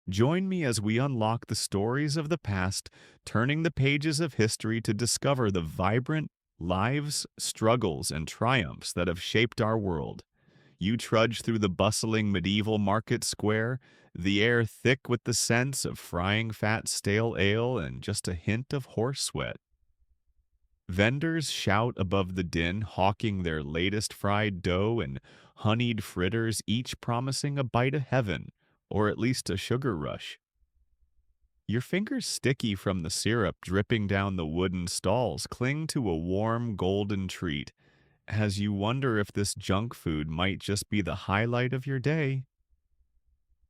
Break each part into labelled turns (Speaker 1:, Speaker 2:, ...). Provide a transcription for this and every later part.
Speaker 1: Join me as we unlock the stories of the past, turning the pages of history to discover the vibrant lives, struggles, and triumphs that have shaped our world. You trudge through the bustling medieval market square, the air thick with the scents of frying fat stale ale and just a hint of horse sweat. Vendors shout above the din, hawking their latest fried dough and honeyed fritters, each promising a bite of heaven, or at least a sugar rush. Your fingers, sticky from the syrup dripping down the wooden stalls, cling to a warm golden treat as you wonder if this junk food might just be the highlight of your day.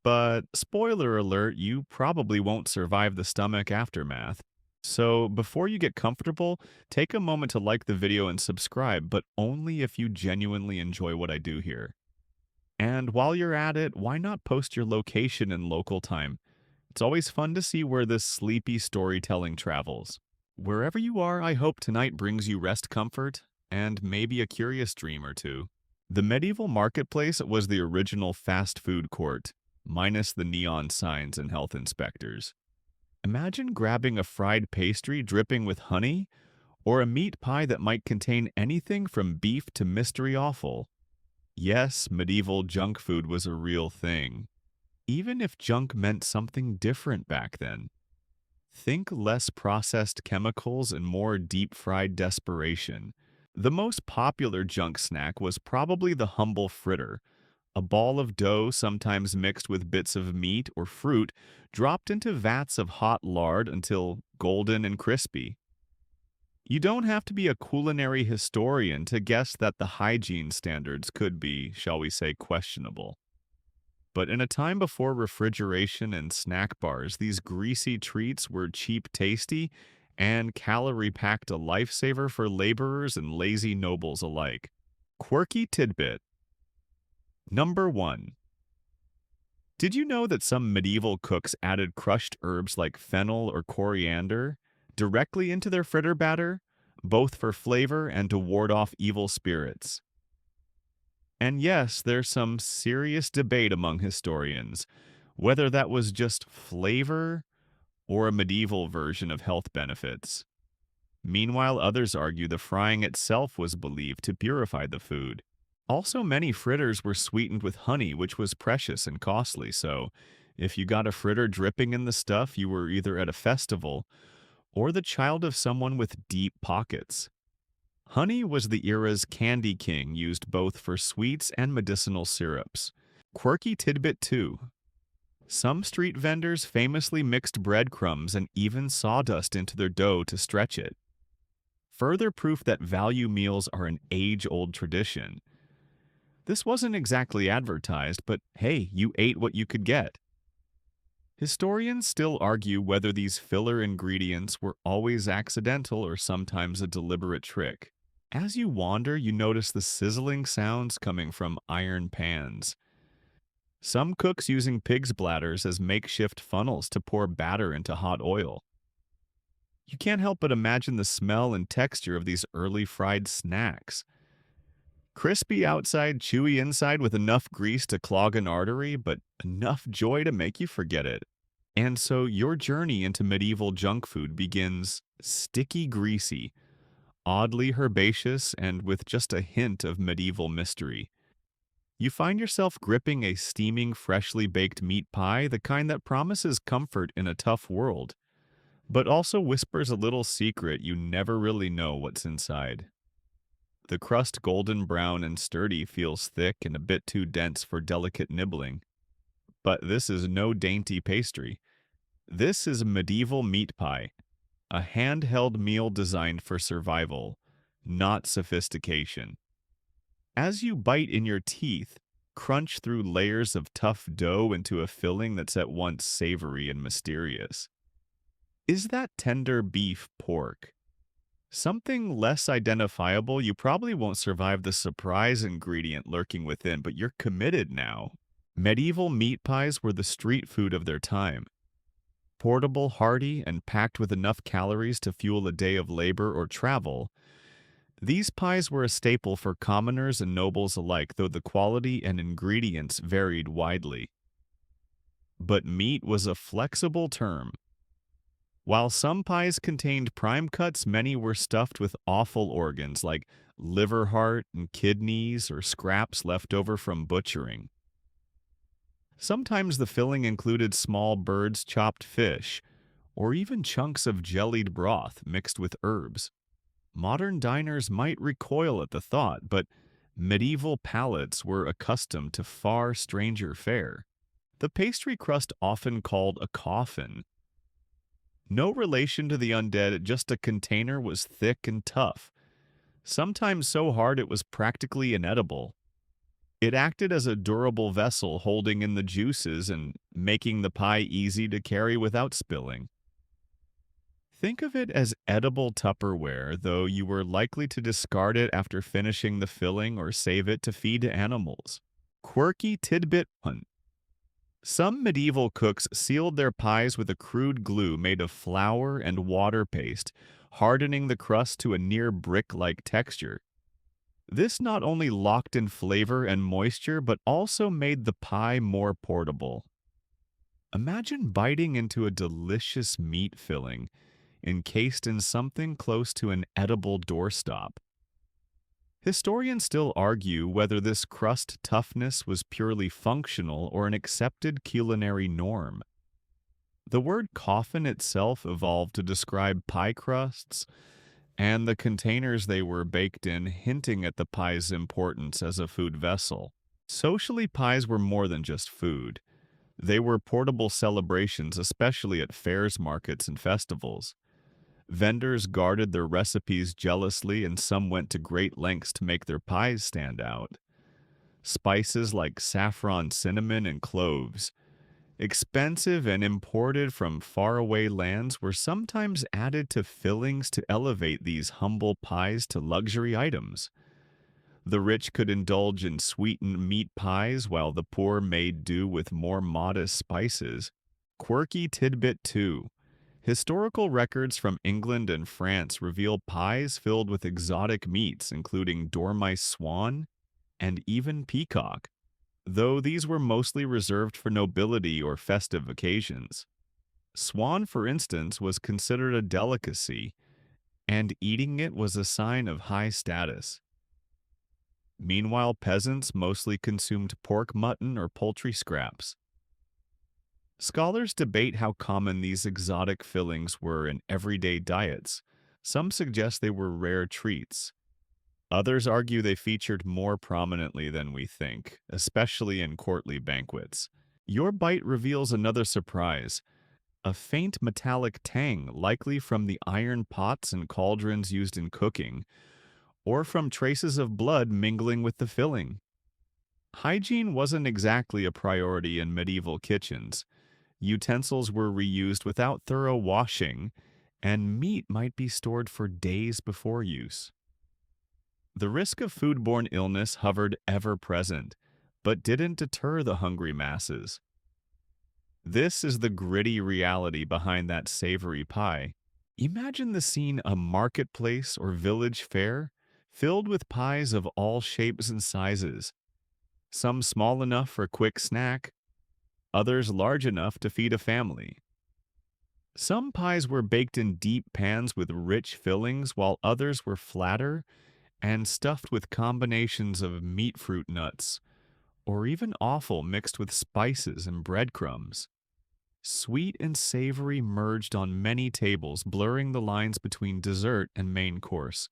Speaker 1: But spoiler alert, you probably won't survive the stomach aftermath. So before you get comfortable, take a moment to like the video and subscribe, but only if you genuinely enjoy what I do here. And while you're at it, why not post your location in local time? It's always fun to see where this sleepy storytelling travels. Wherever you are, I hope tonight brings you rest comfort and maybe a curious dream or two. The medieval marketplace was the original fast food court, minus the neon signs and health inspectors. Imagine grabbing a fried pastry dripping with honey, or a meat pie that might contain anything from beef to mystery offal. Yes, medieval junk food was a real thing, even if junk meant something different back then. Think less processed chemicals and more deep-fried desperation. The most popular junk snack was probably the humble fritter, a ball of dough sometimes mixed with bits of meat or fruit, dropped into vats of hot lard until golden and crispy. You don't have to be a culinary historian to guess that the hygiene standards could be, shall we say, questionable. But in a time before refrigeration and snack bars, these greasy treats were cheap tasty and calorie-packed, a lifesaver for laborers and lazy nobles alike. Quirky tidbit. Number 1. Did you know that some medieval cooks added crushed herbs like fennel or coriander directly into their fritter batter, both for flavor and to ward off evil spirits? And yes, there's some serious debate among historians whether that was just flavor or a medieval version of health benefits. Meanwhile, others argue the frying itself was believed to purify the food. Also, many fritters were sweetened with honey, which was precious and costly, so if you got a fritter dripping in the stuff, you were either at a festival or the child of someone with deep pockets. Honey was the era's candy king, used both for sweets and medicinal syrups. Quirky tidbit too. Some street vendors famously mixed breadcrumbs and even sawdust into their dough to stretch it. Further proof that value meals are an age-old tradition. This wasn't exactly advertised, but hey, you ate what you could get. Historians still argue whether these filler ingredients were always accidental or sometimes a deliberate trick. As you wander, you notice the sizzling sounds coming from iron pans. Some cooks using pig's bladders as makeshift funnels to pour batter into hot oil. You can't help but imagine the smell and texture of these early fried snacks. Crispy outside, chewy inside with enough grease to clog an artery, but enough joy to make you forget it. And so your journey into medieval junk food begins sticky greasy, oddly herbaceous, and with just a hint of medieval mystery. You find yourself gripping a steaming, freshly baked meat pie, the kind that promises comfort in a tough world, but also whispers a little secret you never really know what's inside. The crust, golden brown and sturdy, feels thick and a bit too dense for delicate nibbling. But this is no dainty pastry. This is a medieval meat pie, a handheld meal designed for survival, not sophistication. As you bite in your teeth, crunch through layers of tough dough into a filling that's at once savory and mysterious. Is that tender beef pork? Something less identifiable? You probably won't survive the surprise ingredient lurking within, but you're committed now. Medieval meat pies were the street food of their time. Portable, hearty, and packed with enough calories to fuel a day of labor or travel, these pies were a staple for commoners and nobles alike, though the quality and ingredients varied widely. but meat was a flexible term. While some pies contained prime cuts, many were stuffed with offal organs like liver heart and kidneys or scraps left over from butchering. Sometimes the filling included small birds, chopped fish, or even chunks of jellied broth mixed with herbs. Modern diners might recoil at the thought, but medieval palates were accustomed to far stranger fare. The pastry crust, often called a coffin, no relation to the undead, just a container, was thick and tough, sometimes so hard it was practically inedible. It acted as a durable vessel holding in the juices and making the pie easy to carry without spilling. Think of it as edible Tupperware, though you were likely to discard it after finishing the filling or save it to feed animals. Quirky tidbit 1. Some medieval cooks sealed their pies with a crude glue made of flour and water paste, hardening the crust to a near brick-like texture. This not only locked in flavor and moisture, but also made the pie more portable. Imagine biting into a delicious meat filling, encased in something close to an edible doorstop. Historians still argue whether this crust toughness was purely functional or an accepted culinary norm. The word coffin itself evolved to describe pie crusts and the containers they were baked in, hinting at the pie's importance as a food vessel. Socially, pies were more than just food. They were portable celebrations, especially at fairs, markets, and festivals. Vendors guarded their recipes jealously, and some went to great lengths to make their pies stand out. Spices like saffron, cinnamon, and cloves, expensive and imported from faraway lands, were sometimes added to fillings to elevate these humble pies to luxury items. The rich could indulge in sweetened meat pies, while the poor made do with more modest spices. Quirky tidbit 2. Historical records from England and France reveal pies filled with exotic meats, including dormice swan and even peacock, though these were mostly reserved for nobility or festive occasions. Swan, for instance, was considered a delicacy, and eating it was a sign of high status. Meanwhile, peasants mostly consumed pork, mutton, or poultry scraps. Scholars debate how common these exotic fillings were in everyday diets. Some suggest they were rare treats. Others argue they featured more prominently than we think, especially in courtly banquets. Your bite reveals another surprise: a faint metallic tang, likely from the iron pots and cauldrons used in cooking, or from traces of blood mingling with the filling. Hygiene wasn't exactly a priority in medieval kitchens. Utensils were reused without thorough washing, and meat might be stored for days before use. The risk of foodborne illness hovered ever present, but didn't deter the hungry masses. This is the gritty reality behind that savory pie. Imagine the scene: a marketplace or village fair filled with pies of all shapes and sizes, some small enough for a quick snack, others large enough to feed a family. Some pies were baked in deep pans with rich fillings, while others were flatter and stuffed with combinations of meat fruit nuts, or even offal mixed with spices and breadcrumbs. Sweet and savory merged on many tables, blurring the lines between dessert and main course.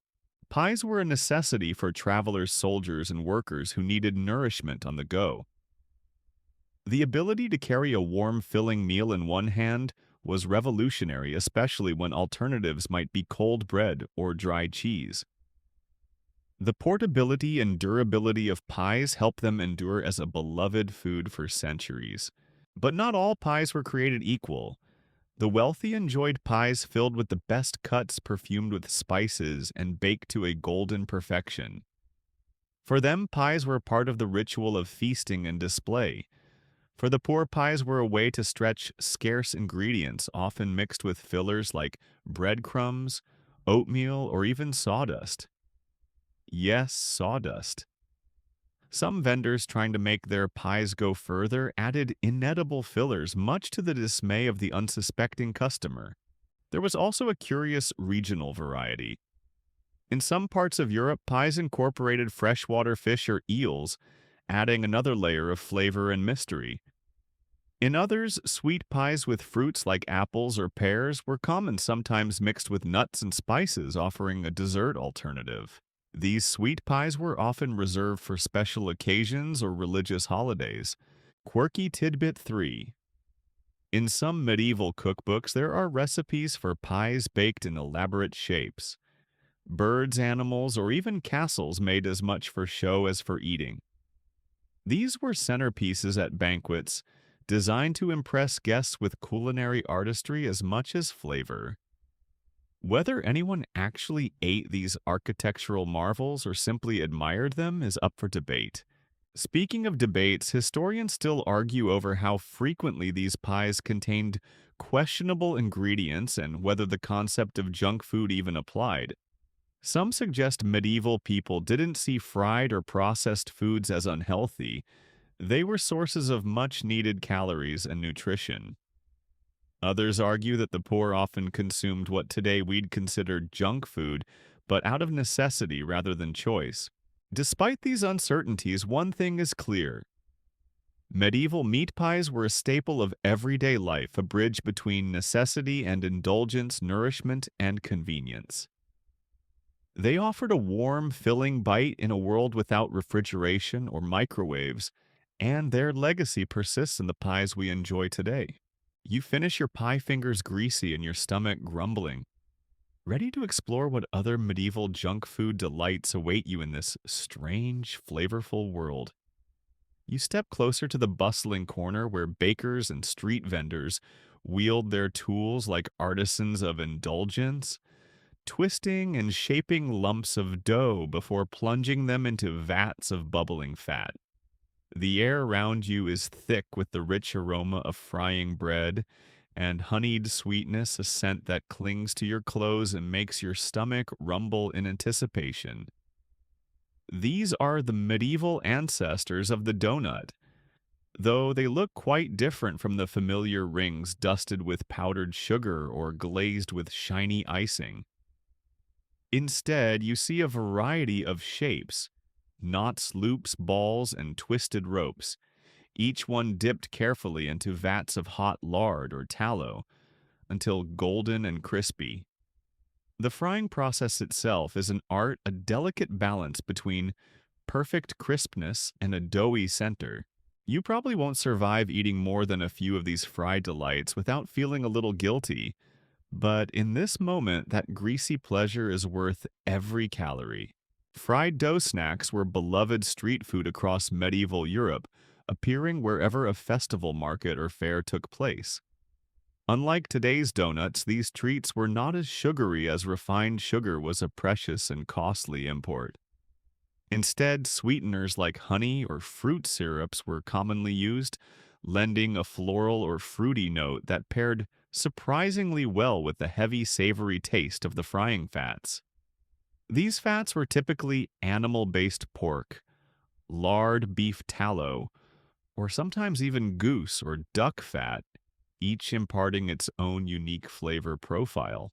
Speaker 1: Pies were a necessity for travelers, soldiers, and workers who needed nourishment on the go. The ability to carry a warm, filling meal in one hand was revolutionary, especially when alternatives might be cold bread or dry cheese. The portability and durability of pies helped them endure as a beloved food for centuries. But not all pies were created equal. The wealthy enjoyed pies filled with the best cuts, perfumed with spices and baked to a golden perfection. For them, pies were part of the ritual of feasting and display. For the poor, pies were a way to stretch scarce ingredients, often mixed with fillers like breadcrumbs, oatmeal, or even sawdust. Yes, sawdust. Some vendors trying to make their pies go further added inedible fillers, much to the dismay of the unsuspecting customer. There was also a curious regional variety. In some parts of Europe, pies incorporated freshwater fish or eels, adding another layer of flavor and mystery. In others, sweet pies with fruits like apples or pears were common, sometimes mixed with nuts and spices, offering a dessert alternative. These sweet pies were often reserved for special occasions or religious holidays. Quirky Tidbit 3. In some medieval cookbooks, there are recipes for pies baked in elaborate shapes. Birds, animals, or even castles made as much for show as for eating. These were centerpieces at banquets, designed to impress guests with culinary artistry as much as flavor. Whether anyone actually ate these architectural marvels or simply admired them is up for debate. Speaking of debates, historians still argue over how frequently these pies contained questionable ingredients and whether the concept of junk food even applied. Some suggest medieval people didn't see fried or processed foods as unhealthy. They were sources of much-needed calories and nutrition. Others argue that the poor often consumed what today we'd consider junk food, but out of necessity rather than choice. Despite these uncertainties, one thing is clear. Medieval meat pies were a staple of everyday life, a bridge between necessity and indulgence, nourishment and convenience. They offered a warm, filling bite in a world without refrigeration or microwaves, and their legacy persists in the pies we enjoy today. You finish your pie fingers greasy and your stomach grumbling, ready to explore what other medieval junk food delights await you in this strange, flavorful world. You step closer to the bustling corner where bakers and street vendors wield their tools like artisans of indulgence, twisting and shaping lumps of dough before plunging them into vats of bubbling fat. The air around you is thick with the rich aroma of frying bread and honeyed sweetness, a scent that clings to your clothes and makes your stomach rumble in anticipation. These are the medieval ancestors of the donut, though they look quite different from the familiar rings dusted with powdered sugar or glazed with shiny icing. Instead, you see a variety of shapes: knots, loops, balls, and twisted ropes, each one dipped carefully into vats of hot lard or tallow until golden and crispy. The frying process itself is an art, a delicate balance between perfect crispness and a doughy center. You probably won't survive eating more than a few of these fried delights without feeling a little guilty, but in this moment, that greasy pleasure is worth every calorie. Fried dough snacks were beloved street food across medieval Europe, appearing wherever a festival market or fair took place. Unlike today's donuts, these treats were not as sugary as refined sugar was a precious and costly import. Instead, sweeteners like honey or fruit syrups were commonly used, lending a floral or fruity note that paired surprisingly well with the heavy, savory taste of the frying fats. These fats were typically animal-based pork, lard, beef tallow, or sometimes even goose or duck fat, each imparting its own unique flavor profile.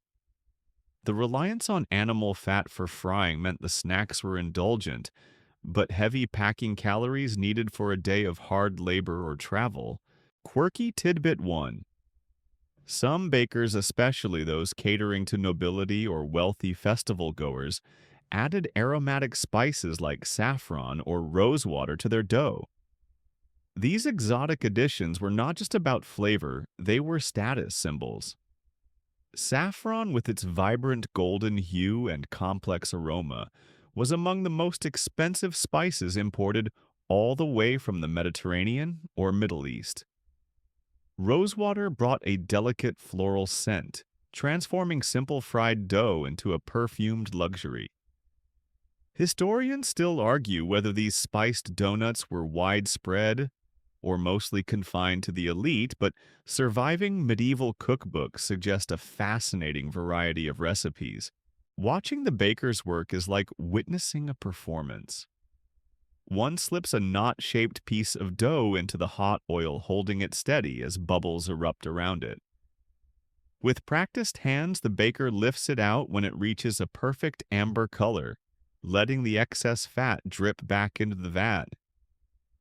Speaker 1: The reliance on animal fat for frying meant the snacks were indulgent, but heavy packing calories needed for a day of hard labor or travel. Quirky Tidbit 1. Some bakers, especially those catering to nobility or wealthy festival goers, added aromatic spices like saffron or rosewater to their dough. These exotic additions were not just about flavor, they were status symbols. Saffron, with its vibrant golden hue and complex aroma, was among the most expensive spices imported all the way from the Mediterranean or Middle East. Rosewater brought a delicate floral scent, transforming simple fried dough into a perfumed luxury. Historians still argue whether these spiced donuts were widespread or mostly confined to the elite, but surviving medieval cookbooks suggest a fascinating variety of recipes. Watching the baker's work is like witnessing a performance. One slips a knot-shaped piece of dough into the hot oil, holding it steady as bubbles erupt around it. With practiced hands, the baker lifts it out when it reaches a perfect amber color, letting the excess fat drip back into the vat.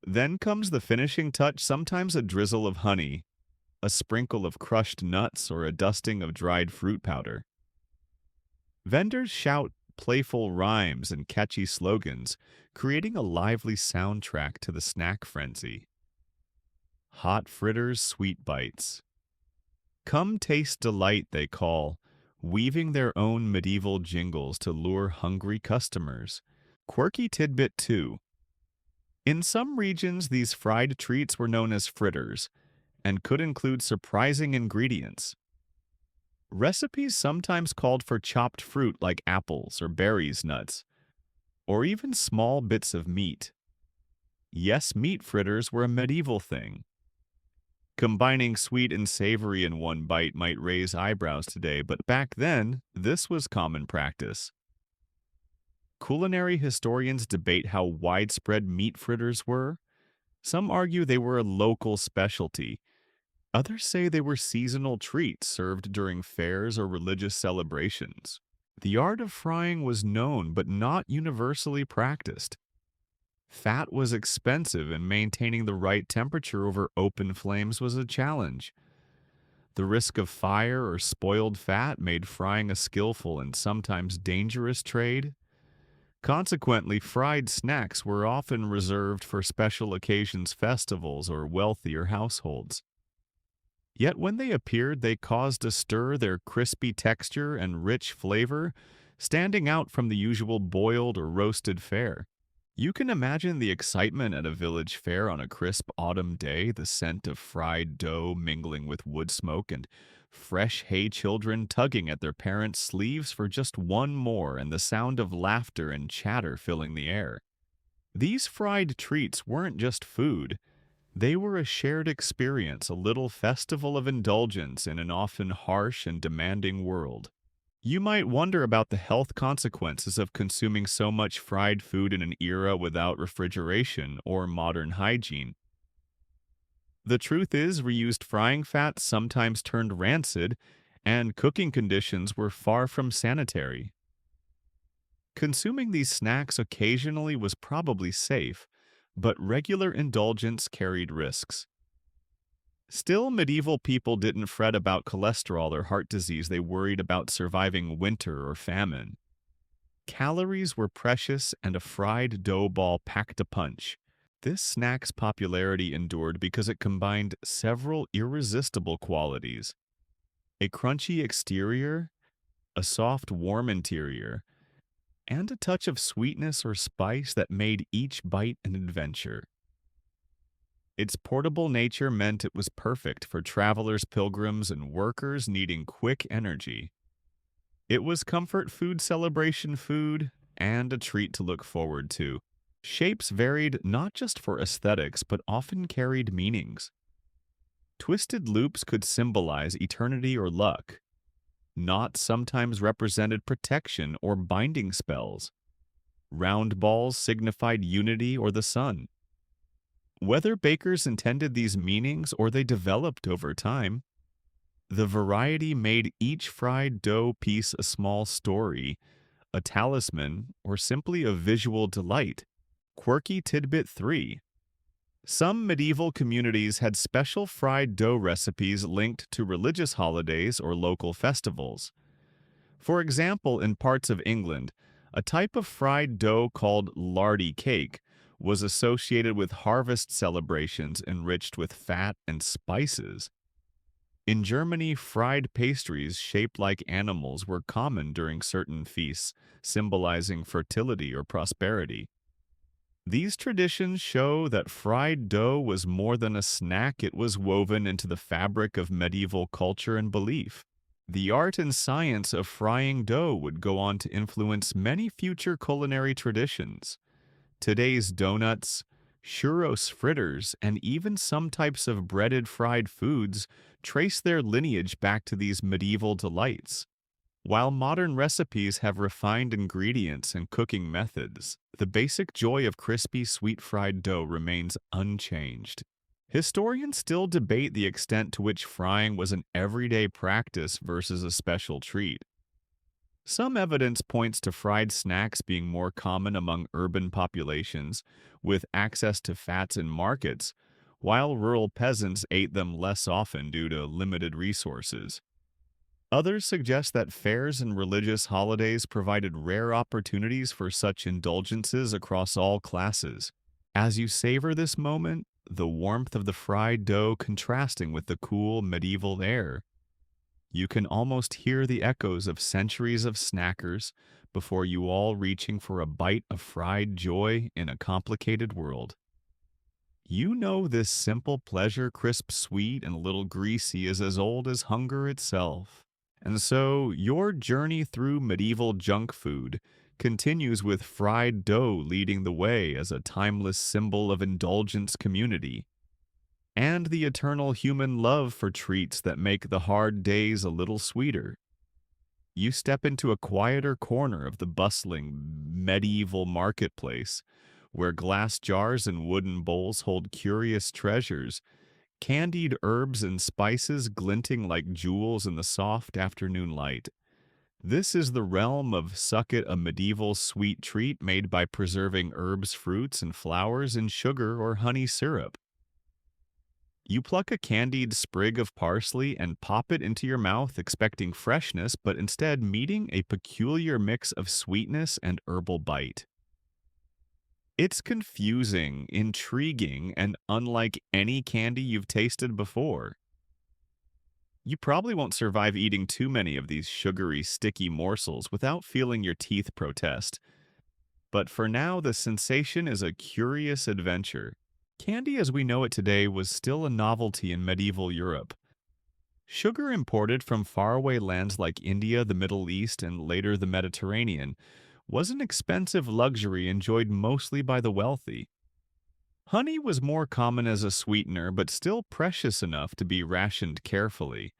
Speaker 1: Then comes the finishing touch, sometimes a drizzle of honey, a sprinkle of crushed nuts, or a dusting of dried fruit powder. Vendors shout playful rhymes and catchy slogans, creating a lively soundtrack to the snack frenzy. Hot fritters, sweet bites. Come taste delight, they call, weaving their own medieval jingles to lure hungry customers. Quirky tidbit 2. In some regions, these fried treats were known as fritters and could include surprising ingredients. Recipes sometimes called for chopped fruit like apples or berries, nuts, or even small bits of meat. Yes, meat fritters were a medieval thing. Combining sweet and savory in one bite might raise eyebrows today, but back then, this was common practice. Culinary historians debate how widespread meat fritters were. Some argue they were a local specialty. Others say they were seasonal treats served during fairs or religious celebrations. The art of frying was known but not universally practiced. Fat was expensive, and maintaining the right temperature over open flames was a challenge. The risk of fire or spoiled fat made frying a skillful and sometimes dangerous trade. Consequently, fried snacks were often reserved for special occasions, festivals, or wealthier households. Yet when they appeared, they caused a stir, their crispy texture and rich flavor standing out from the usual boiled or roasted fare. You can imagine the excitement at a village fair on a crisp autumn day, the scent of fried dough mingling with wood smoke and fresh hay, children tugging at their parents' sleeves for just one more, and the sound of laughter and chatter filling the air. These fried treats weren't just food. They were a shared experience, a little festival of indulgence in an often harsh and demanding world. You might wonder about the health consequences of consuming so much fried food in an era without refrigeration or modern hygiene. The truth is, reused frying fat sometimes turned rancid, and cooking conditions were far from sanitary. Consuming these snacks occasionally was probably safe, but regular indulgence carried risks. Still, medieval people didn't fret about cholesterol or heart disease. They worried about surviving winter or famine. Calories were precious, and a fried dough ball packed a punch. This snack's popularity endured because it combined several irresistible qualities: a crunchy exterior, a soft, warm interior, and a touch of sweetness or spice that made each bite an adventure. Its portable nature meant it was perfect for travelers, pilgrims, and workers needing quick energy. It was comfort food, celebration food, and a treat to look forward to. Shapes varied not just for aesthetics, but often carried meanings. Twisted loops could symbolize eternity or luck. Knots sometimes represented protection or binding spells. Round balls signified unity or the sun. Whether bakers intended these meanings or they developed over time, the variety made each fried dough piece a small story, a talisman, or simply a visual delight. Quirky tidbit 3. Some medieval communities had special fried dough recipes linked to religious holidays or local festivals. For example, in parts of England, a type of fried dough called lardy cake was associated with harvest celebrations enriched with fat and spices. In Germany, fried pastries shaped like animals were common during certain feasts, symbolizing fertility or prosperity. These traditions show that fried dough was more than a snack. It was woven into the fabric of medieval culture and belief. The art and science of frying dough would go on to influence many future culinary traditions. Today's donuts, churros fritters, and even some types of breaded fried foods trace their lineage back to these medieval delights. While modern recipes have refined ingredients and cooking methods, the basic joy of crispy, sweet fried dough remains unchanged. Historians still debate the extent to which frying was an everyday practice versus a special treat. Some evidence points to fried snacks being more common among urban populations, with access to fats in markets, while rural peasants ate them less often due to limited resources. Others suggest that fairs and religious holidays provided rare opportunities for such indulgences across all classes. As you savor this moment, the warmth of the fried dough contrasting with the cool medieval air, you can almost hear the echoes of centuries of snackers before you all reaching for a bite of fried joy in a complicated world. You know this simple pleasure, crisp, sweet, and a little greasy, is as old as hunger itself. And so, your journey through medieval junk food continues with fried dough leading the way as a timeless symbol of indulgence community, and the eternal human love for treats that make the hard days a little sweeter. You step into a quieter corner of the bustling medieval marketplace, where glass jars and wooden bowls hold curious treasures, candied herbs and spices glinting like jewels in the soft afternoon light. This is the realm of sucket, a medieval sweet treat made by preserving herbs, fruits, and flowers in sugar or honey syrup. You pluck a candied sprig of parsley and pop it into your mouth, expecting freshness, but instead meeting a peculiar mix of sweetness and herbal bite. It's confusing, intriguing, and unlike any candy you've tasted before. You probably won't survive eating too many of these sugary, sticky morsels without feeling your teeth protest. But for now, the sensation is a curious adventure. Candy as we know it today was still a novelty in medieval Europe. Sugar imported from faraway lands like India, the Middle East, and later the Mediterranean was an expensive luxury enjoyed mostly by the wealthy. Honey was more common as a sweetener, but still precious enough to be rationed carefully.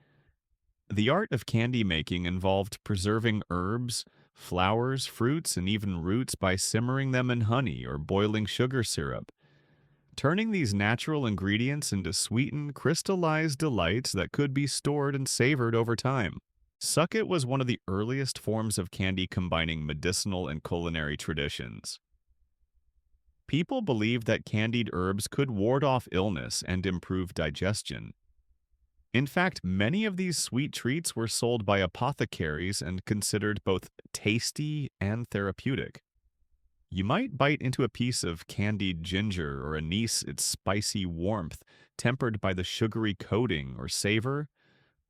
Speaker 1: The art of candy making involved preserving herbs, flowers, fruits, and even roots by simmering them in honey or boiling sugar syrup, turning these natural ingredients into sweetened, crystallized delights that could be stored and savored over time. Sucket was one of the earliest forms of candy combining medicinal and culinary traditions. People believed that candied herbs could ward off illness and improve digestion. In fact, many of these sweet treats were sold by apothecaries and considered both tasty and therapeutic. You might bite into a piece of candied ginger or anise, its spicy warmth tempered by the sugary coating, or savor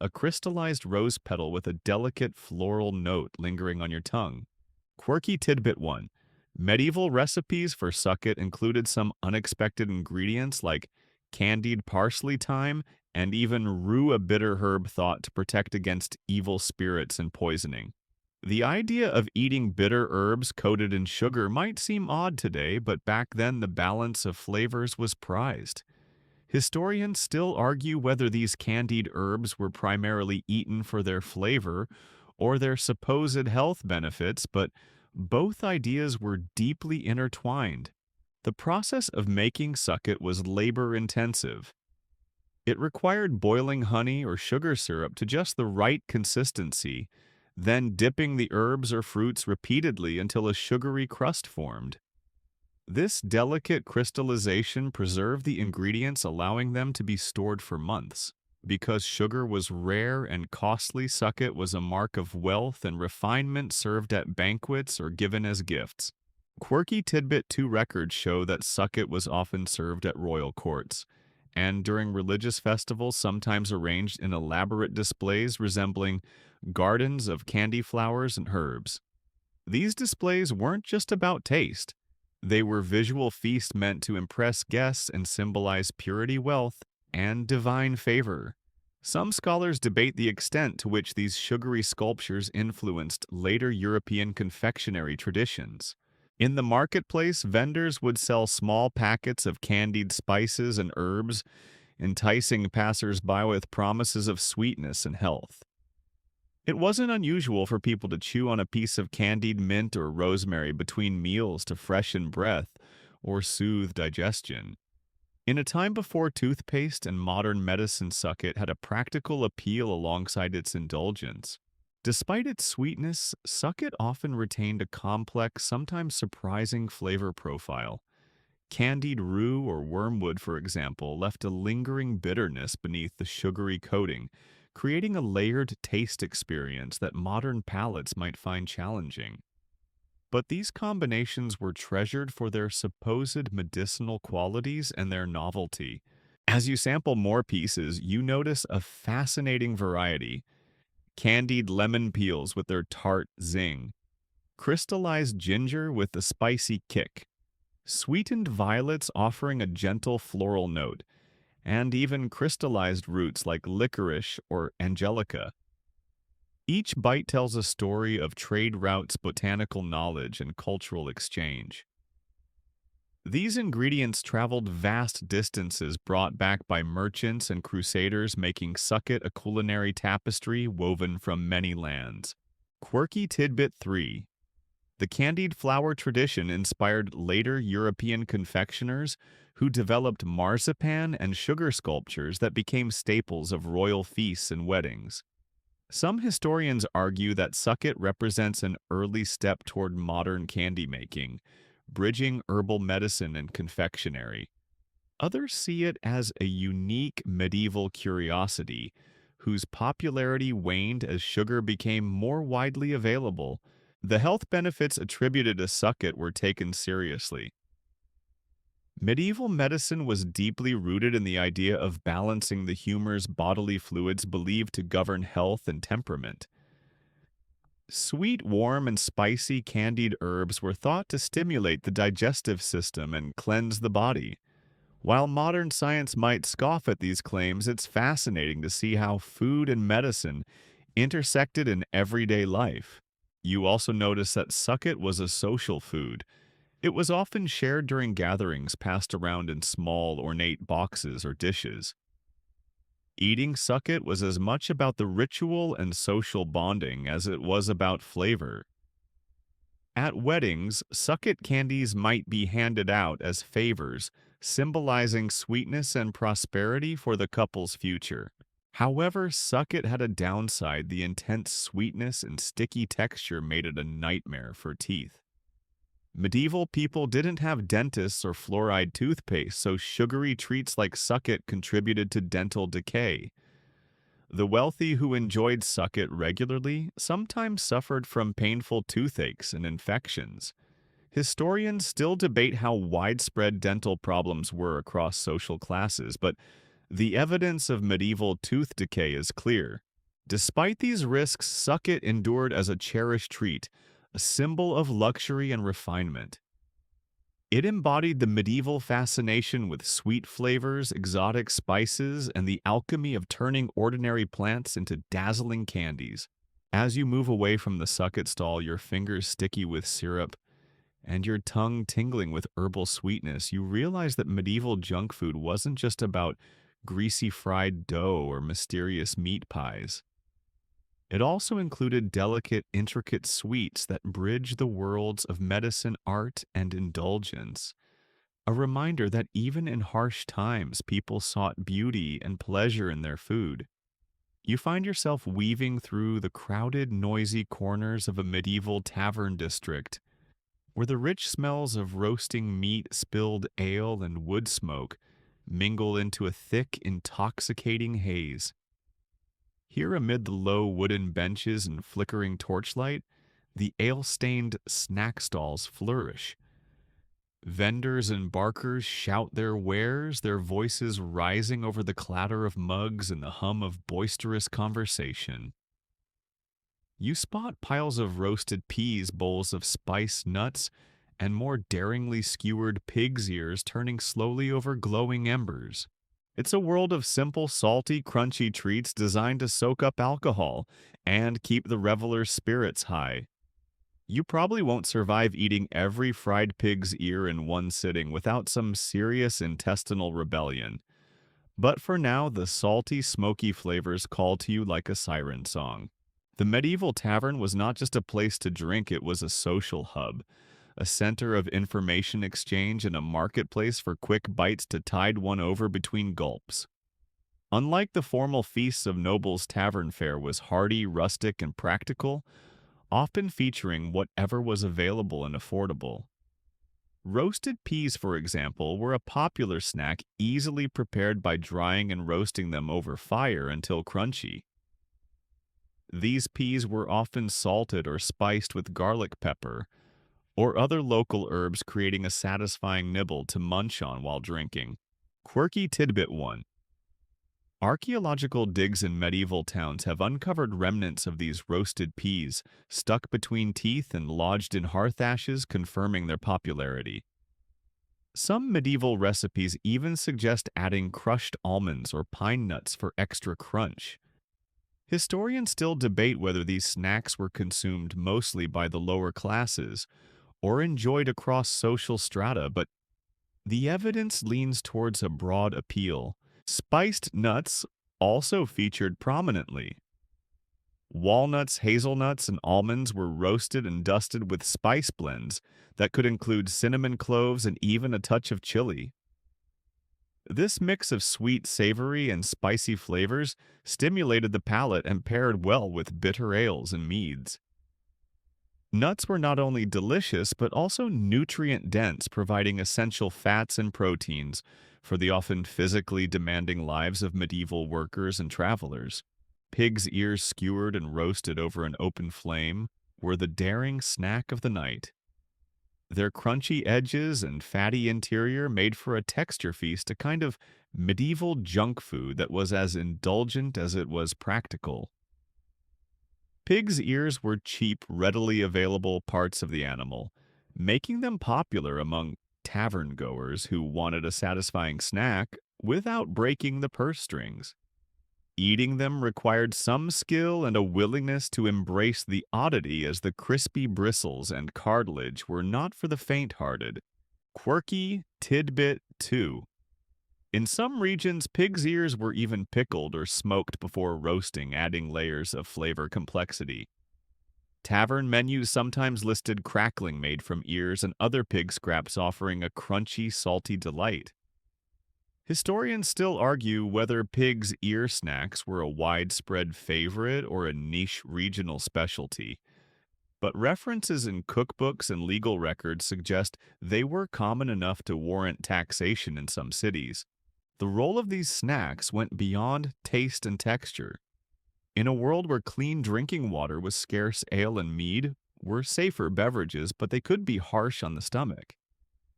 Speaker 1: a crystallized rose petal with a delicate floral note lingering on your tongue. Quirky tidbit 1. Medieval recipes for sucket included some unexpected ingredients like candied parsley thyme and even rue, a bitter herb thought to protect against evil spirits and poisoning. The idea of eating bitter herbs coated in sugar might seem odd today, but back then the balance of flavors was prized. Historians still argue whether these candied herbs were primarily eaten for their flavor or their supposed health benefits, but both ideas were deeply intertwined. The process of making sucket was labor-intensive. It required boiling honey or sugar syrup to just the right consistency, then dipping the herbs or fruits repeatedly until a sugary crust formed. This delicate crystallization preserved the ingredients, allowing them to be stored for months. Because sugar was rare and costly, sucket was a mark of wealth and refinement served at banquets or given as gifts. Quirky tidbit 2 records show that sucket was often served at royal courts, and during religious festivals sometimes arranged in elaborate displays resembling gardens of candy flowers and herbs. These displays weren't just about taste. They were visual feasts meant to impress guests and symbolize purity, wealth, and divine favor. Some scholars debate the extent to which these sugary sculptures influenced later European confectionery traditions. In the marketplace, vendors would sell small packets of candied spices and herbs, enticing passers-by with promises of sweetness and health. It wasn't unusual for people to chew on a piece of candied mint or rosemary between meals to freshen breath or soothe digestion. In a time before toothpaste and modern medicine, sucket had a practical appeal alongside its indulgence. Despite its sweetness, sucket often retained a complex, sometimes surprising flavor profile. Candied rue or wormwood, for example, left a lingering bitterness beneath the sugary coating, creating a layered taste experience that modern palates might find challenging. But these combinations were treasured for their supposed medicinal qualities and their novelty. As you sample more pieces, you notice a fascinating variety: candied lemon peels with their tart zing, crystallized ginger with a spicy kick, sweetened violets offering a gentle floral note, and even crystallized roots like licorice or angelica. Each bite tells a story of trade routes, botanical knowledge, and cultural exchange. These ingredients traveled vast distances, brought back by merchants and crusaders, making sucket a culinary tapestry woven from many lands. Quirky tidbit 3. The candied flour tradition inspired later European confectioners who developed marzipan and sugar sculptures that became staples of royal feasts and weddings. Some historians argue that sucket represents an early step toward modern candy making, bridging herbal medicine and confectionery. Others see it as a unique medieval curiosity, whose popularity waned as sugar became more widely available. The health benefits attributed to sucket were taken seriously. Medieval medicine was deeply rooted in the idea of balancing the humor's bodily fluids believed to govern health and temperament. Sweet, warm, and spicy candied herbs were thought to stimulate the digestive system and cleanse the body. While modern science might scoff at these claims, it's fascinating to see how food and medicine intersected in everyday life. You also notice that sucket was a social food. It was often shared during gatherings, passed around in small, ornate boxes or dishes. Eating sucket was as much about the ritual and social bonding as it was about flavor. At weddings, sucket candies might be handed out as favors, symbolizing sweetness and prosperity for the couple's future. However, sucket had a downside: the intense sweetness and sticky texture made it a nightmare for teeth. Medieval people didn't have dentists or fluoride toothpaste, so sugary treats like sucket contributed to dental decay. The wealthy who enjoyed sucket regularly sometimes suffered from painful toothaches and infections. Historians still debate how widespread dental problems were across social classes, but the evidence of medieval tooth decay is clear. Despite these risks, sucket endured as a cherished treat, a symbol of luxury and refinement. It embodied the medieval fascination with sweet flavors, exotic spices, and the alchemy of turning ordinary plants into dazzling candies. As you move away from the sucket stall, your fingers sticky with syrup and your tongue tingling with herbal sweetness, you realize that medieval junk food wasn't just about greasy fried dough or mysterious meat pies. It also included delicate, intricate sweets that bridge the worlds of medicine, art, and indulgence. A reminder that even in harsh times, people sought beauty and pleasure in their food. You find yourself weaving through the crowded, noisy corners of a medieval tavern district, where the rich smells of roasting meat, spilled ale, and wood smoke mingle into a thick, intoxicating haze. Here, amid the low wooden benches and flickering torchlight, the ale-stained snack stalls flourish. Vendors and barkers shout their wares, their voices rising over the clatter of mugs and the hum of boisterous conversation. You spot piles of roasted peas, bowls of spiced nuts, and more daringly skewered pig's ears turning slowly over glowing embers. It's a world of simple, salty, crunchy treats designed to soak up alcohol and keep the reveler's spirits high. You probably won't survive eating every fried pig's ear in one sitting without some serious intestinal rebellion. But for now, the salty, smoky flavors call to you like a siren song. The medieval tavern was not just a place to drink, it was a social hub, a center of information exchange and a marketplace for quick bites to tide one over between gulps. Unlike the formal feasts of nobles, tavern fare was hearty, rustic, and practical, often featuring whatever was available and affordable. Roasted peas, for example, were a popular snack easily prepared by drying and roasting them over fire until crunchy. These peas were often salted or spiced with garlic pepper or other local herbs, creating a satisfying nibble to munch on while drinking. Quirky tidbit 1. Archaeological digs in medieval towns have uncovered remnants of these roasted peas, stuck between teeth and lodged in hearth ashes, confirming their popularity. Some medieval recipes even suggest adding crushed almonds or pine nuts for extra crunch. Historians still debate whether these snacks were consumed mostly by the lower classes or enjoyed across social strata, but the evidence leans towards a broad appeal. Spiced nuts also featured prominently. Walnuts, hazelnuts, and almonds were roasted and dusted with spice blends that could include cinnamon cloves and even a touch of chili. This mix of sweet, savory, and spicy flavors stimulated the palate and paired well with bitter ales and meads. Nuts were not only delicious but also nutrient-dense, providing essential fats and proteins for the often physically demanding lives of medieval workers and travelers. Pig's ears skewered and roasted over an open flame were the daring snack of the night. Their crunchy edges and fatty interior made for a texture feast, a kind of medieval junk food that was as indulgent as it was practical. Pig's ears were cheap, readily available parts of the animal, making them popular among tavern goers who wanted a satisfying snack without breaking the purse strings. Eating them required some skill and a willingness to embrace the oddity, as the crispy bristles and cartilage were not for the faint-hearted. Quirky tidbit 2. In some regions, pig's ears were even pickled or smoked before roasting, adding layers of flavor complexity. Tavern menus sometimes listed crackling made from ears and other pig scraps, offering a crunchy, salty delight. Historians still argue whether pig's ear snacks were a widespread favorite or a niche regional specialty, but references in cookbooks and legal records suggest they were common enough to warrant taxation in some cities. The role of these snacks went beyond taste and texture. In a world where clean drinking water was scarce, ale and mead were safer beverages, but they could be harsh on the stomach.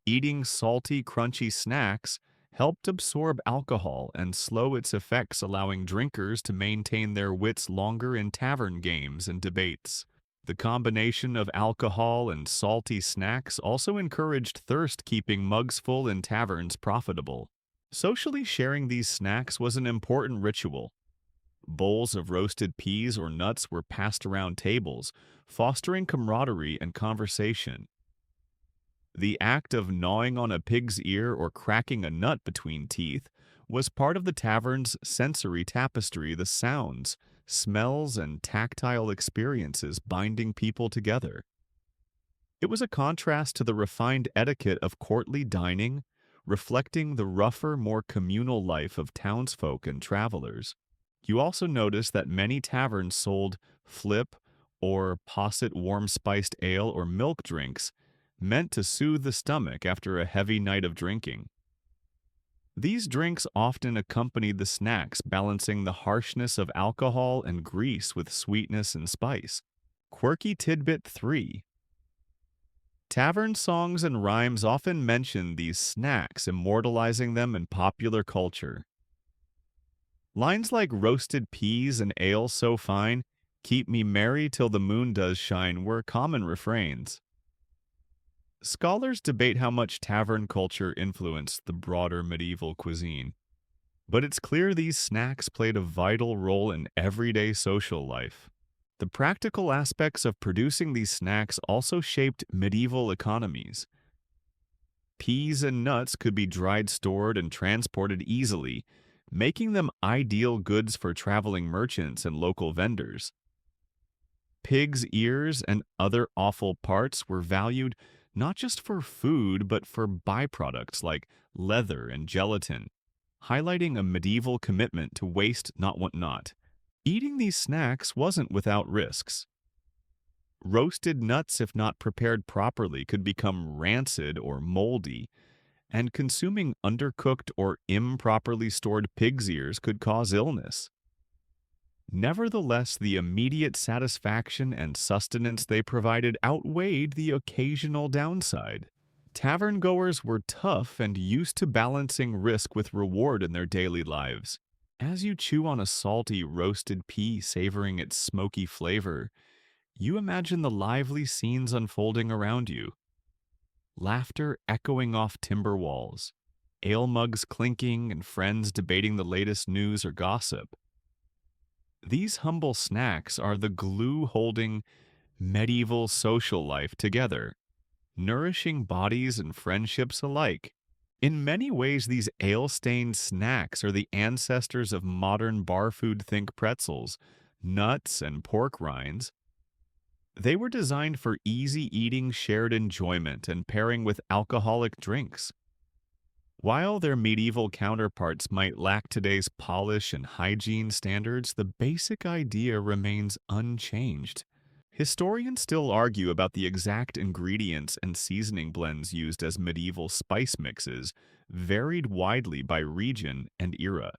Speaker 1: Eating salty, crunchy snacks helped absorb alcohol and slow its effects, allowing drinkers to maintain their wits longer in tavern games and debates. The combination of alcohol and salty snacks also encouraged thirst, keeping mugs full in taverns profitable. Socially sharing these snacks was an important ritual. Bowls of roasted peas or nuts were passed around tables, fostering camaraderie and conversation. The act of gnawing on a pig's ear or cracking a nut between teeth was part of the tavern's sensory tapestry, the sounds, smells, and tactile experiences binding people together. It was a contrast to the refined etiquette of courtly dining, reflecting the rougher, more communal life of townsfolk and travelers. You also notice that many taverns sold flip or posset warm-spiced ale or milk drinks meant to soothe the stomach after a heavy night of drinking. These drinks often accompanied the snacks, balancing the harshness of alcohol and grease with sweetness and spice. Quirky tidbit 3. Tavern songs and rhymes often mention these snacks, immortalizing them in popular culture. Lines like "roasted peas and ale so fine, keep me merry till the moon does shine" were common refrains. Scholars debate how much tavern culture influenced the broader medieval cuisine, but it's clear these snacks played a vital role in everyday social life. The practical aspects of producing these snacks also shaped medieval economies. Peas and nuts could be dried, stored, and transported easily, making them ideal goods for traveling merchants and local vendors. Pigs' ears and other offal parts were valued not just for food, but for byproducts like leather and gelatin, highlighting a medieval commitment to waste not want not. Eating these snacks wasn't without risks. Roasted nuts, if not prepared properly, could become rancid or moldy, and consuming undercooked or improperly stored pig's ears could cause illness. Nevertheless, the immediate satisfaction and sustenance they provided outweighed the occasional downside. Tavern goers were tough and used to balancing risk with reward in their daily lives. As you chew on a salty roasted pea savoring its smoky flavor, you imagine the lively scenes unfolding around you. Laughter echoing off timber walls, ale mugs clinking, and friends debating the latest news or gossip. These humble snacks are the glue holding medieval social life together, nourishing bodies and friendships alike. In many ways, these ale-stained snacks are the ancestors of modern bar food. Think pretzels, nuts, and pork rinds. They were designed for easy eating, shared enjoyment, and pairing with alcoholic drinks. While their medieval counterparts might lack today's polish and hygiene standards, the basic idea remains unchanged. Historians still argue about the exact ingredients and seasoning blends used as medieval spice mixes, varied widely by region and era.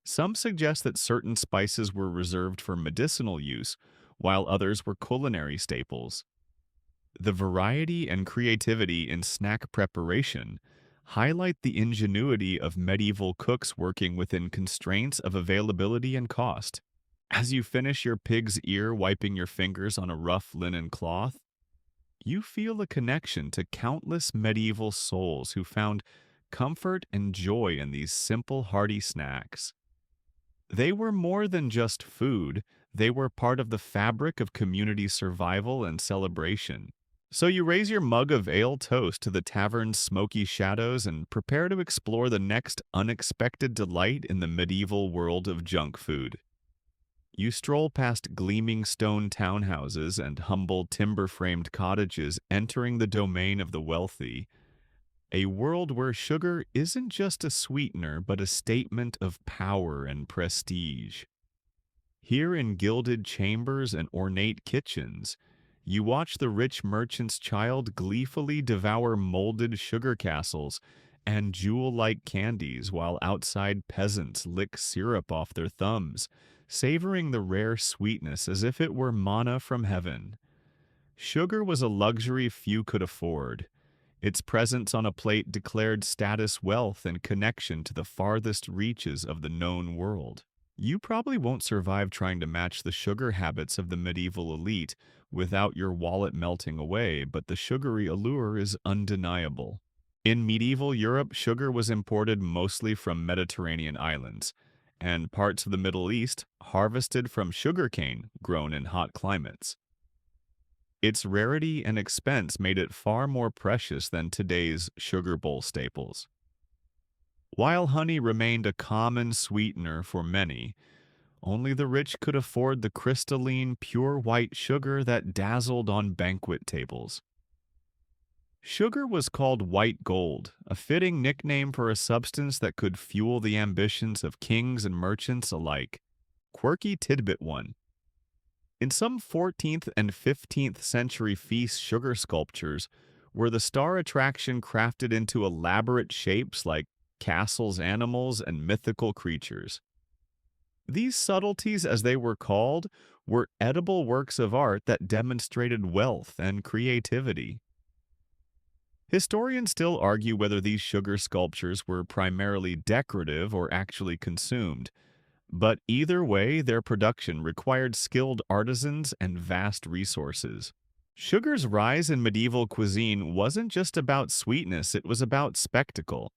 Speaker 1: Some suggest that certain spices were reserved for medicinal use, while others were culinary staples. The variety and creativity in snack preparation highlight the ingenuity of medieval cooks working within constraints of availability and cost. As you finish your pig's ear wiping your fingers on a rough linen cloth, you feel a connection to countless medieval souls who found comfort and joy in these simple, hearty snacks. They were more than just food, they were part of the fabric of community survival and celebration. So you raise your mug of ale toast to the tavern's smoky shadows and prepare to explore the next unexpected delight in the medieval world of junk food. You stroll past gleaming stone townhouses and humble timber-framed cottages entering the domain of the wealthy, a world where sugar isn't just a sweetener but a statement of power and prestige. Here in gilded chambers and ornate kitchens, you watch the rich merchant's child gleefully devour molded sugar castles and jewel-like candies while outside peasants lick syrup off their thumbs, savoring the rare sweetness as if it were manna from heaven. Sugar was a luxury few could afford. Its presence on a plate declared status, wealth, and connection to the farthest reaches of the known world. You probably won't survive trying to match the sugar habits of the medieval elite without your wallet melting away, but the sugary allure is undeniable. In medieval Europe, sugar was imported mostly from Mediterranean islands, and parts of the Middle East harvested from sugarcane grown in hot climates. Its rarity and expense made it far more precious than today's sugar bowl staples. While honey remained a common sweetener for many, only the rich could afford the crystalline, pure white sugar that dazzled on banquet tables. Sugar was called white gold, a fitting nickname for a substance that could fuel the ambitions of kings and merchants alike. Quirky tidbit one. In some 14th and 15th century feast sugar sculptures were the star attraction crafted into elaborate shapes like castles, animals, and mythical creatures. These subtleties, as they were called, were edible works of art that demonstrated wealth and creativity. Historians still argue whether these sugar sculptures were primarily decorative or actually consumed, but either way, their production required skilled artisans and vast resources. Sugar's rise in medieval cuisine wasn't just about sweetness, it was about spectacle.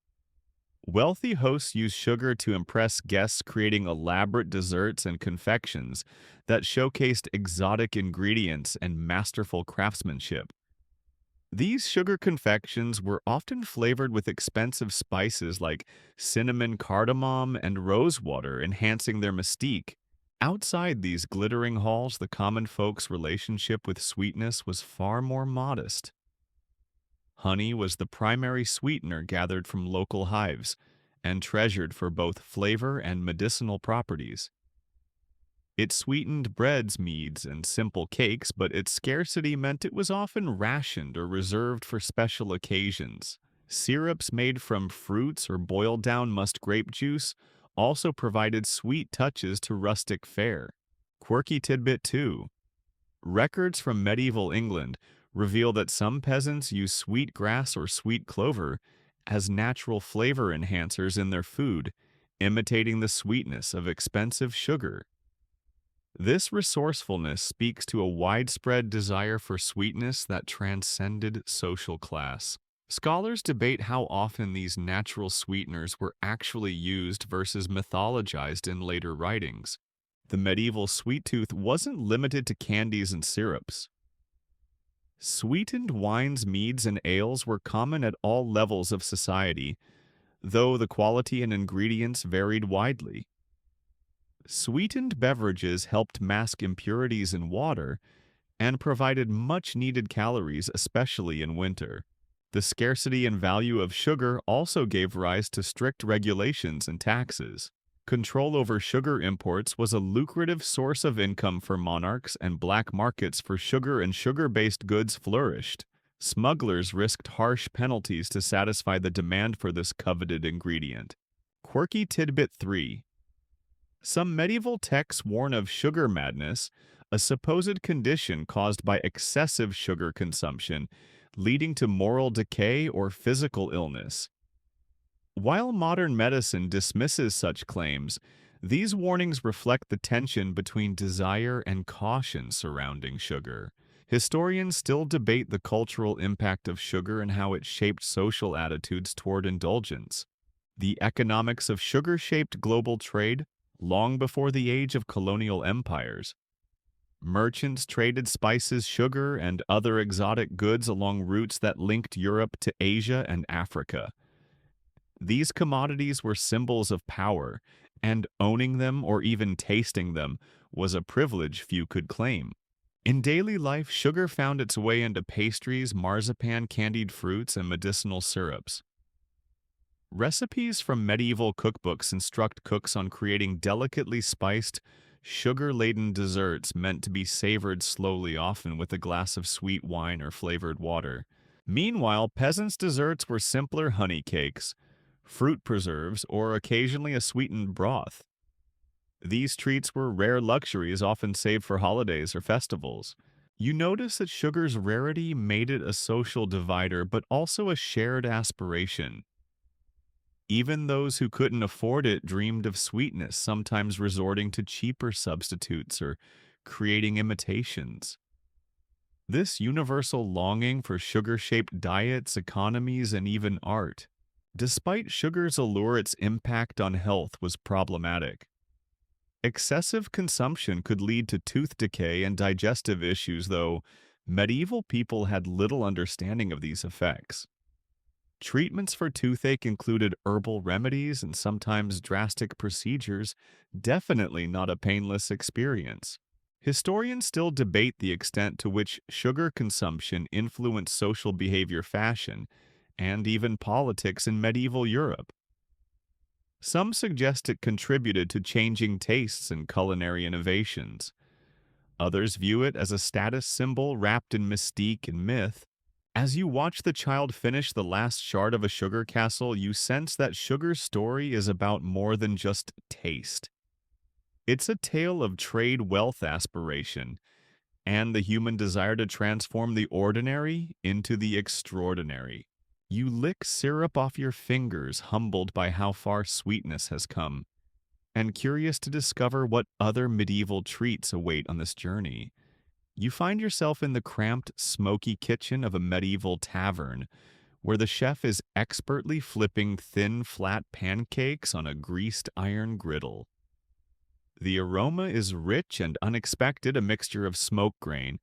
Speaker 1: Wealthy hosts used sugar to impress guests, creating elaborate desserts and confections that showcased exotic ingredients and masterful craftsmanship. These sugar confections were often flavored with expensive spices like cinnamon, cardamom, and rosewater, enhancing their mystique. Outside these glittering halls, the common folk's relationship with sweetness was far more modest. Honey was the primary sweetener gathered from local hives and treasured for both flavor and medicinal properties. It sweetened breads, meads, and simple cakes, but its scarcity meant it was often rationed or reserved for special occasions. Syrups made from fruits or boiled down musk grape juice also provided sweet touches to rustic fare. Quirky tidbit 2. Records from medieval England reveal that some peasants used sweet grass or sweet clover as natural flavor enhancers in their food, imitating the sweetness of expensive sugar. This resourcefulness speaks to a widespread desire for sweetness that transcended social class. Scholars debate how often these natural sweeteners were actually used versus mythologized in later writings. The medieval sweet tooth wasn't limited to candies and syrups. Sweetened wines, meads, and ales were common at all levels of society, though the quality and ingredients varied widely. Sweetened beverages helped mask impurities in water and provided much-needed calories, especially in winter. The scarcity and value of sugar also gave rise to strict regulations and taxes. Control over sugar imports was a lucrative source of income for monarchs, and black markets for sugar and sugar-based goods flourished. Smugglers risked harsh penalties to satisfy the demand for this coveted ingredient. Quirky tidbit 3. Some medieval texts warn of sugar madness, a supposed condition caused by excessive sugar consumption, leading to moral decay or physical illness. While modern medicine dismisses such claims, these warnings reflect the tension between desire and caution surrounding sugar. Historians still debate the cultural impact of sugar and how it shaped social attitudes toward indulgence. The economics of sugar shaped global trade long before the age of colonial empires. Merchants traded spices, sugar, and other exotic goods along routes that linked Europe to Asia and Africa. These commodities were symbols of power, and owning them or even tasting them was a privilege few could claim. In daily life, sugar found its way into pastries, marzipan, candied fruits, and medicinal syrups. Recipes from medieval cookbooks instruct cooks on creating delicately spiced, sugar-laden desserts meant to be savored slowly, often with a glass of sweet wine or flavored water. Meanwhile, peasants' desserts were simpler honey cakes, fruit preserves, or occasionally a sweetened broth. These treats were rare luxuries often saved for holidays or festivals. You notice that sugar's rarity made it a social divider, but also a shared aspiration. Even those who couldn't afford it dreamed of sweetness, sometimes resorting to cheaper substitutes or creating imitations. This universal longing for sugar-shaped diets, economies, and even art. Despite sugar's allure, its impact on health was problematic. Excessive consumption could lead to tooth decay and digestive issues, though medieval people had little understanding of these effects. Treatments for toothache included herbal remedies and sometimes drastic procedures, definitely not a painless experience. Historians still debate the extent to which sugar consumption influenced social behavior, fashion, and even politics in medieval Europe. Some suggest it contributed to changing tastes and culinary innovations. Others view it as a status symbol wrapped in mystique and myth. As you watch the child finish the last shard of a sugar castle, you sense that sugar's story is about more than just taste. It's a tale of trade, wealth aspiration, and the human desire to transform the ordinary into the extraordinary. You lick syrup off your fingers, humbled by how far sweetness has come, and curious to discover what other medieval treats await on this journey. You find yourself in the cramped, smoky kitchen of a medieval tavern, where the chef is expertly flipping thin, flat pancakes on a greased iron griddle. The aroma is rich and unexpected, a mixture of smoke grain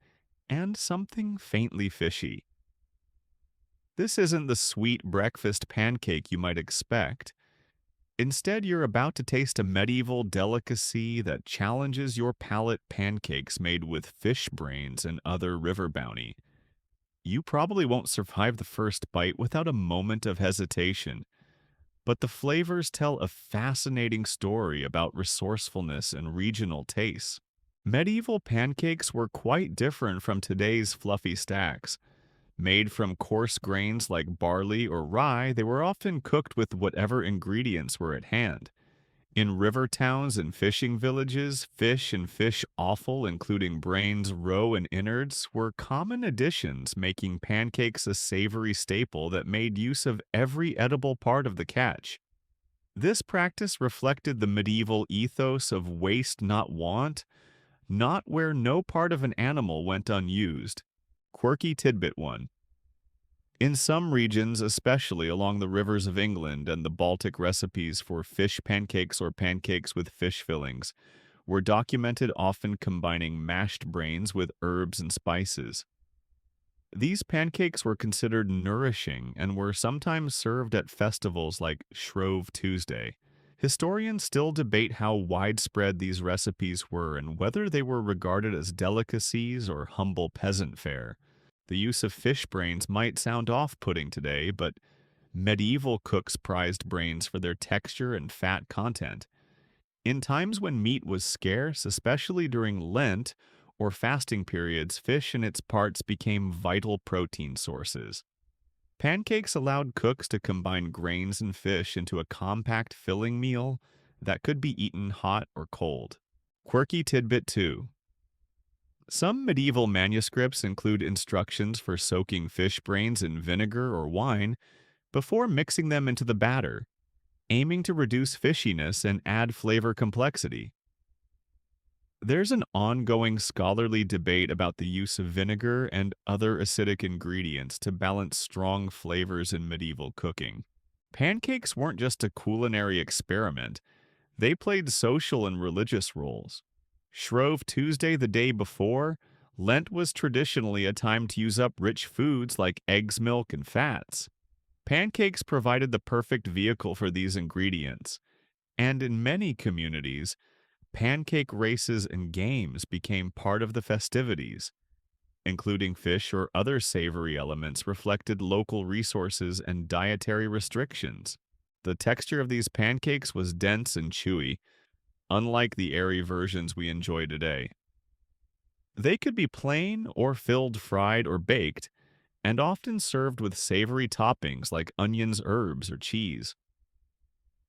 Speaker 1: and something faintly fishy. This isn't the sweet breakfast pancake you might expect. Instead, you're about to taste a medieval delicacy that challenges your palate: pancakes made with fish brains and other river bounty. You probably won't survive the first bite without a moment of hesitation, but the flavors tell a fascinating story about resourcefulness and regional tastes. Medieval pancakes were quite different from today's fluffy stacks. Made from coarse grains like barley or rye, they were often cooked with whatever ingredients were at hand. In river towns and fishing villages, fish and fish offal, including brains, roe, and innards, were common additions, making pancakes a savory staple that made use of every edible part of the catch. This practice reflected the medieval ethos of waste not want, not where no part of an animal went unused. Quirky tidbit 1. In some regions, especially along the rivers of England and the Baltic, recipes for fish pancakes or pancakes with fish fillings were documented, often combining mashed brains with herbs and spices. These pancakes were considered nourishing and were sometimes served at festivals like Shrove Tuesday. Historians still debate how widespread these recipes were and whether they were regarded as delicacies or humble peasant fare. The use of fish brains might sound off-putting today, but medieval cooks prized brains for their texture and fat content. In times when meat was scarce, especially during Lent or fasting periods, fish and its parts became vital protein sources. Pancakes allowed cooks to combine grains and fish into a compact filling meal that could be eaten hot or cold. Quirky tidbit 2. Some medieval manuscripts include instructions for soaking fish brains in vinegar or wine before mixing them into the batter, aiming to reduce fishiness and add flavor complexity. There's an ongoing scholarly debate about the use of vinegar and other acidic ingredients to balance strong flavors in medieval cooking. Pancakes weren't just a culinary experiment, they played social and religious roles. Shrove Tuesday, the day before, Lent was traditionally a time to use up rich foods like eggs, milk, and fats. Pancakes provided the perfect vehicle for these ingredients, and in many communities, pancake races and games became part of the festivities. Including fish or other savory elements reflected local resources and dietary restrictions. The texture of these pancakes was dense and chewy, unlike the airy versions we enjoy today. They could be plain or filled, fried or baked, and often served with savory toppings like onions, herbs, or cheese.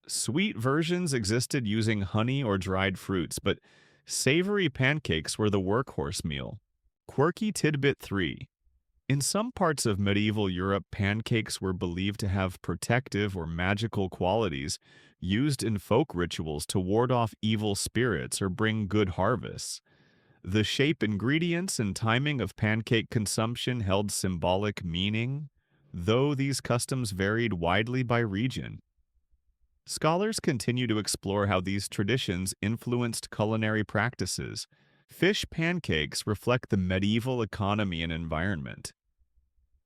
Speaker 1: Sweet versions existed using honey or dried fruits, but savory pancakes were the workhorse meal. Quirky tidbit 3. In some parts of medieval Europe, pancakes were believed to have protective or magical qualities, used in folk rituals to ward off evil spirits or bring good harvests. The shape, ingredients, and timing of pancake consumption held symbolic meaning, though these customs varied widely by region. Scholars continue to explore how these traditions influenced culinary practices. Fish pancakes reflect the medieval economy and environment.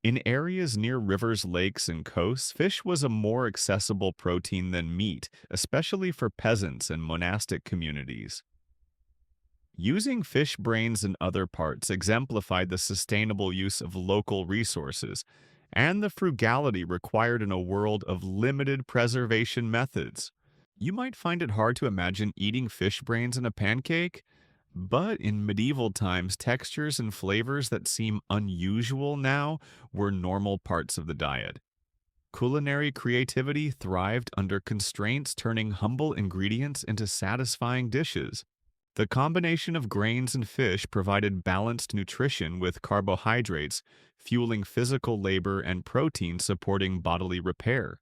Speaker 1: In areas near rivers, lakes, and coasts, fish was a more accessible protein than meat, especially for peasants and monastic communities. Using fish brains and other parts exemplified the sustainable use of local resources and the frugality required in a world of limited preservation methods. You might find it hard to imagine eating fish brains in a pancake, but in medieval times, textures and flavors that seem unusual now were normal parts of the diet. Culinary creativity thrived under constraints, turning humble ingredients into satisfying dishes. The combination of grains and fish provided balanced nutrition, with carbohydrates fueling physical labor and protein supporting bodily repair.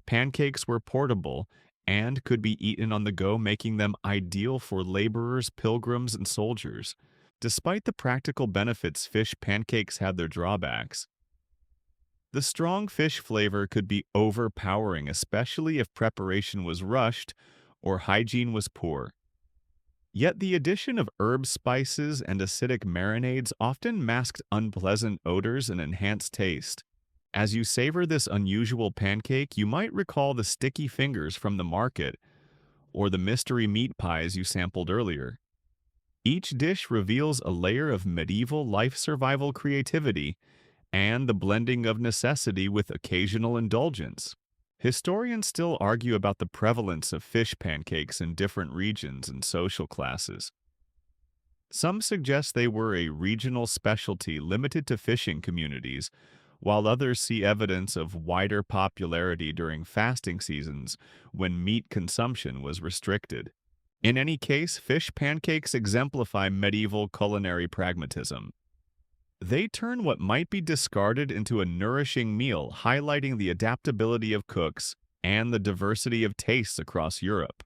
Speaker 1: Pancakes were portable and could be eaten on the go, making them ideal for laborers, pilgrims, and soldiers. Despite the practical benefits, fish pancakes had their drawbacks. The strong fish flavor could be overpowering, especially if preparation was rushed or hygiene was poor. Yet the addition of herbs, spices, and acidic marinades often masked unpleasant odors and enhanced taste. As you savor this unusual pancake, you might recall the sticky fingers from the market or the mystery meat pies you sampled earlier. Each dish reveals a layer of medieval life survival creativity and the blending of necessity with occasional indulgence. Historians still argue about the prevalence of fish pancakes in different regions and social classes. Some suggest they were a regional specialty limited to fishing communities, while others see evidence of wider popularity during fasting seasons when meat consumption was restricted. In any case, fish pancakes exemplify medieval culinary pragmatism. They turn what might be discarded into a nourishing meal, highlighting the adaptability of cooks and the diversity of tastes across Europe.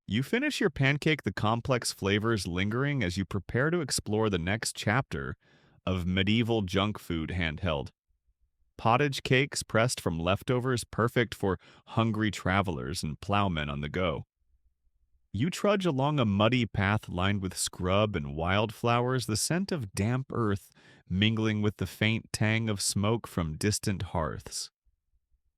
Speaker 1: You finish your pancake, the complex flavors lingering as you prepare to explore the next chapter of medieval junk food handheld. Pottage cakes pressed from leftovers, perfect for hungry travelers and plowmen on the go. You trudge along a muddy path lined with scrub and wildflowers, the scent of damp earth mingling with the faint tang of smoke from distant hearths.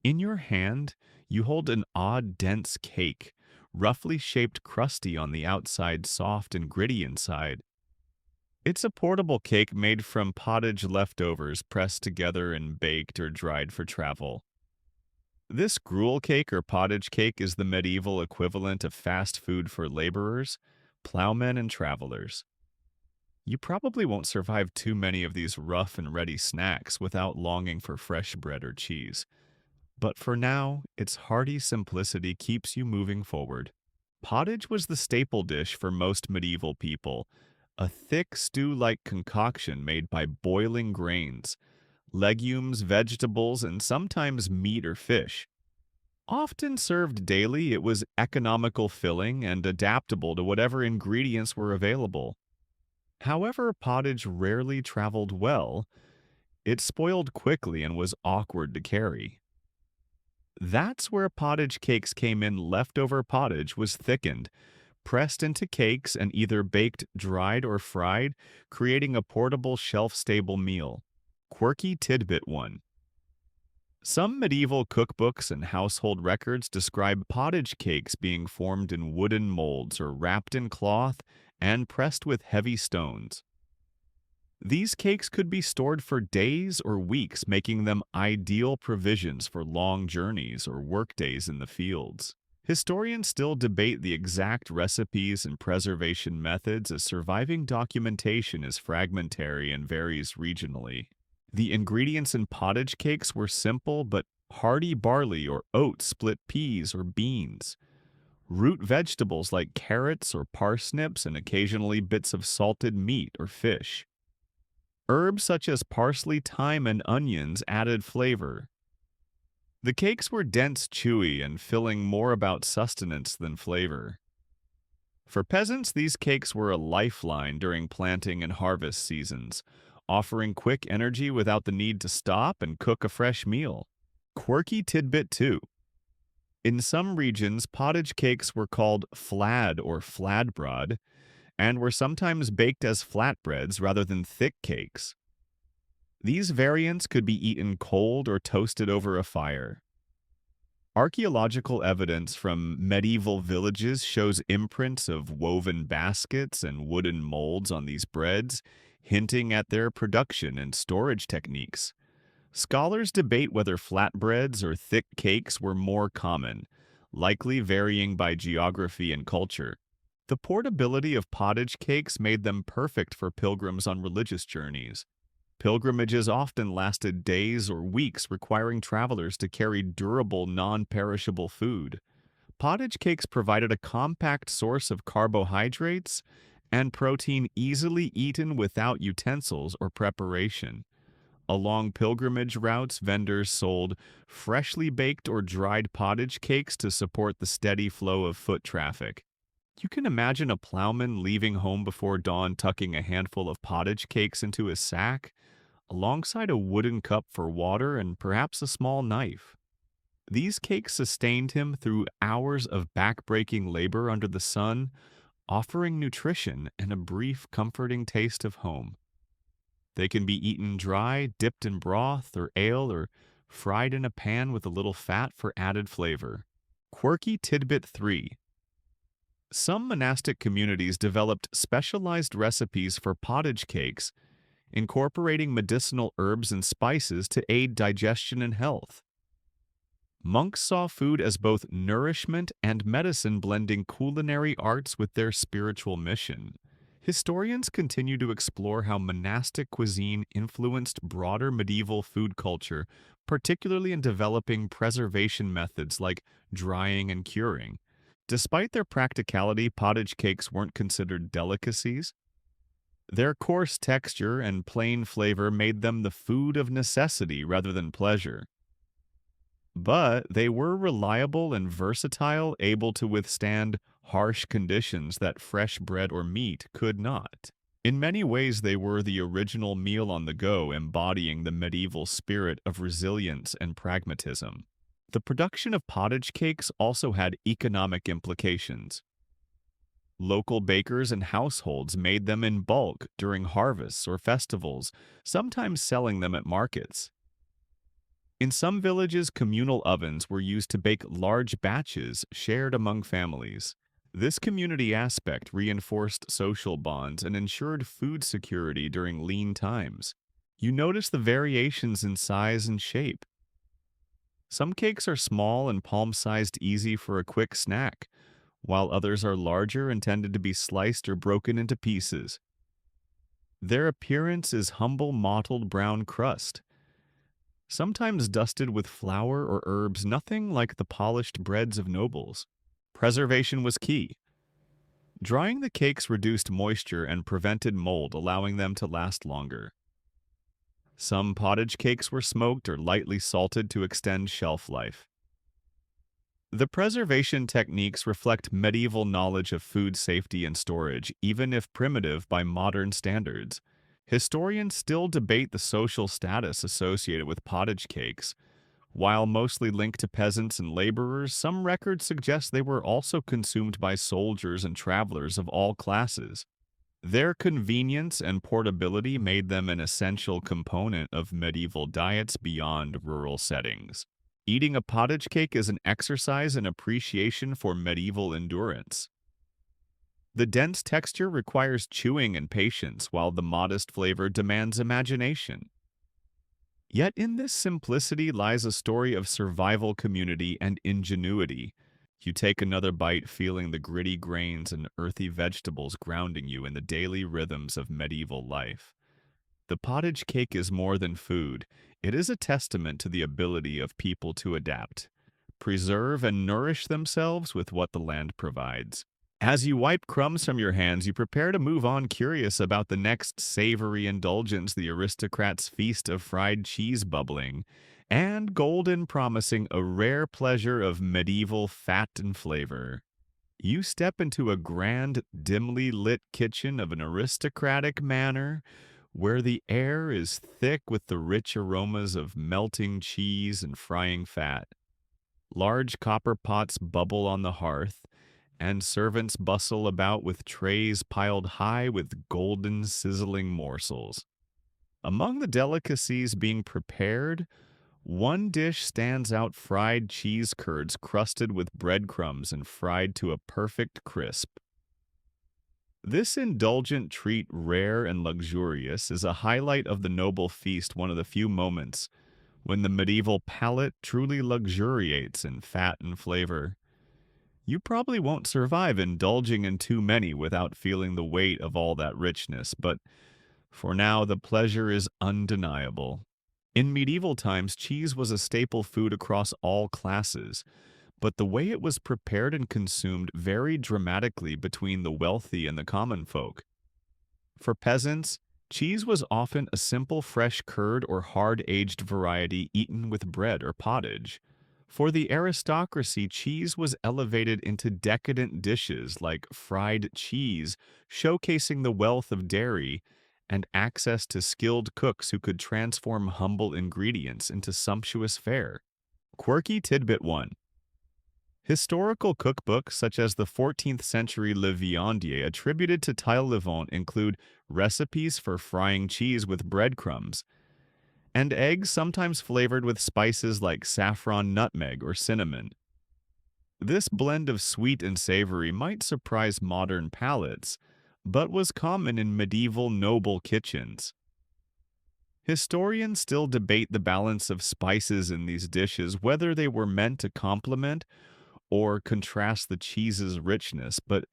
Speaker 1: In your hand, you hold an odd, dense cake, roughly shaped, crusty on the outside, soft and gritty inside. It's a portable cake made from pottage leftovers pressed together and baked or dried for travel. This gruel cake or pottage cake is the medieval equivalent of fast food for laborers, plowmen, and travelers. You probably won't survive too many of these rough and ready snacks without longing for fresh bread or cheese. But for now, its hearty simplicity keeps you moving forward. Pottage was the staple dish for most medieval people, a thick stew-like concoction made by boiling grains, legumes, vegetables, and sometimes meat or fish. Often served daily, it was economical filling and adaptable to whatever ingredients were available. However, pottage rarely traveled well. It spoiled quickly and was awkward to carry. That's where pottage cakes came in. Leftover pottage was thickened, pressed into cakes, and either baked, dried, or fried, creating a portable, shelf-stable meal. Quirky tidbit 1. Some medieval cookbooks and household records describe pottage cakes being formed in wooden molds or wrapped in cloth and pressed with heavy stones. These cakes could be stored for days or weeks, making them ideal provisions for long journeys or workdays in the fields. Historians still debate the exact recipes and preservation methods, as surviving documentation is fragmentary and varies regionally. The ingredients in pottage cakes were simple but hearty: barley or oats, split peas or beans, root vegetables like carrots or parsnips, and occasionally bits of salted meat or fish. Herbs such as parsley, thyme, and onions added flavor. The cakes were dense, chewy, and filling, more about sustenance than flavor. For peasants, these cakes were a lifeline during planting and harvest seasons, offering quick energy without the need to stop and cook a fresh meal. Quirky tidbit 2. In some regions, pottage cakes were called flad or fladbrod, and were sometimes baked as flatbreads rather than thick cakes. These variants could be eaten cold or toasted over a fire. Archaeological evidence from medieval villages shows imprints of woven baskets and wooden molds on these breads, hinting at their production and storage techniques. Scholars debate whether flatbreads or thick cakes were more common, likely varying by geography and culture. The portability of pottage cakes made them perfect for pilgrims on religious journeys. Pilgrimages often lasted days or weeks, requiring travelers to carry durable, non-perishable food. Pottage cakes provided a compact source of carbohydrates and protein, easily eaten without utensils or preparation. Along pilgrimage routes, vendors sold freshly baked or dried pottage cakes to support the steady flow of foot traffic. You can imagine a plowman leaving home before dawn, tucking a handful of pottage cakes into his sack, alongside a wooden cup for water and perhaps a small knife. These cakes sustained him through hours of back-breaking labor under the sun, offering nutrition and a brief, comforting taste of home. They can be eaten dry, dipped in broth or ale, or fried in a pan with a little fat for added flavor. Quirky tidbit 3. Some monastic communities developed specialized recipes for pottage cakes, incorporating medicinal herbs and spices to aid digestion and health. Monks saw food as both nourishment and medicine, blending culinary arts with their spiritual mission. Historians continue to explore how monastic cuisine influenced broader medieval food culture, particularly in developing preservation methods like drying and curing. Despite their practicality, pottage cakes weren't considered delicacies. Their coarse texture and plain flavor made them the food of necessity rather than pleasure. But they were reliable and versatile, able to withstand harsh conditions that fresh bread or meat could not. In many ways, they were the original meal on the go, embodying the medieval spirit of resilience and pragmatism. The production of pottage cakes also had economic implications. Local bakers and households made them in bulk during harvests or festivals, sometimes selling them at markets. In some villages, communal ovens were used to bake large batches shared among families. This community aspect reinforced social bonds and ensured food security during lean times. You notice the variations in size and shape. Some cakes are small and palm-sized, easy for a quick snack, while others are larger, intended to be sliced or broken into pieces. Their appearance is humble mottled brown crust, sometimes dusted with flour or herbs, nothing like the polished breads of nobles. Preservation was key. Drying the cakes reduced moisture and prevented mold, allowing them to last longer. Some pottage cakes were smoked or lightly salted to extend shelf life. The preservation techniques reflect medieval knowledge of food safety and storage, even if primitive by modern standards. Historians still debate the social status associated with pottage cakes. While mostly linked to peasants and laborers, some records suggest they were also consumed by soldiers and travelers of all classes. Their convenience and portability made them an essential component of medieval diets beyond rural settings. Eating a pottage cake is an exercise in appreciation for medieval endurance. The dense texture requires chewing and patience, while the modest flavor demands imagination. Yet in this simplicity lies a story of survival, community, and ingenuity. You take another bite feeling the gritty grains and earthy vegetables grounding you in the daily rhythms of medieval life. The pottage cake is more than food. It is a testament to the ability of people to adapt, preserve, and nourish themselves with what the land provides. As you wipe crumbs from your hands, you prepare to move on, curious about the next savory indulgence, the aristocrat's feast of fried cheese bubbling, and golden promising a rare pleasure of medieval fat and flavor. You step into a grand, dimly lit kitchen of an aristocratic manor, where the air is thick with the rich aromas of melting cheese and frying fat. Large copper pots bubble on the hearth, and servants bustle about with trays piled high with golden, sizzling morsels. Among the delicacies being prepared, one dish stands out: fried cheese curds crusted with breadcrumbs and fried to a perfect crisp. This indulgent treat, rare and luxurious, is a highlight of the noble feast, one of the few moments when the medieval palate truly luxuriates in fat and flavor. You probably won't survive indulging in too many without feeling the weight of all that richness, but for now the pleasure is undeniable. In medieval times, cheese was a staple food across all classes, but the way it was prepared and consumed varied dramatically between the wealthy and the common folk. For peasants, cheese was often a simple fresh curd or hard-aged variety eaten with bread or pottage. For the aristocracy, cheese was elevated into decadent dishes like fried cheese, showcasing the wealth of dairy and access to skilled cooks who could transform humble ingredients into sumptuous fare. Quirky tidbit 1. Historical cookbooks such as the 14th century Le Viandier attributed to Tile-Levant include recipes for frying cheese with breadcrumbs, and eggs sometimes flavored with spices like saffron, nutmeg, or cinnamon. This blend of sweet and savory might surprise modern palates, but was common in medieval noble kitchens. Historians still debate the balance of spices in these dishes, whether they were meant to complement or contrast the cheese's richness, but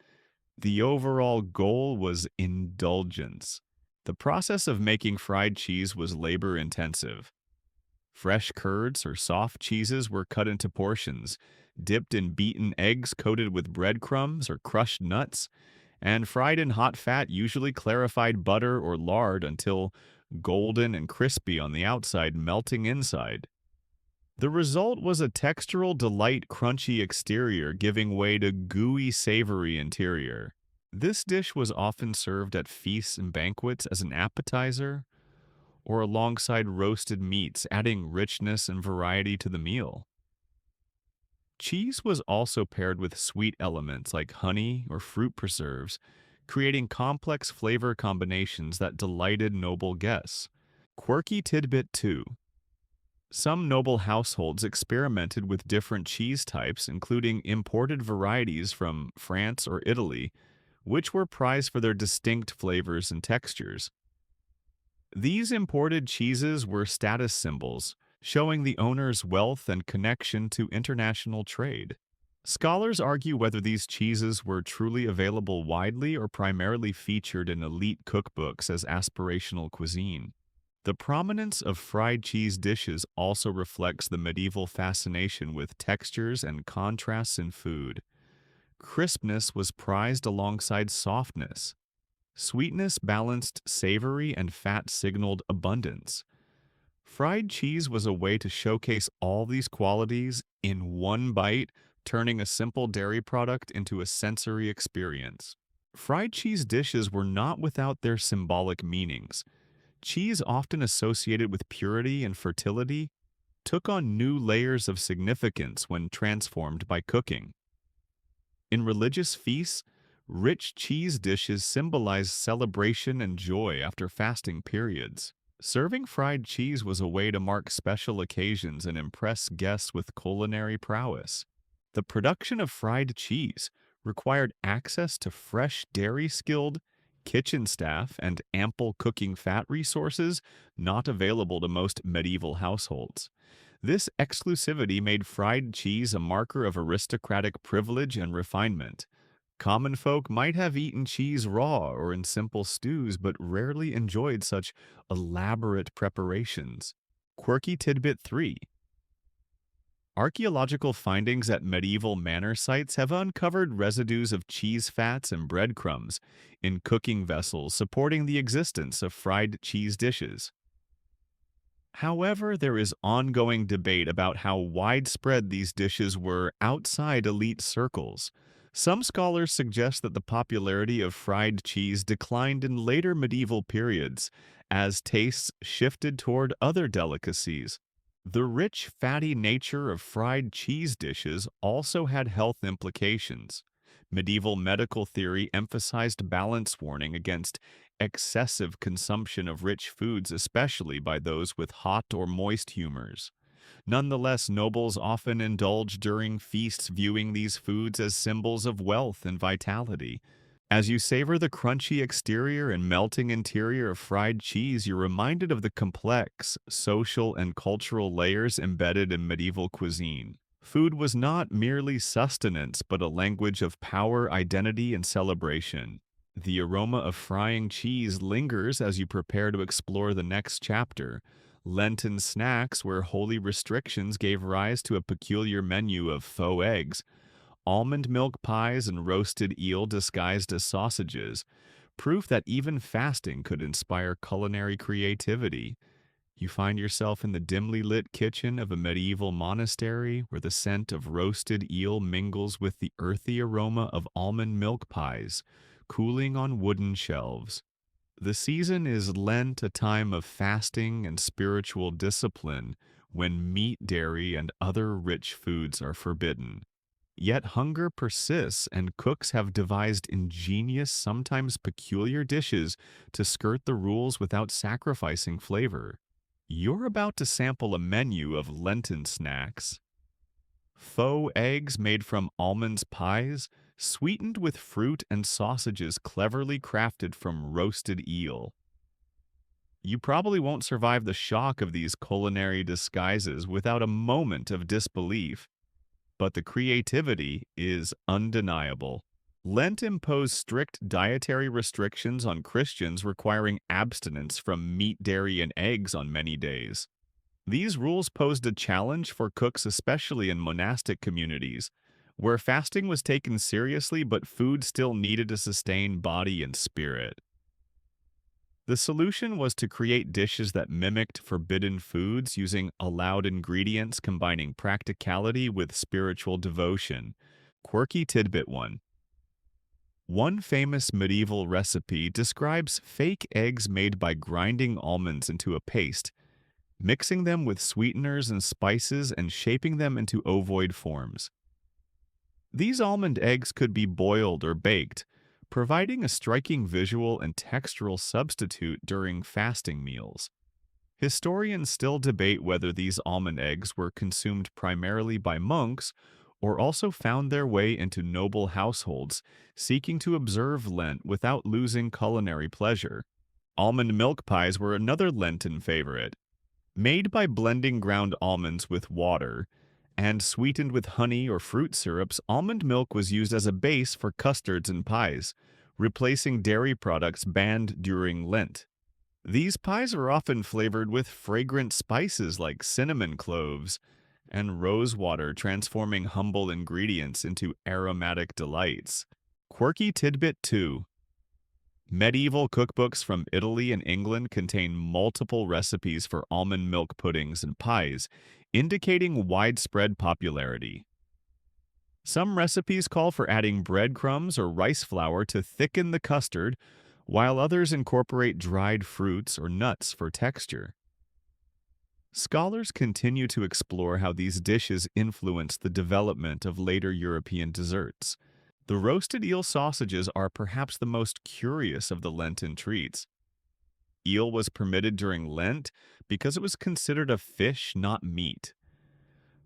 Speaker 1: the overall goal was indulgence. The process of making fried cheese was labor intensive. Fresh curds or soft cheeses were cut into portions, dipped in beaten eggs coated with breadcrumbs or crushed nuts, and fried in hot fat, usually clarified butter or lard until golden and crispy on the outside, melting inside. The result was a textural delight, crunchy exterior giving way to gooey, savory interior. This dish was often served at feasts and banquets as an appetizer or alongside roasted meats, adding richness and variety to the meal. Cheese was also paired with sweet elements like honey or fruit preserves, creating complex flavor combinations that delighted noble guests. Quirky tidbit 2. Some noble households experimented with different cheese types, including imported varieties from France or Italy, which were prized for their distinct flavors and textures. These imported cheeses were status symbols, showing the owner's wealth and connection to international trade. Scholars argue whether these cheeses were truly available widely or primarily featured in elite cookbooks as aspirational cuisine. The prominence of fried cheese dishes also reflects the medieval fascination with textures and contrasts in food. Crispness was prized alongside softness. Sweetness balanced savory, and fat signaled abundance. Fried cheese was a way to showcase all these qualities in one bite, turning a simple dairy product into a sensory experience. Fried cheese dishes were not without their symbolic meanings. Cheese, often associated with purity and fertility, took on new layers of significance when transformed by cooking. In religious feasts, rich cheese dishes symbolize celebration and joy after fasting periods. Serving fried cheese was a way to mark special occasions and impress guests with culinary prowess. The production of fried cheese required access to fresh dairy-skilled kitchen staff and ample cooking fat resources not available to most medieval households. This exclusivity made fried cheese a marker of aristocratic privilege and refinement. Common folk might have eaten cheese raw or in simple stews, but rarely enjoyed such elaborate preparations. Quirky tidbit 3. Archaeological findings at medieval manor sites have uncovered residues of cheese fats and breadcrumbs in cooking vessels, supporting the existence of fried cheese dishes. However, there is ongoing debate about how widespread these dishes were outside elite circles. Some scholars suggest that the popularity of fried cheese declined in later medieval periods as tastes shifted toward other delicacies. The rich, fatty nature of fried cheese dishes also had health implications. Medieval medical theory emphasized balance, warning against excessive consumption of rich foods, especially by those with hot or moist humors. Nonetheless, nobles often indulged during feasts, viewing these foods as symbols of wealth and vitality. As you savor the crunchy exterior and melting interior of fried cheese, you're reminded of the complex social and cultural layers embedded in medieval cuisine. Food was not merely sustenance, but a language of power, identity, and celebration. The aroma of frying cheese lingers as you prepare to explore the next chapter. Lenten snacks, where holy restrictions gave rise to a peculiar menu of faux eggs, almond milk pies, and roasted eel disguised as sausages, proof that even fasting could inspire culinary creativity. You find yourself in the dimly lit kitchen of a medieval monastery where the scent of roasted eel mingles with the earthy aroma of almond milk pies, cooling on wooden shelves. The season is Lent, a time of fasting and spiritual discipline when meat, dairy, and other rich foods are forbidden. Yet hunger persists, and cooks have devised ingenious, sometimes peculiar dishes to skirt the rules without sacrificing flavor. You're about to sample a menu of Lenten snacks. Faux eggs made from almonds pies, sweetened with fruit and sausages cleverly crafted from roasted eel. You probably won't survive the shock of these culinary disguises without a moment of disbelief, but the creativity is undeniable. Lent imposed strict dietary restrictions on Christians requiring abstinence from meat, dairy, and eggs on many days. These rules posed a challenge for cooks, especially in monastic communities, where fasting was taken seriously but food still needed to sustain body and spirit. The solution was to create dishes that mimicked forbidden foods using allowed ingredients combining practicality with spiritual devotion. Quirky tidbit 1. One famous medieval recipe describes fake eggs made by grinding almonds into a paste, mixing them with sweeteners and spices and shaping them into ovoid forms. These almond eggs could be boiled or baked, providing a striking visual and textural substitute during fasting meals. Historians still debate whether these almond eggs were consumed primarily by monks or also found their way into noble households seeking to observe Lent without losing culinary pleasure. Almond milk pies were another Lenten favorite. Made by blending ground almonds with water and sweetened with honey or fruit syrups, almond milk was used as a base for custards and pies, replacing dairy products banned during Lent. These pies are often flavored with fragrant spices like cinnamon cloves and rose water, transforming humble ingredients into aromatic delights. Quirky tidbit 2. Medieval cookbooks from Italy and England contain multiple recipes for almond milk puddings and pies, indicating widespread popularity. Some recipes call for adding breadcrumbs or rice flour to thicken the custard, while others incorporate dried fruits or nuts for texture. Scholars continue to explore how these dishes influenced the development of later European desserts. The roasted eel sausages are perhaps the most curious of the Lenten treats. Eel was permitted during Lent because it was considered a fish, not meat.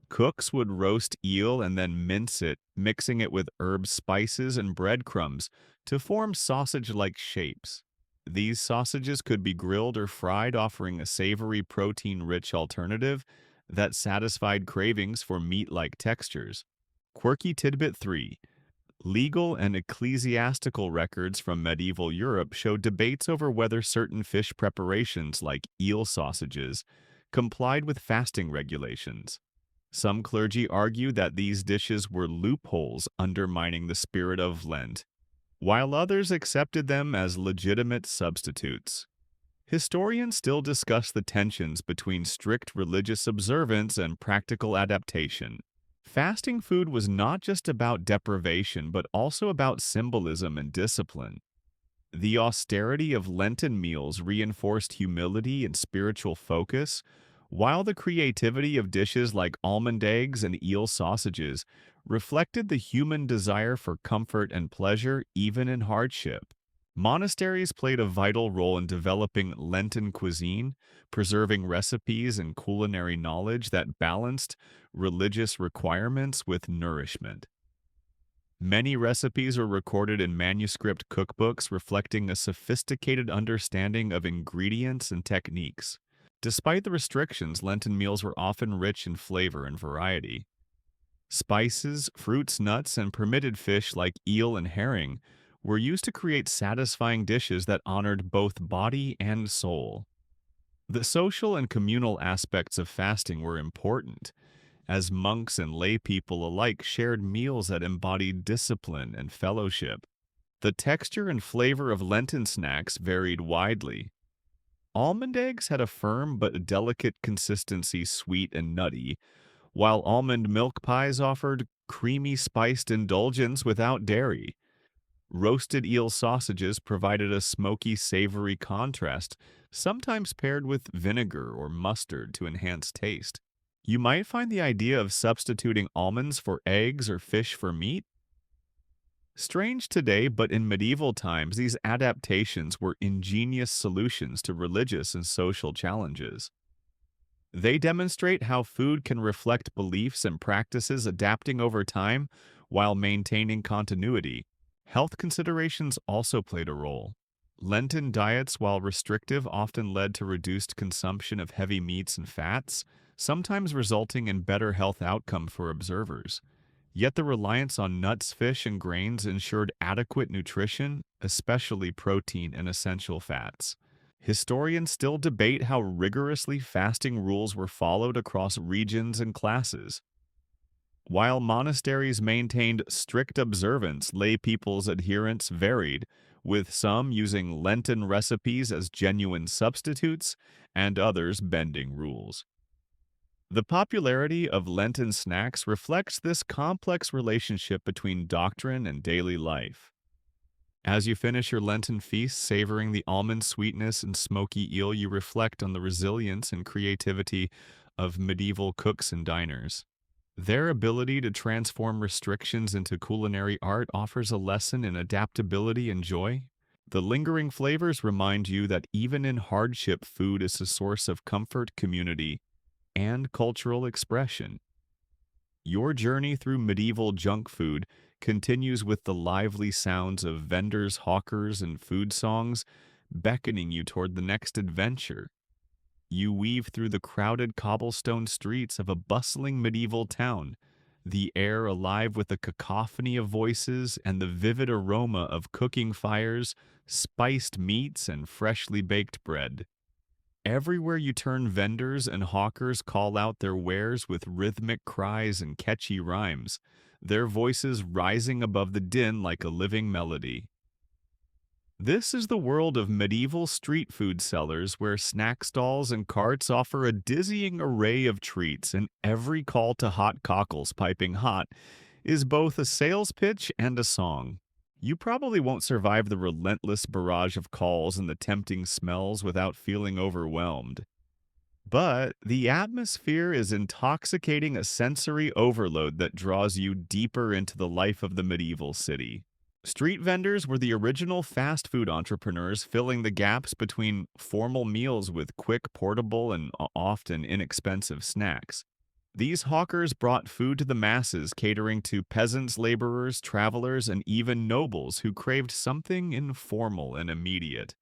Speaker 1: Cooks would roast eel and then mince it, mixing it with herbs, spices, and breadcrumbs to form sausage-like shapes. These sausages could be grilled or fried, offering a savory, protein-rich alternative that satisfied cravings for meat-like textures. Quirky tidbit 3. Legal and ecclesiastical records from medieval Europe show debates over whether certain fish preparations, like eel sausages, complied with fasting regulations. Some clergy argue that these dishes were loopholes undermining the spirit of Lent, while others accepted them as legitimate substitutes. Historians still discuss the tensions between strict religious observance and practical adaptation. Fasting food was not just about deprivation, but also about symbolism and discipline. The austerity of Lenten meals reinforced humility and spiritual focus, while the creativity of dishes like almond eggs and eel sausages reflected the human desire for comfort and pleasure even in hardship. Monasteries played a vital role in developing Lenten cuisine, preserving recipes and culinary knowledge that balanced religious requirements with nourishment. Many recipes are recorded in manuscript cookbooks reflecting a sophisticated understanding of ingredients and techniques. Despite the restrictions, Lenten meals were often rich in flavor and variety. Spices, fruits, nuts, and permitted fish like eel and herring were used to create satisfying dishes that honored both body and soul. The social and communal aspects of fasting were important, as monks and lay people alike shared meals that embodied discipline and fellowship. The texture and flavor of Lenten snacks varied widely. Almond eggs had a firm but delicate consistency, sweet and nutty, while almond milk pies offered creamy spiced indulgence without dairy. Roasted eel sausages provided a smoky, savory contrast, sometimes paired with vinegar or mustard to enhance taste. You might find the idea of substituting almonds for eggs or fish for meat strange today, but in medieval times, these adaptations were ingenious solutions to religious and social challenges. They demonstrate how food can reflect beliefs and practices adapting over time while maintaining continuity. Health considerations also played a role. Lenten diets, while restrictive, often led to reduced consumption of heavy meats and fats, sometimes resulting in better health outcome for observers. Yet the reliance on nuts, fish, and grains ensured adequate nutrition, especially protein and essential fats. Historians still debate how rigorously fasting rules were followed across regions and classes. While monasteries maintained strict observance, lay people's adherence varied, with some using Lenten recipes as genuine substitutes and others bending rules. The popularity of Lenten snacks reflects this complex relationship between doctrine and daily life. As you finish your Lenten feast, savoring the almond sweetness and smoky eel, you reflect on the resilience and creativity of medieval cooks and diners. Their ability to transform restrictions into culinary art offers a lesson in adaptability and joy. The lingering flavors remind you that even in hardship, food is a source of comfort, community, and cultural expression. Your journey through medieval junk food continues with the lively sounds of vendors, hawkers, and food songs beckoning you toward the next adventure. You weave through the crowded cobblestone streets of a bustling medieval town, the air alive with a cacophony of voices and the vivid aroma of cooking fires, spiced meats, and freshly baked bread. Everywhere you turn, vendors and hawkers call out their wares with rhythmic cries and catchy rhymes, their voices rising above the din like a living melody. This is the world of medieval street food sellers where snack stalls and carts offer a dizzying array of treats, and every call to hot cockles piping hot is both a sales pitch and a song. You probably won't survive the relentless barrage of calls and the tempting smells without feeling overwhelmed. But the atmosphere is intoxicating, a sensory overload that draws you deeper into the life of the medieval city. Street vendors were the original fast food entrepreneurs, filling the gaps between formal meals with quick, portable, and often inexpensive snacks. These hawkers brought food to the masses, catering to peasants, laborers, travelers, and even nobles who craved something informal and immediate.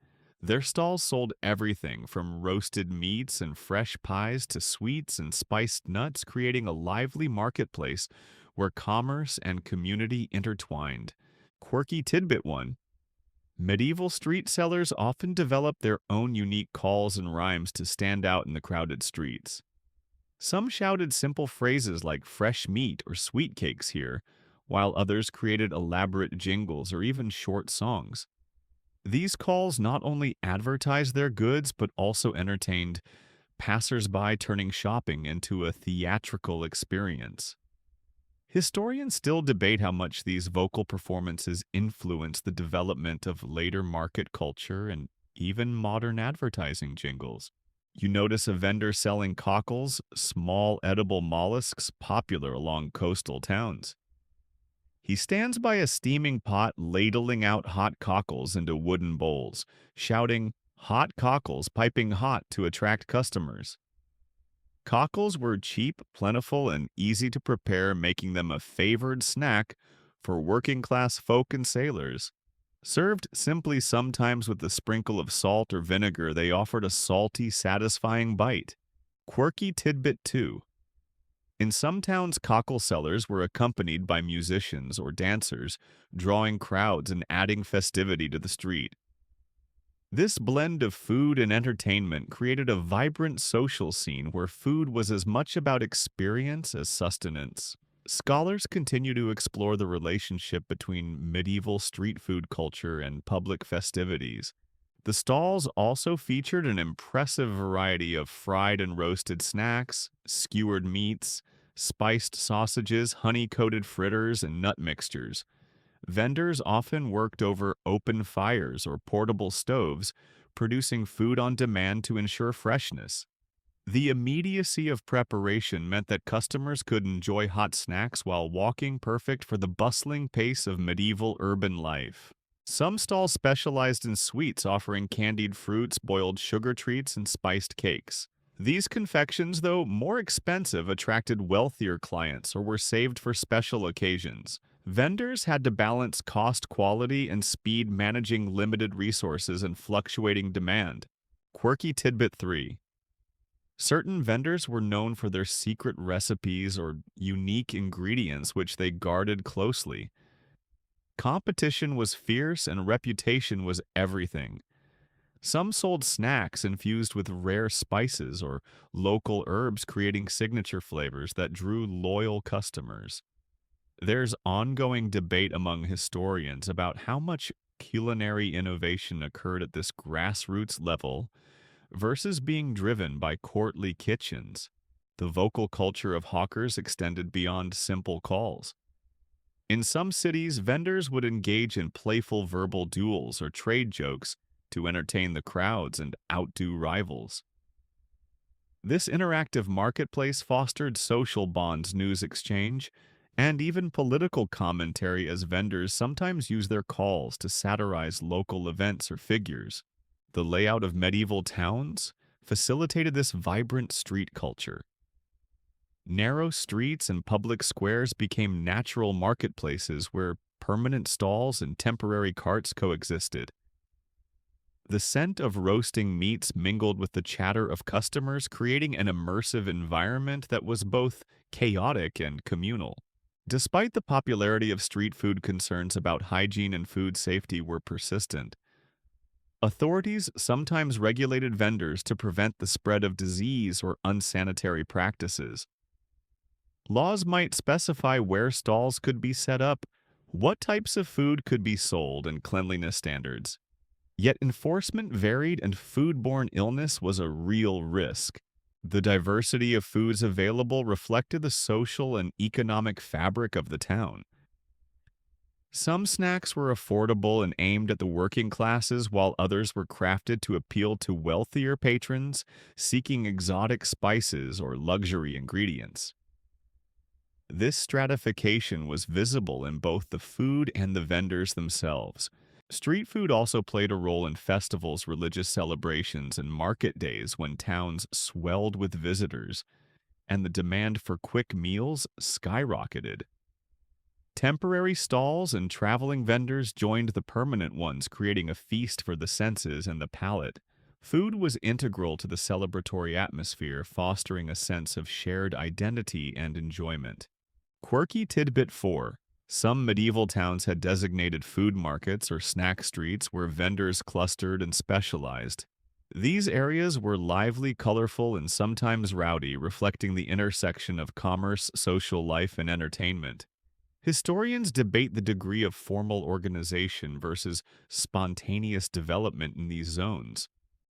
Speaker 1: Their stalls sold everything from roasted meats and fresh pies to sweets and spiced nuts, creating a lively marketplace where commerce and community intertwined. Quirky tidbit one. Medieval street sellers often developed their own unique calls and rhymes to stand out in the crowded streets. Some shouted simple phrases like fresh meat or sweet cakes here, while others created elaborate jingles or even short songs. These calls not only advertised their goods but also entertained passersby, turning shopping into a theatrical experience. Historians still debate how much these vocal performances influenced the development of later market culture and even modern advertising jingles. You notice a vendor selling cockles, small edible mollusks popular along coastal towns. He stands by a steaming pot ladling out hot cockles into wooden bowls, shouting, "Hot cockles piping hot" to attract customers. Cockles were cheap, plentiful, and easy to prepare, making them a favored snack for working-class folk and sailors. Served simply, sometimes with a sprinkle of salt or vinegar, they offered a salty, satisfying bite. Quirky tidbit 2. In some towns, cockle sellers were accompanied by musicians or dancers, drawing crowds and adding festivity to the street. This blend of food and entertainment created a vibrant social scene where food was as much about experience as sustenance. Scholars continue to explore the relationship between medieval street food culture and public festivities. The stalls also featured an impressive variety of fried and roasted snacks, skewered meats, spiced sausages, honey-coated fritters, and nut mixtures. Vendors often worked over open fires or portable stoves, producing food on demand to ensure freshness. The immediacy of preparation meant that customers could enjoy hot snacks while walking, perfect for the bustling pace of medieval urban life. Some stalls specialized in sweets, offering candied fruits, boiled sugar treats, and spiced cakes. These confections, though more expensive, attracted wealthier clients or were saved for special occasions. Vendors had to balance cost, quality, and speed, managing limited resources and fluctuating demand. Quirky Tidbit 3. Certain vendors were known for their secret recipes or unique ingredients which they guarded closely. Competition was fierce and reputation was everything. Some sold snacks infused with rare spices or local herbs, creating signature flavors that drew loyal customers. There's ongoing debate among historians about how much culinary innovation occurred at this grassroots level versus being driven by courtly kitchens. The vocal culture of hawkers extended beyond simple calls. In some cities, vendors would engage in playful verbal duels or trade jokes to entertain the crowds and outdo rivals. This interactive marketplace fostered social bonds, news exchange, and even political commentary, as vendors sometimes use their calls to satirize local events or figures. The layout of medieval towns facilitated this vibrant street culture. Narrow streets and public squares became natural marketplaces where permanent stalls and temporary carts coexisted. The scent of roasting meats mingled with the chatter of customers, creating an immersive environment that was both chaotic and communal. Despite the popularity of street food, concerns about hygiene and food safety were persistent. Authorities sometimes regulated vendors to prevent the spread of disease or unsanitary practices. Laws might specify where stalls could be set up, what types of food could be sold, and cleanliness standards. Yet enforcement varied and foodborne illness was a real risk. The diversity of foods available reflected the social and economic fabric of the town. Some snacks were affordable and aimed at the working classes, while others were crafted to appeal to wealthier patrons seeking exotic spices or luxury ingredients. This stratification was visible in both the food and the vendors themselves. Street food also played a role in festivals, religious celebrations, and market days when towns swelled with visitors, and the demand for quick meals skyrocketed. Temporary stalls and traveling vendors joined the permanent ones, creating a feast for the senses and the palate. Food was integral to the celebratory atmosphere, fostering a sense of shared identity and enjoyment. Quirky Tidbit 4. Some medieval towns had designated food markets or snack streets where vendors clustered and specialized. These areas were lively, colorful, and sometimes rowdy, reflecting the intersection of commerce, social life, and entertainment. Historians debate the degree of formal organization versus spontaneous development in these zones.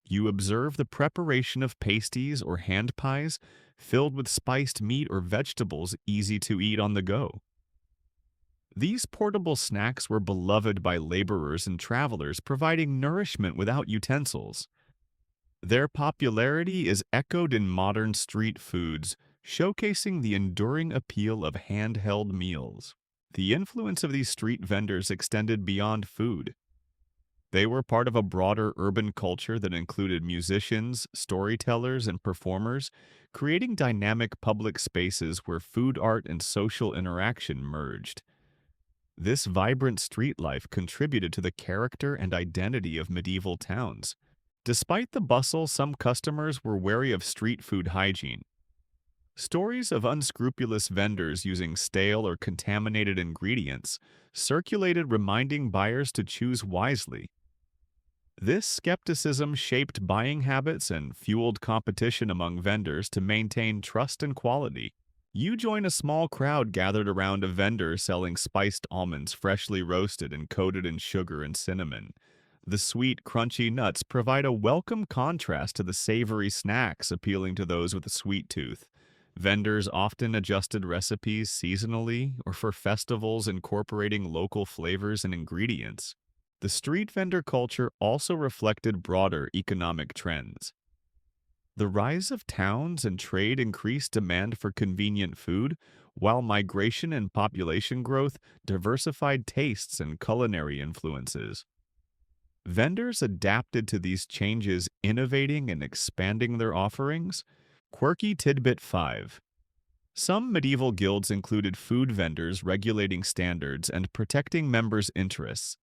Speaker 1: You observe the preparation of pasties or hand pies filled with spiced meat or vegetables easy to eat on the go. These portable snacks were beloved by laborers and travelers, providing nourishment without utensils. Their popularity is echoed in modern street foods, showcasing the enduring appeal of handheld meals. The influence of these street vendors extended beyond food. They were part of a broader urban culture that included musicians, storytellers, and performers, creating dynamic public spaces where food art and social interaction merged. This vibrant street life contributed to the character and identity of medieval towns. Despite the bustle, some customers were wary of street food hygiene. Stories of unscrupulous vendors using stale or contaminated ingredients circulated, reminding buyers to choose wisely. This skepticism shaped buying habits and fueled competition among vendors to maintain trust and quality. You join a small crowd gathered around a vendor selling spiced almonds freshly roasted and coated in sugar and cinnamon. The sweet, crunchy nuts provide a welcome contrast to the savory snacks, appealing to those with a sweet tooth. Vendors often adjusted recipes seasonally or for festivals, incorporating local flavors and ingredients. The street vendor culture also reflected broader economic trends. The rise of towns and trade increased demand for convenient food, while migration and population growth diversified tastes and culinary influences. Vendors adapted to these changes, innovating and expanding their offerings. Quirky Tidbit 5. Some medieval guilds included food vendors regulating standards and protecting members' interests.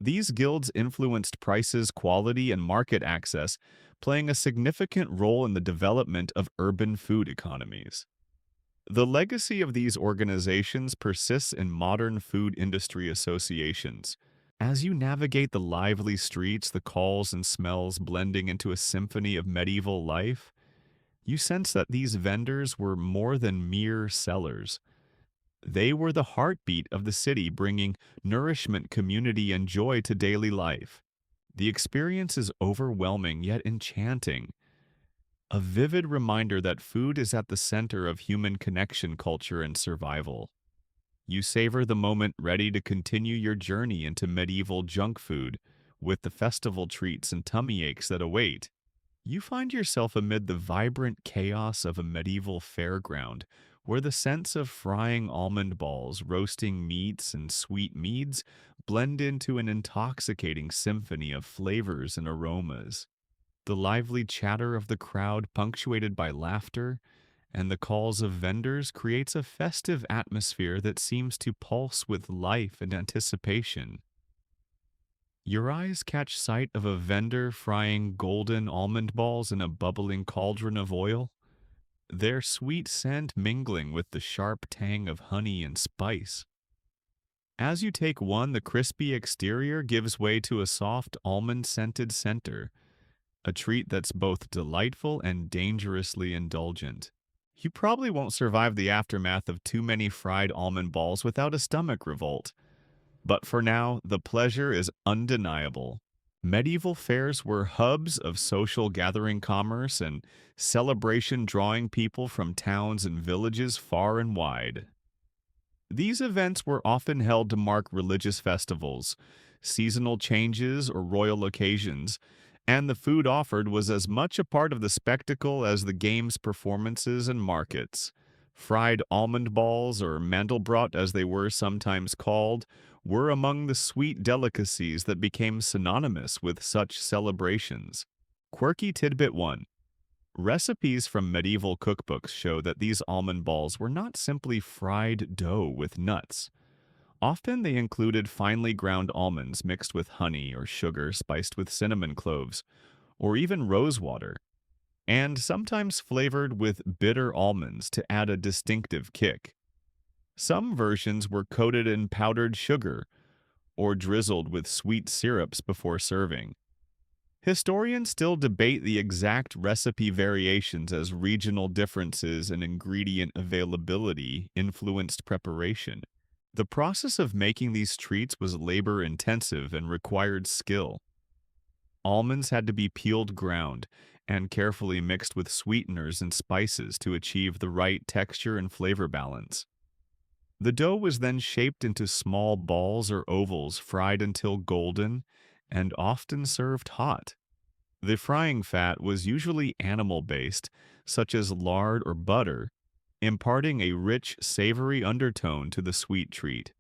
Speaker 1: These guilds influenced prices, quality, and market access, playing a significant role in the development of urban food economies. The legacy of these organizations persists in modern food industry associations. As you navigate the lively streets, the calls and smells blending into a symphony of medieval life, you sense that these vendors were more than mere sellers. They were the heartbeat of the city, bringing nourishment, community, and joy to daily life. The experience is overwhelming yet enchanting, a vivid reminder that food is at the center of human connection, culture, and survival. You savor the moment, ready to continue your journey into medieval junk food, with the festival treats and tummy aches that await. You find yourself amid the vibrant chaos of a medieval fairground, where the scents of frying almond balls, roasting meats, and sweet meads blend into an intoxicating symphony of flavors and aromas. The lively chatter of the crowd, punctuated by laughter, and the calls of vendors creates a festive atmosphere that seems to pulse with life and anticipation. Your eyes catch sight of a vendor frying golden almond balls in a bubbling cauldron of oil, their sweet scent mingling with the sharp tang of honey and spice. As you take one, the crispy exterior gives way to a soft almond-scented center, a treat that's both delightful and dangerously indulgent. You probably won't survive the aftermath of too many fried almond balls without a stomach revolt. But for now, the pleasure is undeniable. Medieval fairs were hubs of social gathering, commerce, and celebration, drawing people from towns and villages far and wide. These events were often held to mark religious festivals, seasonal changes, or royal occasions, and the food offered was as much a part of the spectacle as the game's performances and markets. Fried almond balls, or mandelbrot as they were sometimes called, were among the sweet delicacies that became synonymous with such celebrations. Quirky Tidbit 1. Recipes from medieval cookbooks show that these almond balls were not simply fried dough with nuts. Often they included finely ground almonds mixed with honey or sugar spiced with cinnamon cloves, or even rosewater, and sometimes flavored with bitter almonds to add a distinctive kick. Some versions were coated in powdered sugar or drizzled with sweet syrups before serving. Historians still debate the exact recipe variations as regional differences in ingredient availability influenced preparation. The process of making these treats was labor-intensive and required skill. Almonds had to be peeled, ground, and carefully mixed with sweeteners and spices to achieve the right texture and flavor balance. The dough was then shaped into small balls or ovals, fried until golden, and often served hot. The frying fat was usually animal-based, such as lard or butter, imparting a rich, savory undertone to the sweet treat.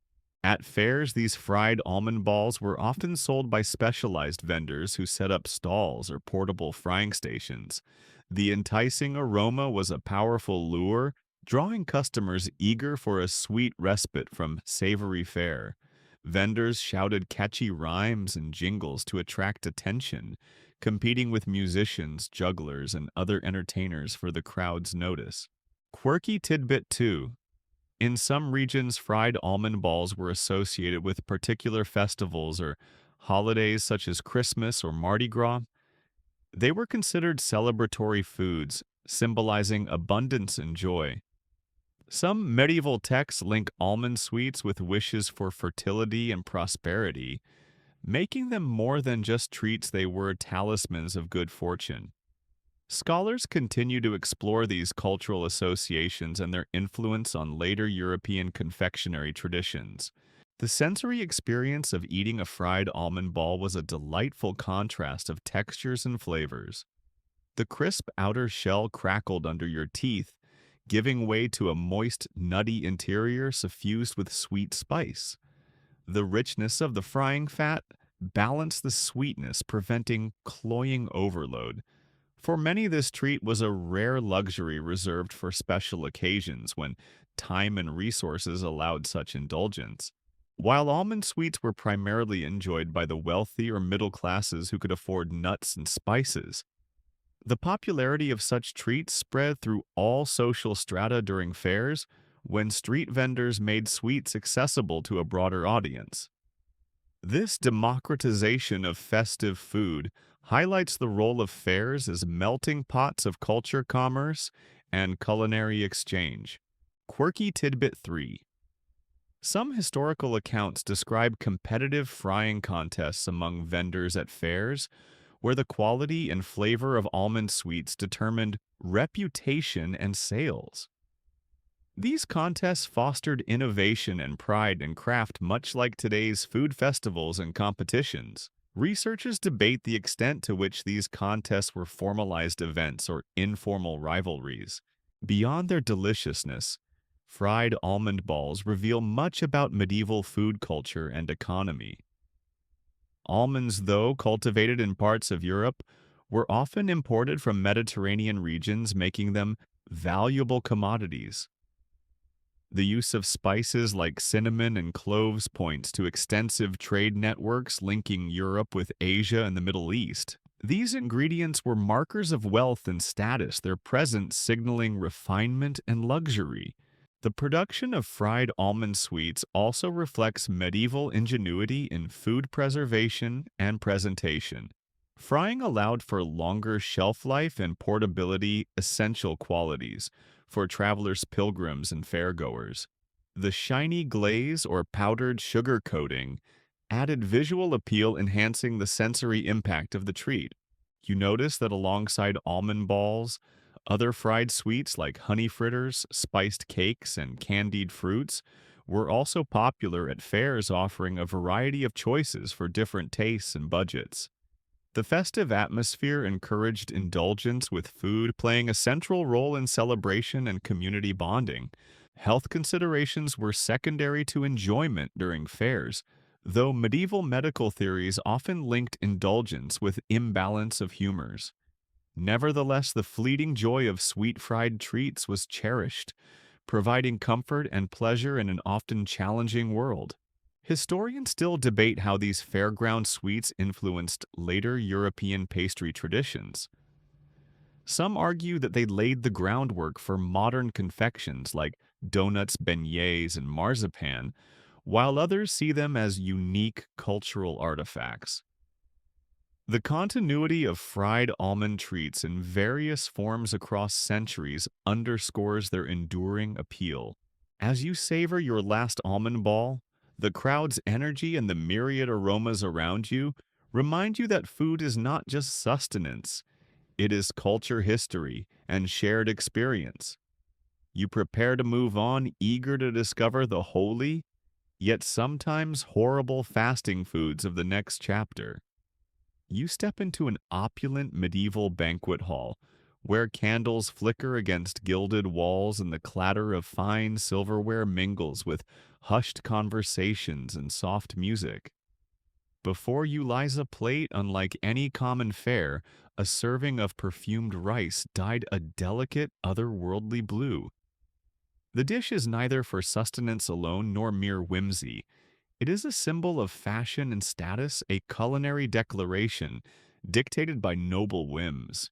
Speaker 1: At fairs, these fried almond balls were often sold by specialized vendors who set up stalls or portable frying stations. The enticing aroma was a powerful lure, drawing customers eager for a sweet respite from savory fare. Vendors shouted catchy rhymes and jingles to attract attention, competing with musicians, jugglers, and other entertainers for the crowd's notice. Quirky Tidbit 2. In some regions, fried almond balls were associated with particular festivals or holidays such as Christmas or Mardi Gras. They were considered celebratory foods, symbolizing abundance and joy. Some medieval texts link almond sweets with wishes for fertility and prosperity, making them more than just treats. They were talismans of good fortune. Scholars continue to explore these cultural associations and their influence on later European confectionery traditions. The sensory experience of eating a fried almond ball was a delightful contrast of textures and flavors. The crisp outer shell crackled under your teeth, giving way to a moist, nutty interior suffused with sweet spice. The richness of the frying fat balanced the sweetness, preventing cloying overload. For many, this treat was a rare luxury reserved for special occasions when time and resources allowed such indulgence. While almond sweets were primarily enjoyed by the wealthy or middle classes who could afford nuts and spices, the popularity of such treats spread through all social strata during fairs when street vendors made sweets accessible to a broader audience. This democratization of festive food highlights the role of fairs as melting pots of culture commerce and culinary exchange. Quirky Tidbit 3. Some historical accounts describe competitive frying contests among vendors at fairs, where the quality and flavor of almond sweets determined reputation and sales. These contests fostered innovation and pride in craft much like today's food festivals and competitions. Researchers debate the extent to which these contests were formalized events or informal rivalries. Beyond their deliciousness, fried almond balls reveal much about medieval food culture and economy. Almonds, though cultivated in parts of Europe, were often imported from Mediterranean regions, making them valuable commodities. The use of spices like cinnamon and cloves points to extensive trade networks linking Europe with Asia and the Middle East. These ingredients were markers of wealth and status, their presence signaling refinement and luxury. The production of fried almond sweets also reflects medieval ingenuity in food preservation and presentation. Frying allowed for longer shelf life and portability, essential qualities for travelers, pilgrims, and fairgoers. The shiny glaze or powdered sugar coating added visual appeal, enhancing the sensory impact of the treat. You notice that alongside almond balls, other fried sweets like honey fritters, spiced cakes, and candied fruits were also popular at fairs, offering a variety of choices for different tastes and budgets. The festive atmosphere encouraged indulgence, with food playing a central role in celebration and community bonding. Health considerations were secondary to enjoyment during fairs, though medieval medical theories often linked indulgence with imbalance of humors. Nevertheless, the fleeting joy of sweet fried treats was cherished, providing comfort and pleasure in an often challenging world. Historians still debate how these fairground sweets influenced later European pastry traditions. Some argue that they laid the groundwork for modern confections like donuts, beignets, and marzipan, while others see them as unique cultural artifacts. The continuity of fried almond treats in various forms across centuries underscores their enduring appeal. As you savor your last almond ball, the crowd's energy and the myriad aromas around you remind you that food is not just sustenance, it is culture, history, and shared experience. You prepare to move on, eager to discover the holy, yet sometimes horrible fasting foods of the next chapter. You step into an opulent medieval banquet hall, where candles flicker against gilded walls and the clatter of fine silverware mingles with hushed conversations and soft music. Before you lies a plate unlike any common fare, a serving of perfumed rice dyed a delicate, otherworldly blue. The dish is neither for sustenance alone nor mere whimsy. It is a symbol of fashion and status, a culinary declaration dictated by noble whims.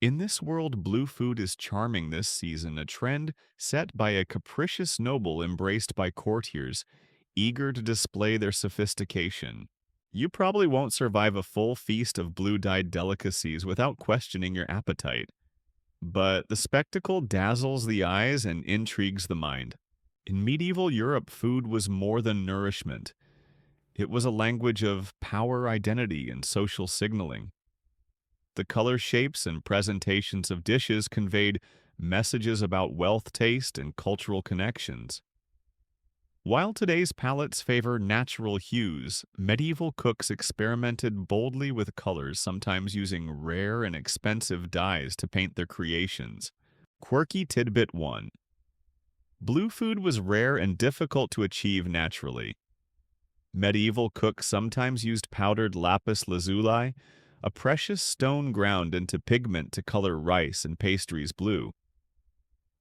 Speaker 1: In this world, blue food is charming this season, a trend set by a capricious noble embraced by courtiers, eager to display their sophistication. You probably won't survive a full feast of blue-dyed delicacies without questioning your appetite. But the spectacle dazzles the eyes and intrigues the mind. In medieval Europe, food was more than nourishment. It was a language of power, identity, and social signaling. The color shapes and presentations of dishes conveyed messages about wealth, taste, and cultural connections. While today's palettes favor natural hues, medieval cooks experimented boldly with colors, sometimes using rare and expensive dyes to paint their creations. Quirky Tidbit 1. Blue food was rare and difficult to achieve naturally. Medieval cooks sometimes used powdered lapis lazuli, a precious stone ground into pigment to color rice and pastries blue.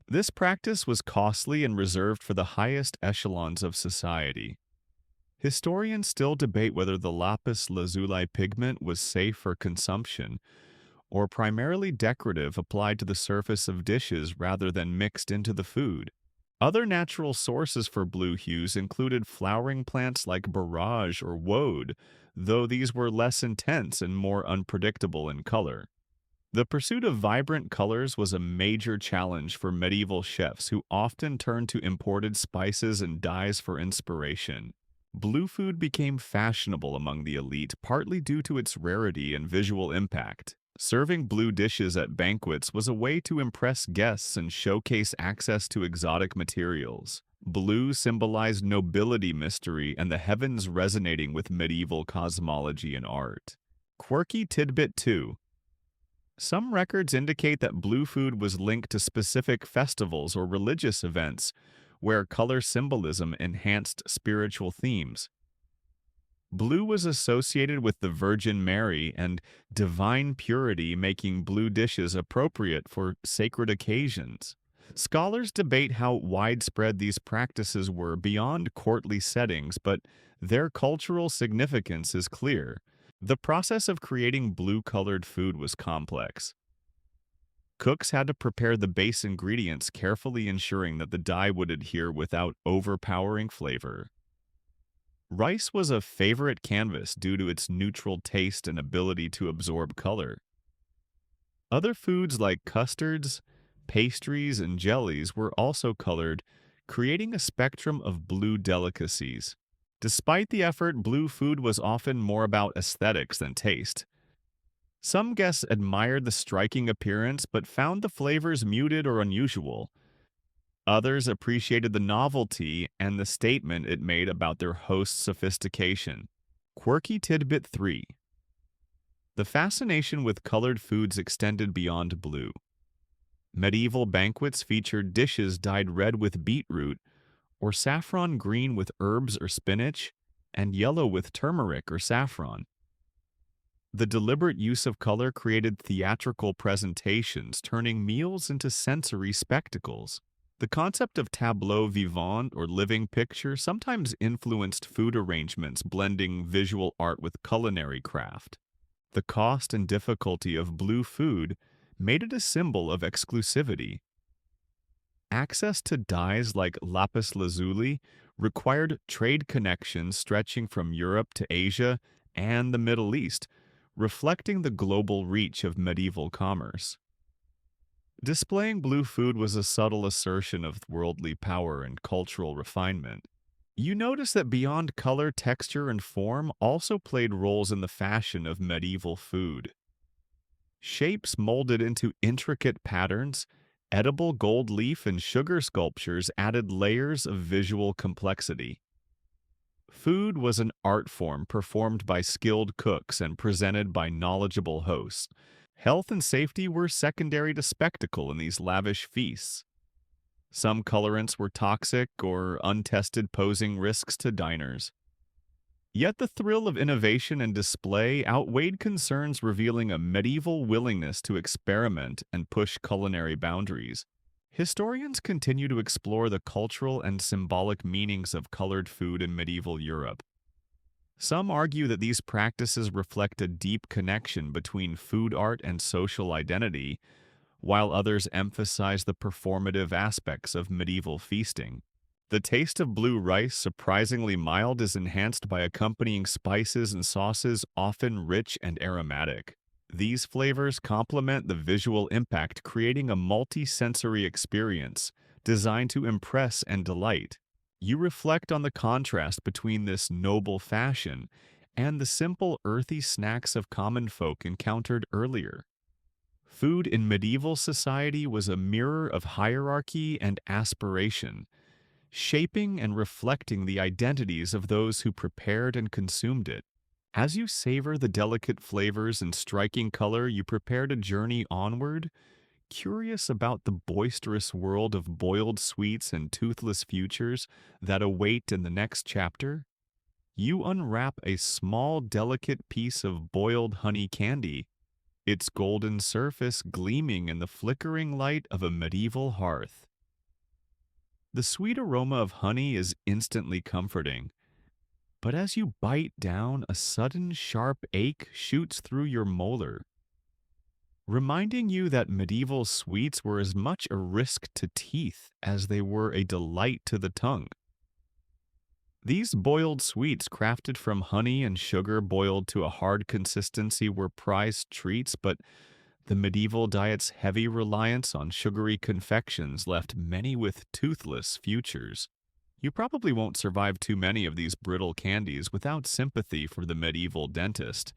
Speaker 1: This practice was costly and reserved for the highest echelons of society. Historians still debate whether the lapis lazuli pigment was safe for consumption or primarily decorative applied to the surface of dishes rather than mixed into the food. Other natural sources for blue hues included flowering plants like borage or woad, though these were less intense and more unpredictable in color. The pursuit of vibrant colors was a major challenge for medieval chefs who often turned to imported spices and dyes for inspiration. Blue food became fashionable among the elite, partly due to its rarity and visual impact. Serving blue dishes at banquets was a way to impress guests and showcase access to exotic materials. Blue symbolized nobility, mystery, and the heavens resonating with medieval cosmology and art. Quirky tidbit 2. Some records indicate that blue food was linked to specific festivals or religious events, where color symbolism enhanced spiritual themes. Blue was associated with the Virgin Mary and divine purity, making blue dishes appropriate for sacred occasions. Scholars debate how widespread these practices were beyond courtly settings, but their cultural significance is clear. The process of creating blue-colored food was complex. Cooks had to prepare the base ingredients, carefully ensuring that the dye would adhere without overpowering flavor. Rice was a favorite canvas due to its neutral taste and ability to absorb color. Other foods like custards, pastries, and jellies were also colored, creating a spectrum of blue delicacies. Despite the effort, blue food was often more about aesthetics than taste. Some guests admired the striking appearance but found the flavors muted or unusual. Others appreciated the novelty and the statement it made about their host's sophistication. Quirky tidbit 3. The fascination with colored foods extended beyond blue. Medieval banquets featured dishes dyed red with beetroot, or saffron green with herbs or spinach, and yellow with turmeric or saffron. The deliberate use of color created theatrical presentations, turning meals into sensory spectacles. The concept of tableau vivant or living picture sometimes influenced food arrangements, blending visual art with culinary craft. The cost and difficulty of blue food made it a symbol of exclusivity. Access to dyes like lapis lazuli required trade connections stretching from Europe to Asia and the Middle East, reflecting the global reach of medieval commerce. Displaying blue food was a subtle assertion of worldly power and cultural refinement. You notice that beyond color, texture, and form also played roles in the fashion of medieval food. Shapes molded into intricate patterns, edible gold leaf and sugar sculptures added layers of visual complexity. Food was an art form performed by skilled cooks and presented by knowledgeable hosts. Health and safety were secondary to spectacle in these lavish feasts. Some colorants were toxic or untested, posing risks to diners. Yet the thrill of innovation and display outweighed concerns, revealing a medieval willingness to experiment and push culinary boundaries. Historians continue to explore the cultural and symbolic meanings of colored food in medieval Europe. Some argue that these practices reflect a deep connection between food art and social identity, while others emphasize the performative aspects of medieval feasting. The taste of blue rice, surprisingly mild, is enhanced by accompanying spices and sauces, often rich and aromatic. These flavors complement the visual impact, creating a multi-sensory experience designed to impress and delight. You reflect on the contrast between this noble fashion and the simple, earthy snacks of common folk encountered earlier. Food in medieval society was a mirror of hierarchy and aspiration, shaping and reflecting the identities of those who prepared and consumed it. As you savor the delicate flavors and striking color, you prepare to journey onward, curious about the boisterous world of boiled sweets and toothless futures that await in the next chapter. You unwrap a small, delicate piece of boiled honey candy, its golden surface gleaming in the flickering light of a medieval hearth. The sweet aroma of honey is instantly comforting, but as you bite down, a sudden sharp ache shoots through your molar, reminding you that medieval sweets were as much a risk to teeth as they were a delight to the tongue. These boiled sweets, crafted from honey and sugar boiled to a hard consistency, were prized treats, but the medieval diet's heavy reliance on sugary confections left many with toothless futures. You probably won't survive too many of these brittle candies without sympathy for the medieval dentist,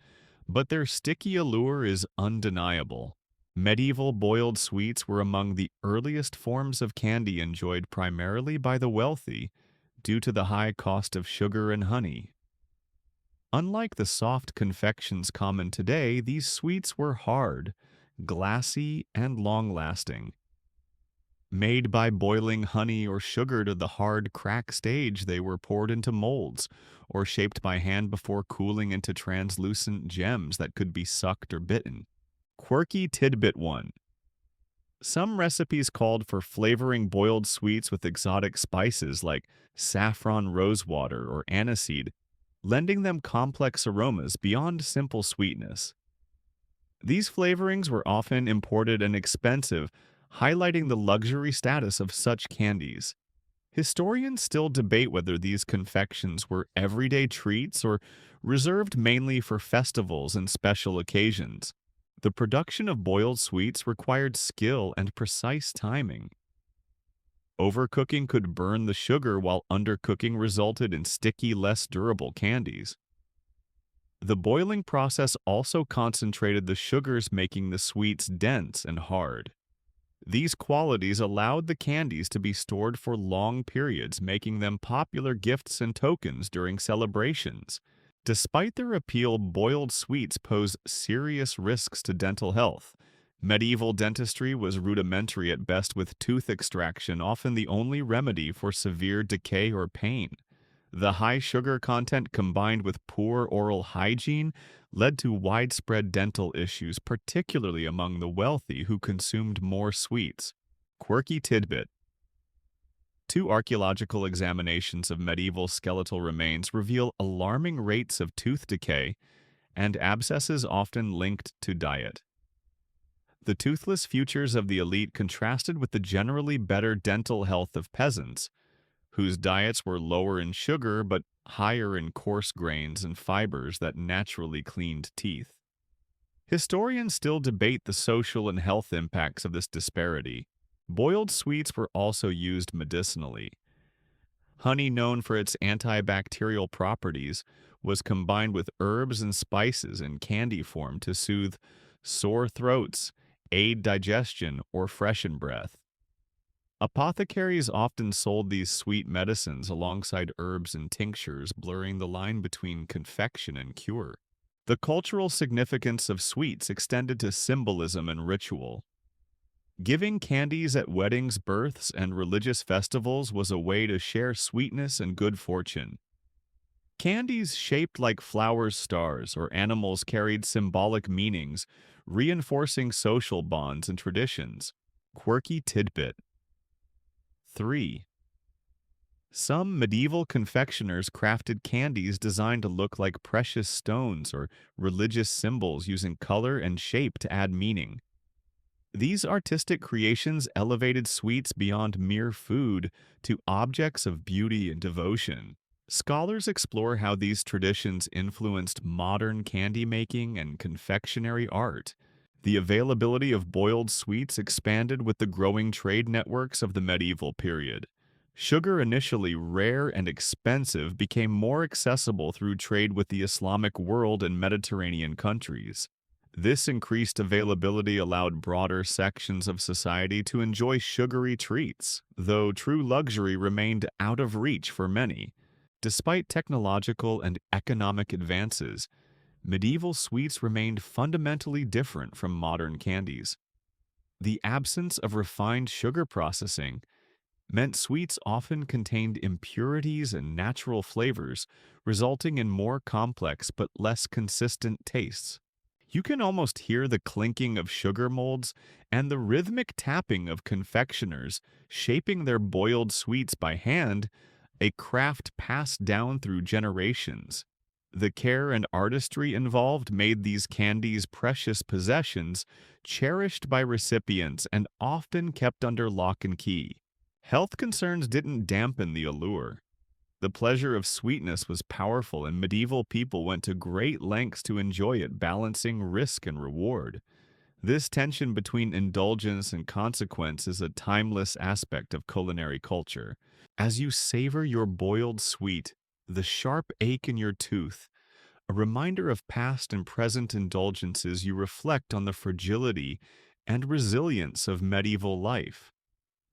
Speaker 1: but their sticky allure is undeniable. Medieval boiled sweets were among the earliest forms of candy enjoyed primarily by the wealthy due to the high cost of sugar and honey. Unlike the soft confections common today, these sweets were hard, glassy, and long-lasting. Made by boiling honey or sugar to the hard crack stage, they were poured into molds or shaped by hand before cooling into translucent gems that could be sucked or bitten. Quirky Tidbit 1. Some recipes called for flavoring boiled sweets with exotic spices like saffron rosewater or aniseed, lending them complex aromas beyond simple sweetness. These flavorings were often imported and expensive, highlighting the luxury status of such candies. Historians still debate whether these confections were everyday treats or reserved mainly for festivals and special occasions. The production of boiled sweets required skill and precise timing. Overcooking could burn the sugar, while undercooking resulted in sticky, less durable candies. The boiling process also concentrated the sugars, making the sweets dense and hard. These qualities allowed the candies to be stored for long periods, making them popular gifts and tokens during celebrations. Despite their appeal, boiled sweets pose serious risks to dental health. Medieval dentistry was rudimentary at best, with tooth extraction often the only remedy for severe decay or pain. The high sugar content combined with poor oral hygiene led to widespread dental issues, particularly among the wealthy who consumed more sweets. Quirky tidbit. Two archaeological examinations of medieval skeletal remains reveal alarming rates of tooth decay and abscesses often linked to diet. The toothless futures of the elite contrasted with the generally better dental health of peasants, whose diets were lower in sugar but higher in coarse grains and fibers that naturally cleaned teeth. Historians still debate the social and health impacts of this disparity. Boiled sweets were also used medicinally. Honey, known for its antibacterial properties, was combined with herbs and spices in candy form to soothe sore throats, aid digestion, or freshen breath. Apothecaries often sold these sweet medicines alongside herbs and tinctures, blurring the line between confection and cure. The cultural significance of sweets extended to symbolism and ritual. Giving candies at weddings, births, and religious festivals was a way to share sweetness and good fortune. Candies shaped like flowers, stars, or animals carried symbolic meanings, reinforcing social bonds and traditions. Quirky tidbit. 3. Some medieval confectioners crafted candies designed to look like precious stones or religious symbols, using color and shape to add meaning. These artistic creations elevated sweets beyond mere food to objects of beauty and devotion. Scholars explore how these traditions influenced modern candy making and confectionery art. The availability of boiled sweets expanded with the growing trade networks of the medieval period. Sugar, initially rare and expensive, became more accessible through trade with the Islamic world and Mediterranean countries. This increased availability allowed broader sections of society to enjoy sugary treats, though true luxury remained out of reach for many. Despite technological and economic advances, medieval sweets remained fundamentally different from modern candies. The absence of refined sugar processing meant sweets often contained impurities and natural flavors, resulting in more complex but less consistent tastes. You can almost hear the clinking of sugar molds and the rhythmic tapping of confectioners shaping their boiled sweets by hand, a craft passed down through generations. The care and artistry involved made these candies precious possessions, cherished by recipients and often kept under lock and key. Health concerns didn't dampen the allure. The pleasure of sweetness was powerful, and medieval people went to great lengths to enjoy it, balancing risk and reward. This tension between indulgence and consequence is a timeless aspect of culinary culture. As you savor your boiled sweet, the sharp ache in your tooth, a reminder of past and present indulgences, you reflect on the fragility and resilience of medieval life.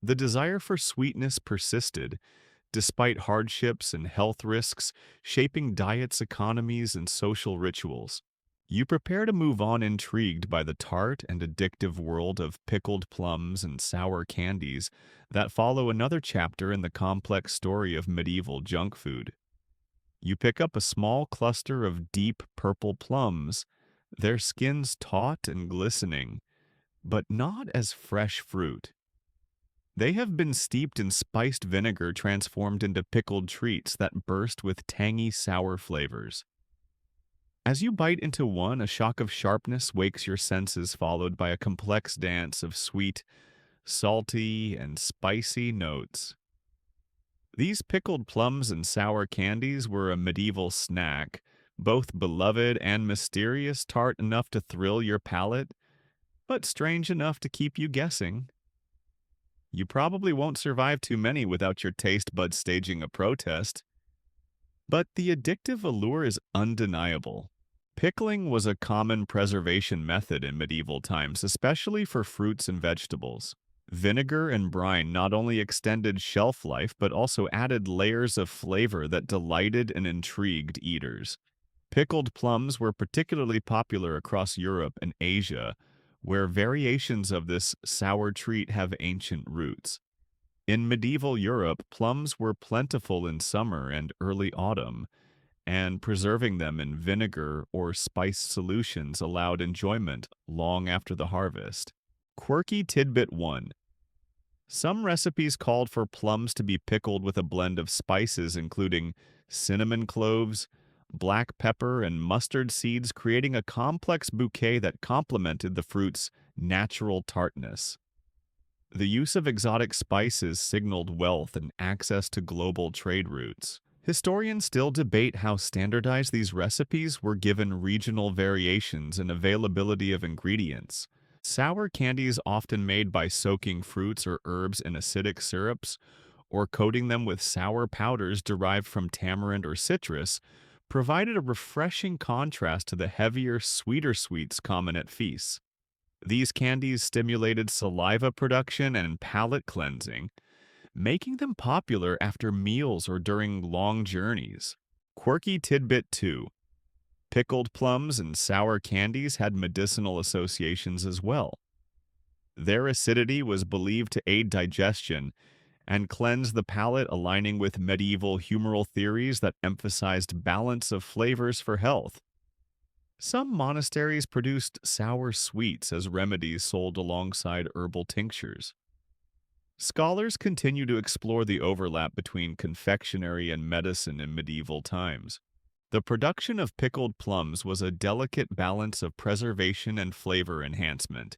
Speaker 1: The desire for sweetness persisted, despite hardships and health risks, shaping diets, economies, and social rituals. You prepare to move on intrigued by the tart and addictive world of pickled plums and sour candies that follow another chapter in the complex story of medieval junk food. You pick up a small cluster of deep purple plums, their skins taut and glistening, but not as fresh fruit. They have been steeped in spiced vinegar transformed into pickled treats that burst with tangy sour flavors. As you bite into one, a shock of sharpness wakes your senses, followed by a complex dance of sweet, salty, and spicy notes. These pickled plums and sour candies were a medieval snack, both beloved and mysterious, tart enough to thrill your palate, but strange enough to keep you guessing. You probably won't survive too many without your taste buds staging a protest. But the addictive allure is undeniable. Pickling was a common preservation method in medieval times, especially for fruits and vegetables. Vinegar and brine not only extended shelf life but also added layers of flavor that delighted and intrigued eaters. Pickled plums were particularly popular across Europe and Asia, where variations of this sour treat have ancient roots. In medieval Europe, plums were plentiful in summer and early autumn, and preserving them in vinegar or spice solutions allowed enjoyment long after the harvest. Quirky Tidbit 1. Some recipes called for plums to be pickled with a blend of spices including cinnamon cloves, black pepper, and mustard seeds, creating a complex bouquet that complemented the fruit's natural tartness. The use of exotic spices signaled wealth and access to global trade routes. Historians still debate how standardized these recipes were given regional variations in availability of ingredients. Sour candies, often made by soaking fruits or herbs in acidic syrups or coating them with sour powders derived from tamarind or citrus, provided a refreshing contrast to the heavier, sweeter sweets common at feasts. These candies stimulated saliva production and palate cleansing, making them popular after meals or during long journeys. Quirky Tidbit 2. Pickled plums and sour candies had medicinal associations as well. Their acidity was believed to aid digestion and cleanse the palate, aligning with medieval humoral theories that emphasized balance of flavors for health. Some monasteries produced sour sweets as remedies sold alongside herbal tinctures. Scholars continue to explore the overlap between confectionery and medicine in medieval times. The production of pickled plums was a delicate balance of preservation and flavor enhancement.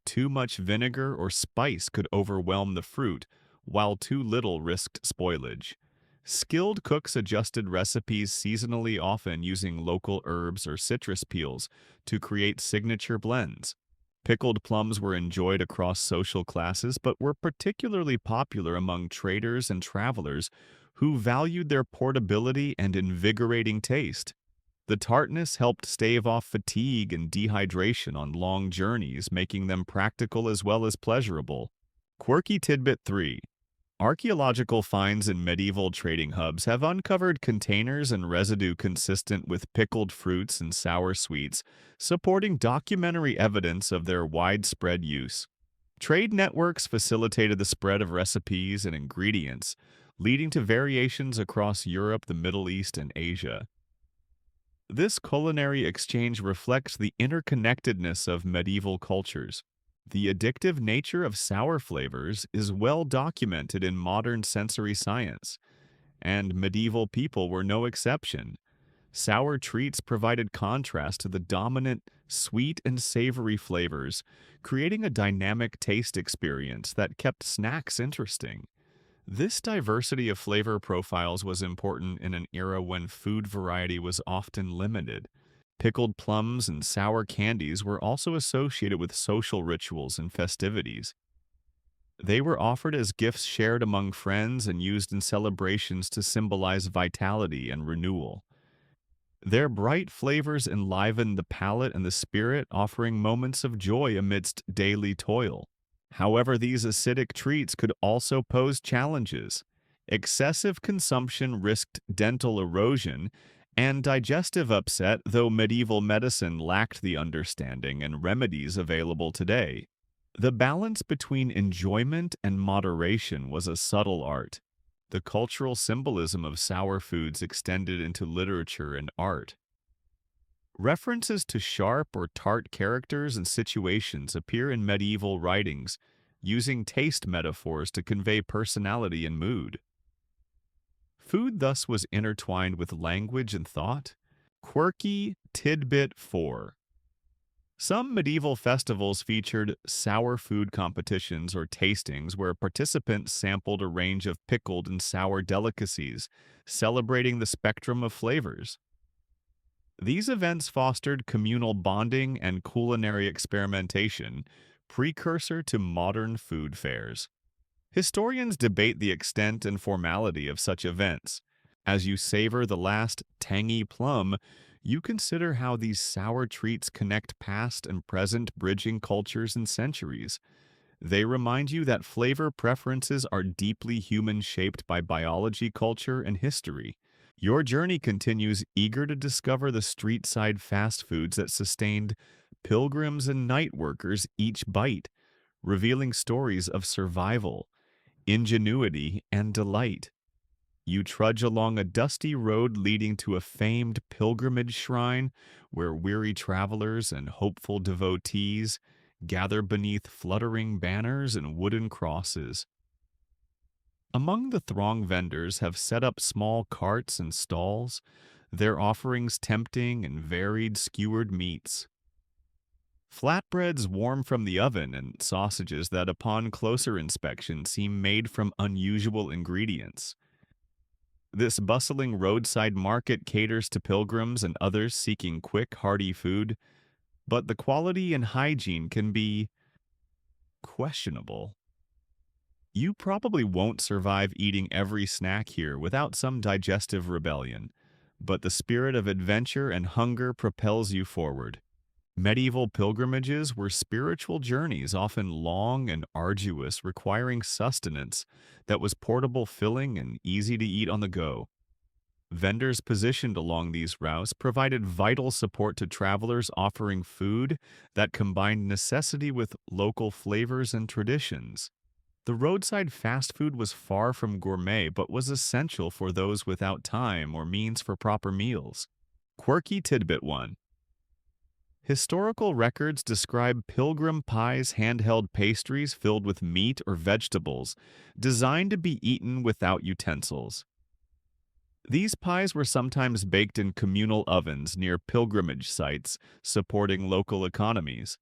Speaker 1: Too much vinegar or spice could overwhelm the fruit, while too little risked spoilage. Skilled cooks adjusted recipes seasonally, often using local herbs or citrus peels to create signature blends. Pickled plums were enjoyed across social classes, but were particularly popular among traders and travelers who valued their portability and invigorating taste. The tartness helped stave off fatigue and dehydration on long journeys, making them practical as well as pleasurable. Quirky Tidbit 3. Archaeological finds in medieval trading hubs have uncovered containers and residue consistent with pickled fruits and sour sweets, supporting documentary evidence of their widespread use. Trade networks facilitated the spread of recipes and ingredients, leading to variations across Europe, the Middle East, and Asia. This culinary exchange reflects the interconnectedness of medieval cultures. The addictive nature of sour flavors is well documented in modern sensory science, and medieval people were no exception. Sour treats provided contrast to the dominant sweet and savory flavors, creating a dynamic taste experience that kept snacks interesting. This diversity of flavor profiles was important in an era when food variety was often limited. Pickled plums and sour candies were also associated with social rituals and festivities. They were offered as gifts shared among friends and used in celebrations to symbolize vitality and renewal. Their bright flavors enlivened the palate and the spirit, offering moments of joy amidst daily toil. However, these acidic treats could also pose challenges. Excessive consumption risked dental erosion and digestive upset, though medieval medicine lacked the understanding and remedies available today. The balance between enjoyment and moderation was a subtle art. The cultural symbolism of sour foods extended into literature and art. References to sharp or tart characters and situations appear in medieval writings, using taste metaphors to convey personality and mood. Food thus was intertwined with language and thought. Quirky Tidbit 4. Some medieval festivals featured sour food competitions or tastings where participants sampled a range of pickled and sour delicacies, celebrating the spectrum of flavors. These events fostered communal bonding and culinary experimentation, precursor to modern food fairs. Historians debate the extent and formality of such events. As you savor the last tangy plum, you consider how these sour treats connect past and present, bridging cultures and centuries. They remind you that flavor preferences are deeply human, shaped by biology, culture, and history. Your journey continues, eager to discover the street-side fast foods that sustained pilgrims and night workers each bite, revealing stories of survival, ingenuity, and delight. You trudge along a dusty road leading to a famed pilgrimage shrine where weary travelers and hopeful devotees gather beneath fluttering banners and wooden crosses. Among the throng, vendors have set up small carts and stalls, their offerings tempting and varied skewered meats. Flatbreads warm from the oven and sausages that upon closer inspection seem made from unusual ingredients. This bustling roadside market caters to pilgrims and others seeking quick, hearty food, but the quality and hygiene can be questionable. You probably won't survive eating every snack here without some digestive rebellion, but the spirit of adventure and hunger propels you forward. Medieval pilgrimages were spiritual journeys, often long and arduous, requiring sustenance that was portable, filling, and easy to eat on the go. Vendors positioned along these routes provided vital support to travelers, offering food that combined necessity with local flavors and traditions. The roadside fast food was far from gourmet but was essential for those without time or means for proper meals. Quirky Tidbit 1. Historical records describe pilgrim pies, handheld pastries filled with meat or vegetables, designed to be eaten without utensils. These pies were sometimes baked in communal ovens near pilgrimage sites, supporting local economies.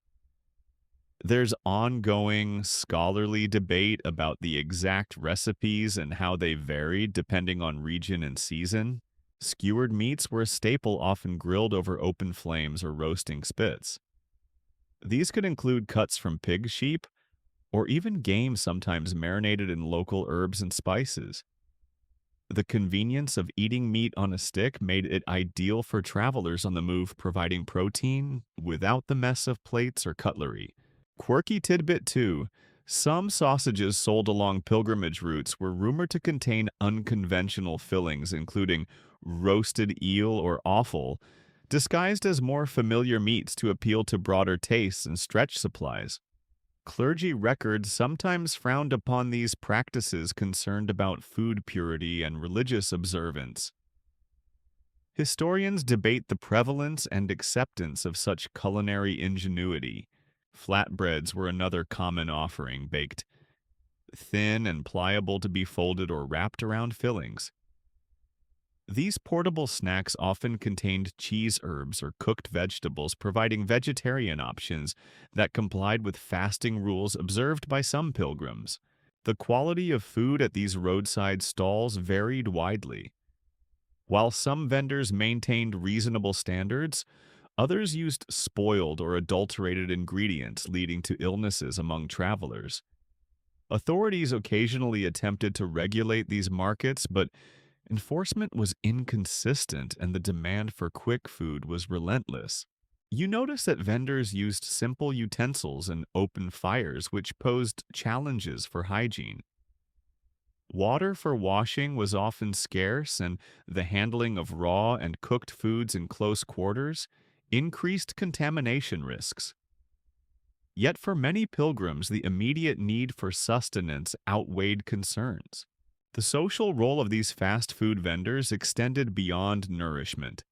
Speaker 1: There's ongoing scholarly debate about the exact recipes and how they varied depending on region and season. Skewered meats were a staple, often grilled over open flames or roasting spits. These could include cuts from pig, sheep, or even game, sometimes marinated in local herbs and spices. The convenience of eating meat on a stick made it ideal for travelers on the move, providing protein without the mess of plates or cutlery. Quirky Tidbit 2. Some sausages sold along pilgrimage routes were rumored to contain unconventional fillings, including roasted eel or offal, disguised as more familiar meats to appeal to broader tastes and stretch supplies. Clergy records sometimes frowned upon these practices concerned about food purity and religious observance. Historians debate the prevalence and acceptance of such culinary ingenuity. Flatbreads were another common offering, baked thin and pliable to be folded or wrapped around fillings. These portable snacks often contained cheese herbs or cooked vegetables, providing vegetarian options that complied with fasting rules observed by some pilgrims. The quality of food at these roadside stalls varied widely. While some vendors maintained reasonable standards, others used spoiled or adulterated ingredients, leading to illnesses among travelers. Authorities occasionally attempted to regulate these markets, but enforcement was inconsistent and the demand for quick food was relentless. You notice that vendors used simple utensils and open fires, which posed challenges for hygiene. Water for washing was often scarce, and the handling of raw and cooked foods in close quarters increased contamination risks. Yet for many pilgrims, the immediate need for sustenance outweighed concerns. The social role of these fast food vendors extended beyond nourishment.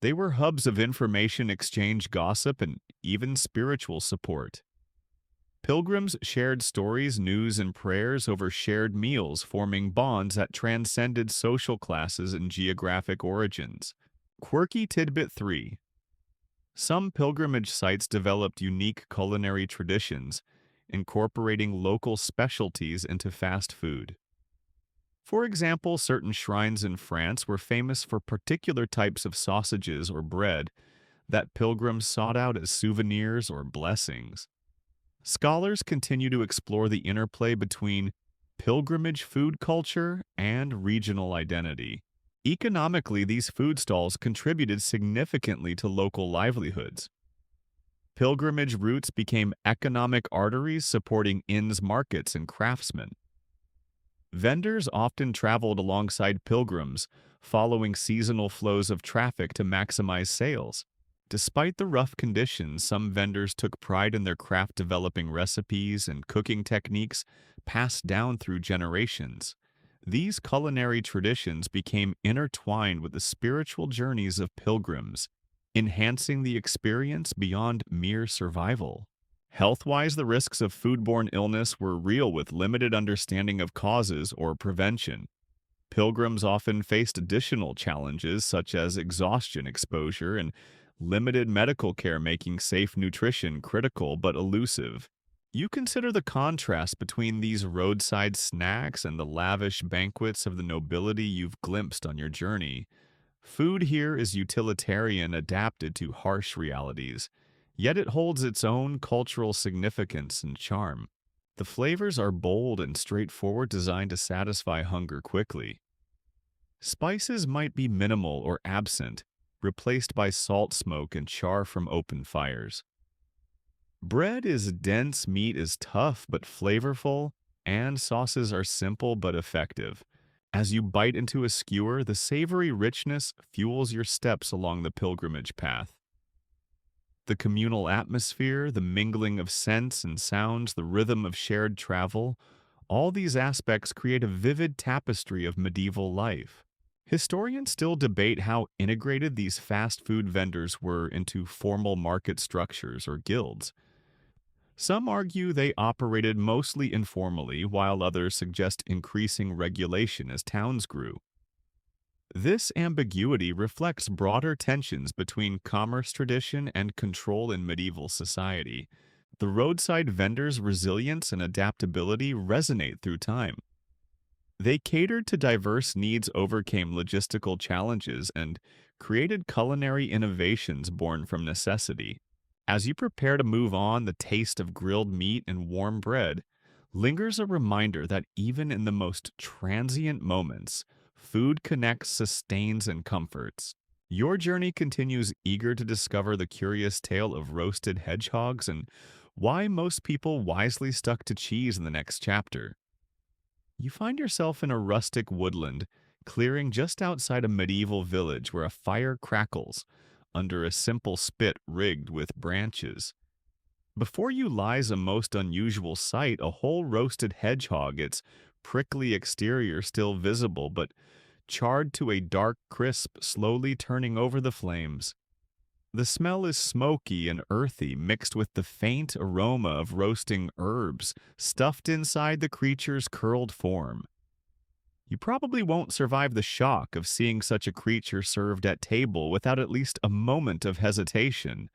Speaker 1: They were hubs of information exchange, gossip, and even spiritual support. Pilgrims shared stories, news, and prayers over shared meals, forming bonds that transcended social classes and geographic origins. Quirky Tidbit 3. Some pilgrimage sites developed unique culinary traditions, incorporating local specialties into fast food. For example, certain shrines in France were famous for particular types of sausages or bread that pilgrims sought out as souvenirs or blessings. Scholars continue to explore the interplay between pilgrimage food culture and regional identity. Economically, these food stalls contributed significantly to local livelihoods. Pilgrimage routes became economic arteries supporting inns, markets, and craftsmen. Vendors often traveled alongside pilgrims, following seasonal flows of traffic to maximize sales. Despite the rough conditions, some vendors took pride in their craft, developing recipes and cooking techniques passed down through generations. These culinary traditions became intertwined with the spiritual journeys of pilgrims, enhancing the experience beyond mere survival. Health-wise, the risks of foodborne illness were real with limited understanding of causes or prevention. Pilgrims often faced additional challenges such as exhaustion exposure and limited medical care, making safe nutrition critical but elusive. You consider the contrast between these roadside snacks and the lavish banquets of the nobility you've glimpsed on your journey. Food here is utilitarian, adapted to harsh realities, yet it holds its own cultural significance and charm. The flavors are bold and straightforward, designed to satisfy hunger quickly. Spices might be minimal or absent, replaced by salt smoke and char from open fires. Bread is dense, meat is tough but flavorful, and sauces are simple but effective. As you bite into a skewer, the savory richness fuels your steps along the pilgrimage path. The communal atmosphere, the mingling of scents and sounds, the rhythm of shared travel, all these aspects create a vivid tapestry of medieval life. Historians still debate how integrated these fast food vendors were into formal market structures or guilds. Some argue they operated mostly informally, while others suggest increasing regulation as towns grew. This ambiguity reflects broader tensions between commerce tradition and control in medieval society. The roadside vendors' resilience and adaptability resonate through time. They catered to diverse needs, overcame logistical challenges, and created culinary innovations born from necessity. As you prepare to move on, the taste of grilled meat and warm bread lingers, a reminder that even in the most transient moments, food connects, sustains, and comforts. Your journey continues, eager to discover the curious tale of roasted hedgehogs and why most people wisely stuck to cheese in the next chapter. You find yourself in a rustic woodland clearing just outside a medieval village where a fire crackles under a simple spit rigged with branches. Before you lies a most unusual sight, a whole roasted hedgehog, its prickly exterior still visible, but charred to a dark crisp, slowly turning over the flames. The smell is smoky and earthy, mixed with the faint aroma of roasting herbs stuffed inside the creature's curled form. You probably won't survive the shock of seeing such a creature served at table without at least a moment of hesitation.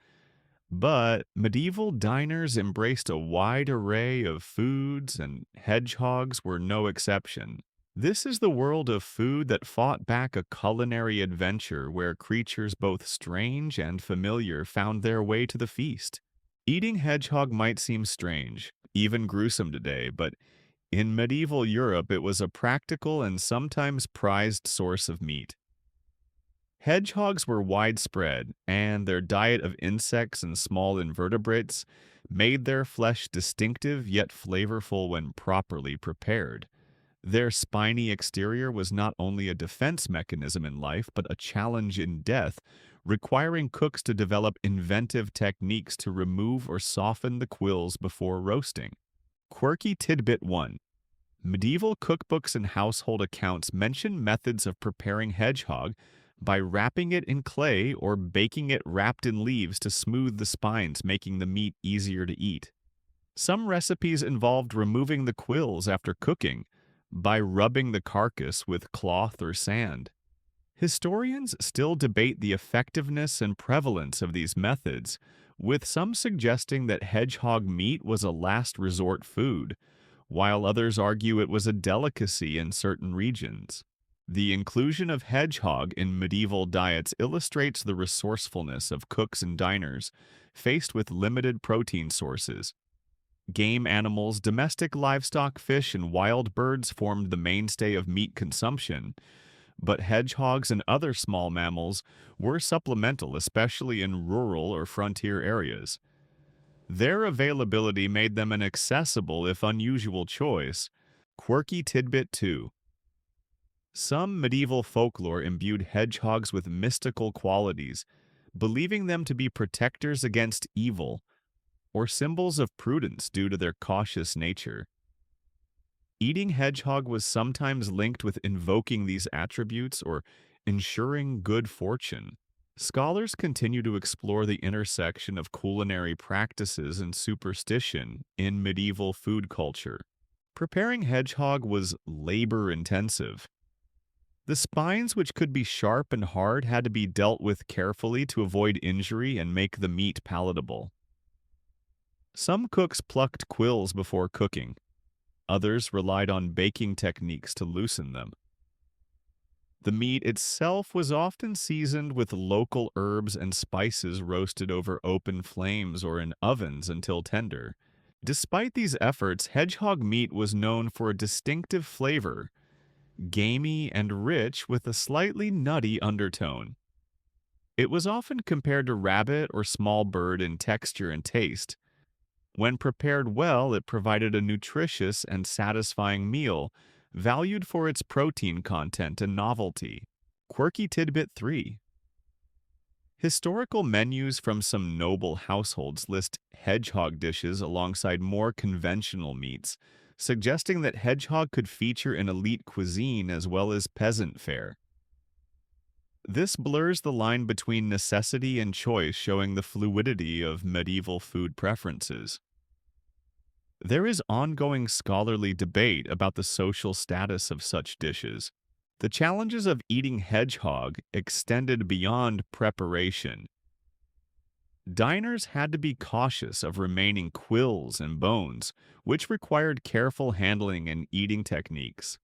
Speaker 1: But medieval diners embraced a wide array of foods, and hedgehogs were no exception. This is the world of food that fought back a culinary adventure where creatures both strange and familiar found their way to the feast. Eating hedgehog might seem strange, even gruesome today, but in medieval Europe it was a practical and sometimes prized source of meat. Hedgehogs were widespread, and their diet of insects and small invertebrates made their flesh distinctive yet flavorful when properly prepared. Their spiny exterior was not only a defense mechanism in life, but a challenge in death, requiring cooks to develop inventive techniques to remove or soften the quills before roasting. Quirky Tidbit 1. Medieval cookbooks and household accounts mention methods of preparing hedgehog by wrapping it in clay or baking it wrapped in leaves to smooth the spines, making the meat easier to eat. Some recipes involved removing the quills after cooking by rubbing the carcass with cloth or sand. Historians still debate the effectiveness and prevalence of these methods, with some suggesting that hedgehog meat was a last resort food, while others argue it was a delicacy in certain regions. The inclusion of hedgehog in medieval diets illustrates the resourcefulness of cooks and diners faced with limited protein sources. Game animals, domestic livestock, fish, and wild birds formed the mainstay of meat consumption, but hedgehogs and other small mammals were supplemental, especially in rural or frontier areas. Their availability made them an accessible, if unusual, choice. Quirky Tidbit 2. Some medieval folklore imbued hedgehogs with mystical qualities, believing them to be protectors against evil or symbols of prudence due to their cautious nature. Eating hedgehog was sometimes linked with invoking these attributes or ensuring good fortune. Scholars continue to explore the intersection of culinary practices and superstition in medieval food culture. Preparing hedgehog was labor-intensive. The spines, which could be sharp and hard, had to be dealt with carefully to avoid injury and make the meat palatable. Some cooks plucked quills before cooking. Others relied on baking techniques to loosen them. The meat itself was often seasoned with local herbs and spices roasted over open flames or in ovens until tender. Despite these efforts, hedgehog meat was known for a distinctive flavor, gamey and rich with a slightly nutty undertone. It was often compared to rabbit or small bird in texture and taste. When prepared well, it provided a nutritious and satisfying meal, valued for its protein content and novelty. Quirky Tidbit 3. Historical menus from some noble households list hedgehog dishes alongside more conventional meats, suggesting that hedgehog could feature in elite cuisine as well as peasant fare. This blurs the line between necessity and choice, showing the fluidity of medieval food preferences. There is ongoing scholarly debate about the social status of such dishes. The challenges of eating hedgehog extended beyond preparation. Diners had to be cautious of remaining quills and bones, which required careful handling and eating techniques.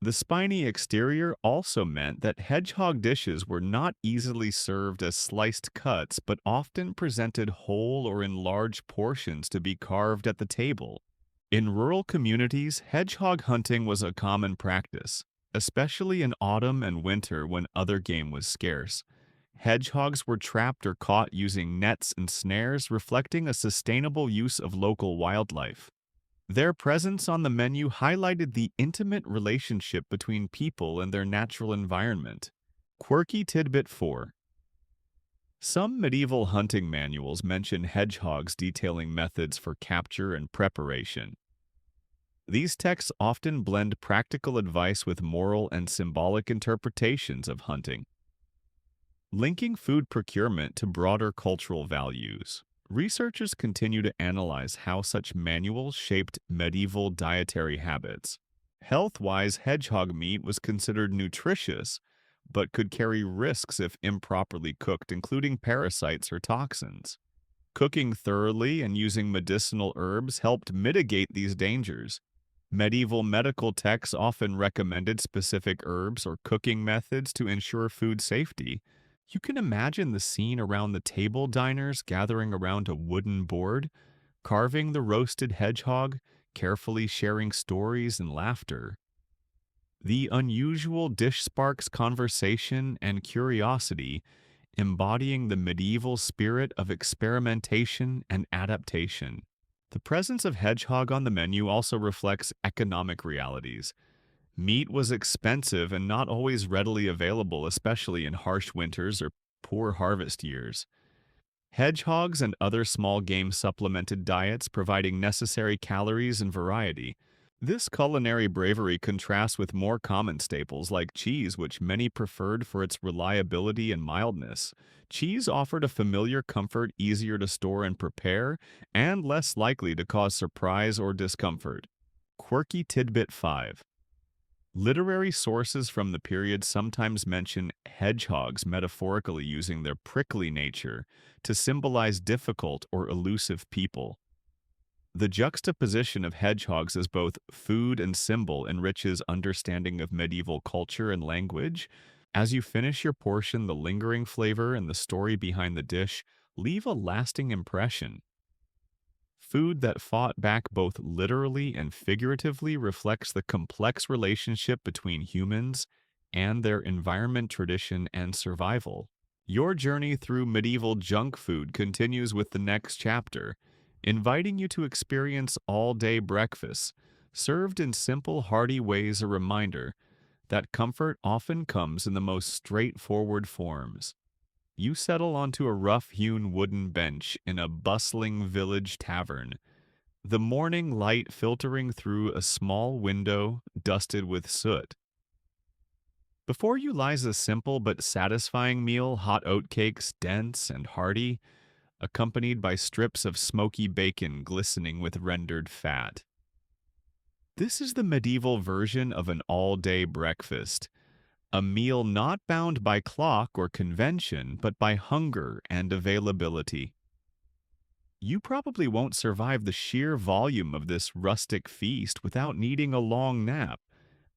Speaker 1: The spiny exterior also meant that hedgehog dishes were not easily served as sliced cuts, but often presented whole or in large portions to be carved at the table. In rural communities, hedgehog hunting was a common practice, especially in autumn and winter when other game was scarce. Hedgehogs were trapped or caught using nets and snares, reflecting a sustainable use of local wildlife. Their presence on the menu highlighted the intimate relationship between people and their natural environment. Quirky Tidbit 4. Some medieval hunting manuals mention hedgehogs detailing methods for capture and preparation. These texts often blend practical advice with moral and symbolic interpretations of hunting, linking food procurement to broader cultural values. Researchers continue to analyze how such manuals shaped medieval dietary habits. Health-wise, hedgehog meat was considered nutritious, but could carry risks if improperly cooked, including parasites or toxins. Cooking thoroughly and using medicinal herbs helped mitigate these dangers. Medieval medical texts often recommended specific herbs or cooking methods to ensure food safety. You can imagine the scene around the table diners gathering around a wooden board, carving the roasted hedgehog, carefully sharing stories and laughter. The unusual dish sparks conversation and curiosity, embodying the medieval spirit of experimentation and adaptation. The presence of hedgehog on the menu also reflects economic realities. Meat was expensive and not always readily available, especially in harsh winters or poor harvest years. Hedgehogs and other small game supplemented diets, providing necessary calories and variety. This culinary bravery contrasts with more common staples like cheese, which many preferred for its reliability and mildness. Cheese offered a familiar comfort, easier to store and prepare, and less likely to cause surprise or discomfort. Quirky Tidbit 5. Literary sources from the period sometimes mention hedgehogs metaphorically using their prickly nature to symbolize difficult or elusive people. The juxtaposition of hedgehogs as both food and symbol enriches understanding of medieval culture and language. As you finish your portion, the lingering flavor and the story behind the dish leave a lasting impression. Food that fought back both literally and figuratively reflects the complex relationship between humans and their environment, tradition, and survival. Your journey through medieval junk food continues with the next chapter, inviting you to experience all-day breakfasts, served in simple, hearty ways, a reminder that comfort often comes in the most straightforward forms. You settle onto a rough-hewn wooden bench in a bustling village tavern, the morning light filtering through a small window dusted with soot. Before you lies a simple but satisfying meal, hot oatcakes, dense and hearty, accompanied by strips of smoky bacon glistening with rendered fat. This is the medieval version of an all-day breakfast, a meal not bound by clock or convention, but by hunger and availability. You probably won't survive the sheer volume of this rustic feast without needing a long nap,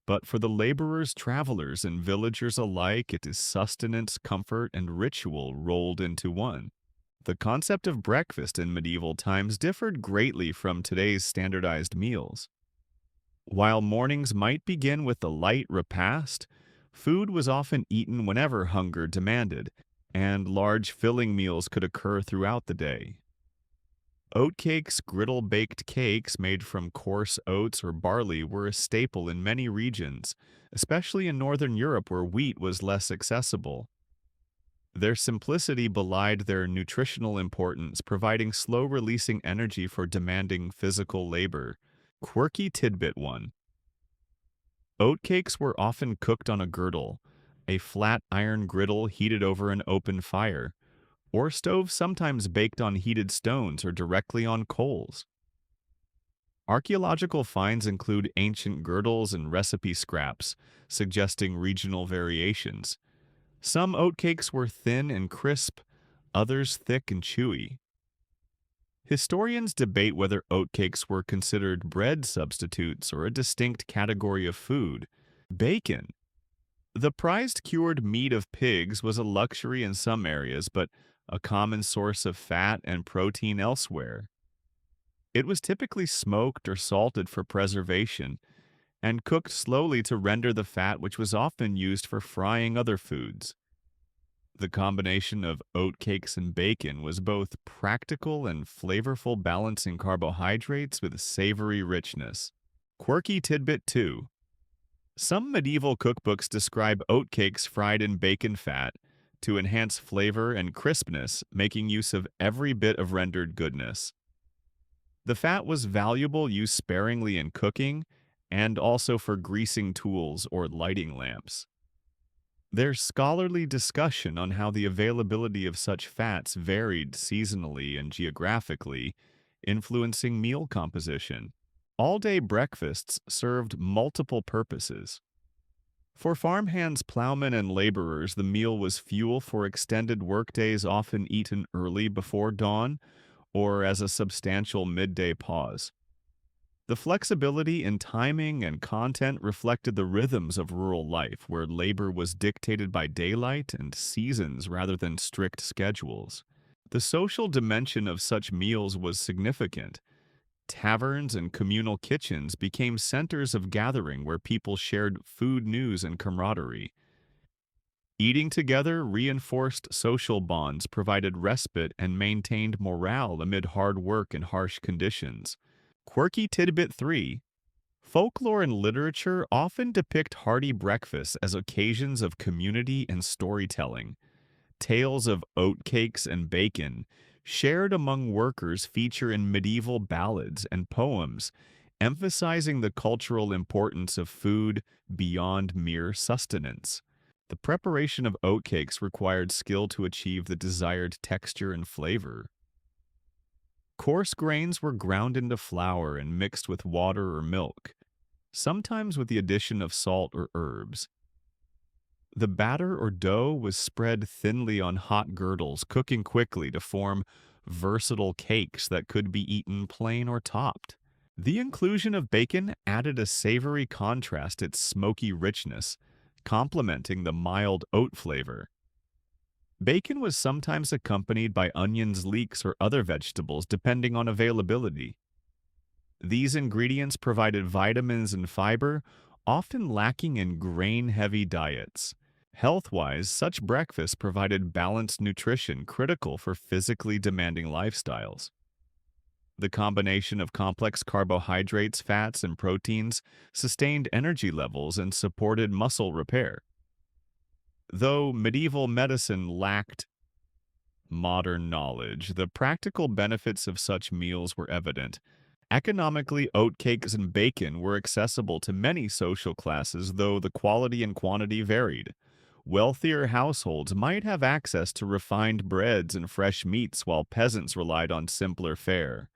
Speaker 1: but for the laborers, travelers, and villagers alike, it is sustenance, comfort, and ritual rolled into one. The concept of breakfast in medieval times differed greatly from today's standardized meals. While mornings might begin with a light repast, food was often eaten whenever hunger demanded, and large filling meals could occur throughout the day. Oatcakes, griddle-baked cakes made from coarse oats or barley, were a staple in many regions, especially in Northern Europe where wheat was less accessible. Their simplicity belied their nutritional importance, providing slow-releasing energy for demanding physical labor. Quirky Tidbit 1. Oatcakes were often cooked on a girdle, a flat iron griddle heated over an open fire, or stoves sometimes baked on heated stones or directly on coals. Archaeological finds include ancient girdles and recipe scraps, suggesting regional variations. Some oatcakes were thin and crisp, others thick and chewy. Historians debate whether oatcakes were considered bread substitutes or a distinct category of food. Bacon. The prized cured meat of pigs was a luxury in some areas, but a common source of fat and protein elsewhere. It was typically smoked or salted for preservation, and cooked slowly to render the fat, which was often used for frying other foods. The combination of oatcakes and bacon was both practical and flavorful, balancing carbohydrates with savory richness. Quirky Tidbit 2. Some medieval cookbooks describe oatcakes fried in bacon fat, to enhance flavor and crispness, making use of every bit of rendered goodness. The fat was valuable used sparingly in cooking and also for greasing tools or lighting lamps. There's scholarly discussion on how the availability of such fats varied seasonally and geographically, influencing meal composition. All-day breakfasts served multiple purposes. For farmhands, plowmen, and laborers, the meal was fuel for extended workdays often eaten early before dawn or as a substantial midday pause. The flexibility in timing and content reflected the rhythms of rural life, where labor was dictated by daylight and seasons rather than strict schedules. The social dimension of such meals was significant. Taverns and communal kitchens became centers of gathering where people shared food news and camaraderie. Eating together reinforced social bonds, provided respite, and maintained morale amid hard work and harsh conditions. Quirky tidbit 3. Folklore and literature often depict hearty breakfasts as occasions of community and storytelling. Tales of oatcakes and bacon, shared among workers, feature in medieval ballads and poems, emphasizing the cultural importance of food beyond mere sustenance. The preparation of oatcakes required skill to achieve the desired texture and flavor. Coarse grains were ground into flour and mixed with water or milk, sometimes with the addition of salt or herbs. The batter or dough was spread thinly on hot girdles, cooking quickly to form versatile cakes that could be eaten plain or topped. The inclusion of bacon added a savory contrast to its smoky richness, complementing the mild oat flavor. Bacon was sometimes accompanied by onions, leeks, or other vegetables, depending on availability. These ingredients provided vitamins and fiber, often lacking in grain-heavy diets. Health-wise, such breakfasts provided balanced nutrition critical for physically demanding lifestyles. The combination of complex carbohydrates, fats, and proteins sustained energy levels and supported muscle repair. Though medieval medicine lacked modern knowledge, the practical benefits of such meals were evident. Economically, oatcakes and bacon were accessible to many social classes, though the quality and quantity varied. Wealthier households might have access to refined breads and fresh meats, while peasants relied on simpler fare.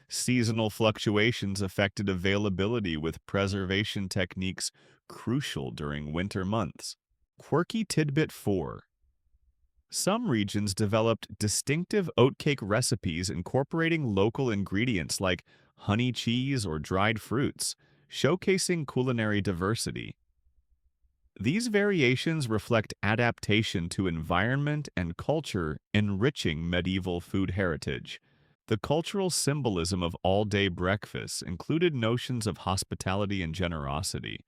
Speaker 1: Seasonal fluctuations affected availability, with preservation techniques crucial during winter months. Quirky tidbit 4. Some regions developed distinctive oatcake recipes incorporating local ingredients like honey cheese or dried fruits, showcasing culinary diversity. These variations reflect adaptation to environment and culture, enriching medieval food heritage. The cultural symbolism of all-day breakfasts included notions of hospitality and generosity.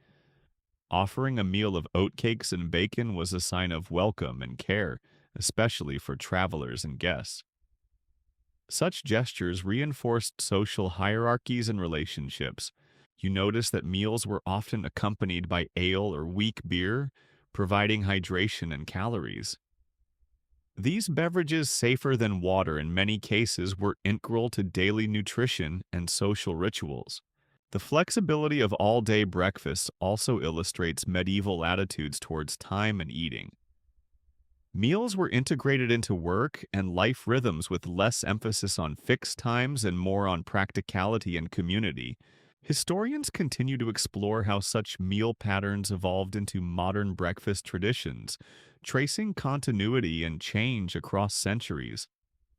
Speaker 1: Offering a meal of oatcakes and bacon was a sign of welcome and care, especially for travelers and guests. Such gestures reinforced social hierarchies and relationships. You notice that meals were often accompanied by ale or weak beer, providing hydration and calories. These beverages, safer than water in many cases, were integral to daily nutrition and social rituals. The flexibility of all-day breakfasts also illustrates medieval attitudes towards time and eating. Meals were integrated into work and life rhythms with less emphasis on fixed times and more on practicality and community. Historians continue to explore how such meal patterns evolved into modern breakfast traditions, tracing continuity and change across centuries.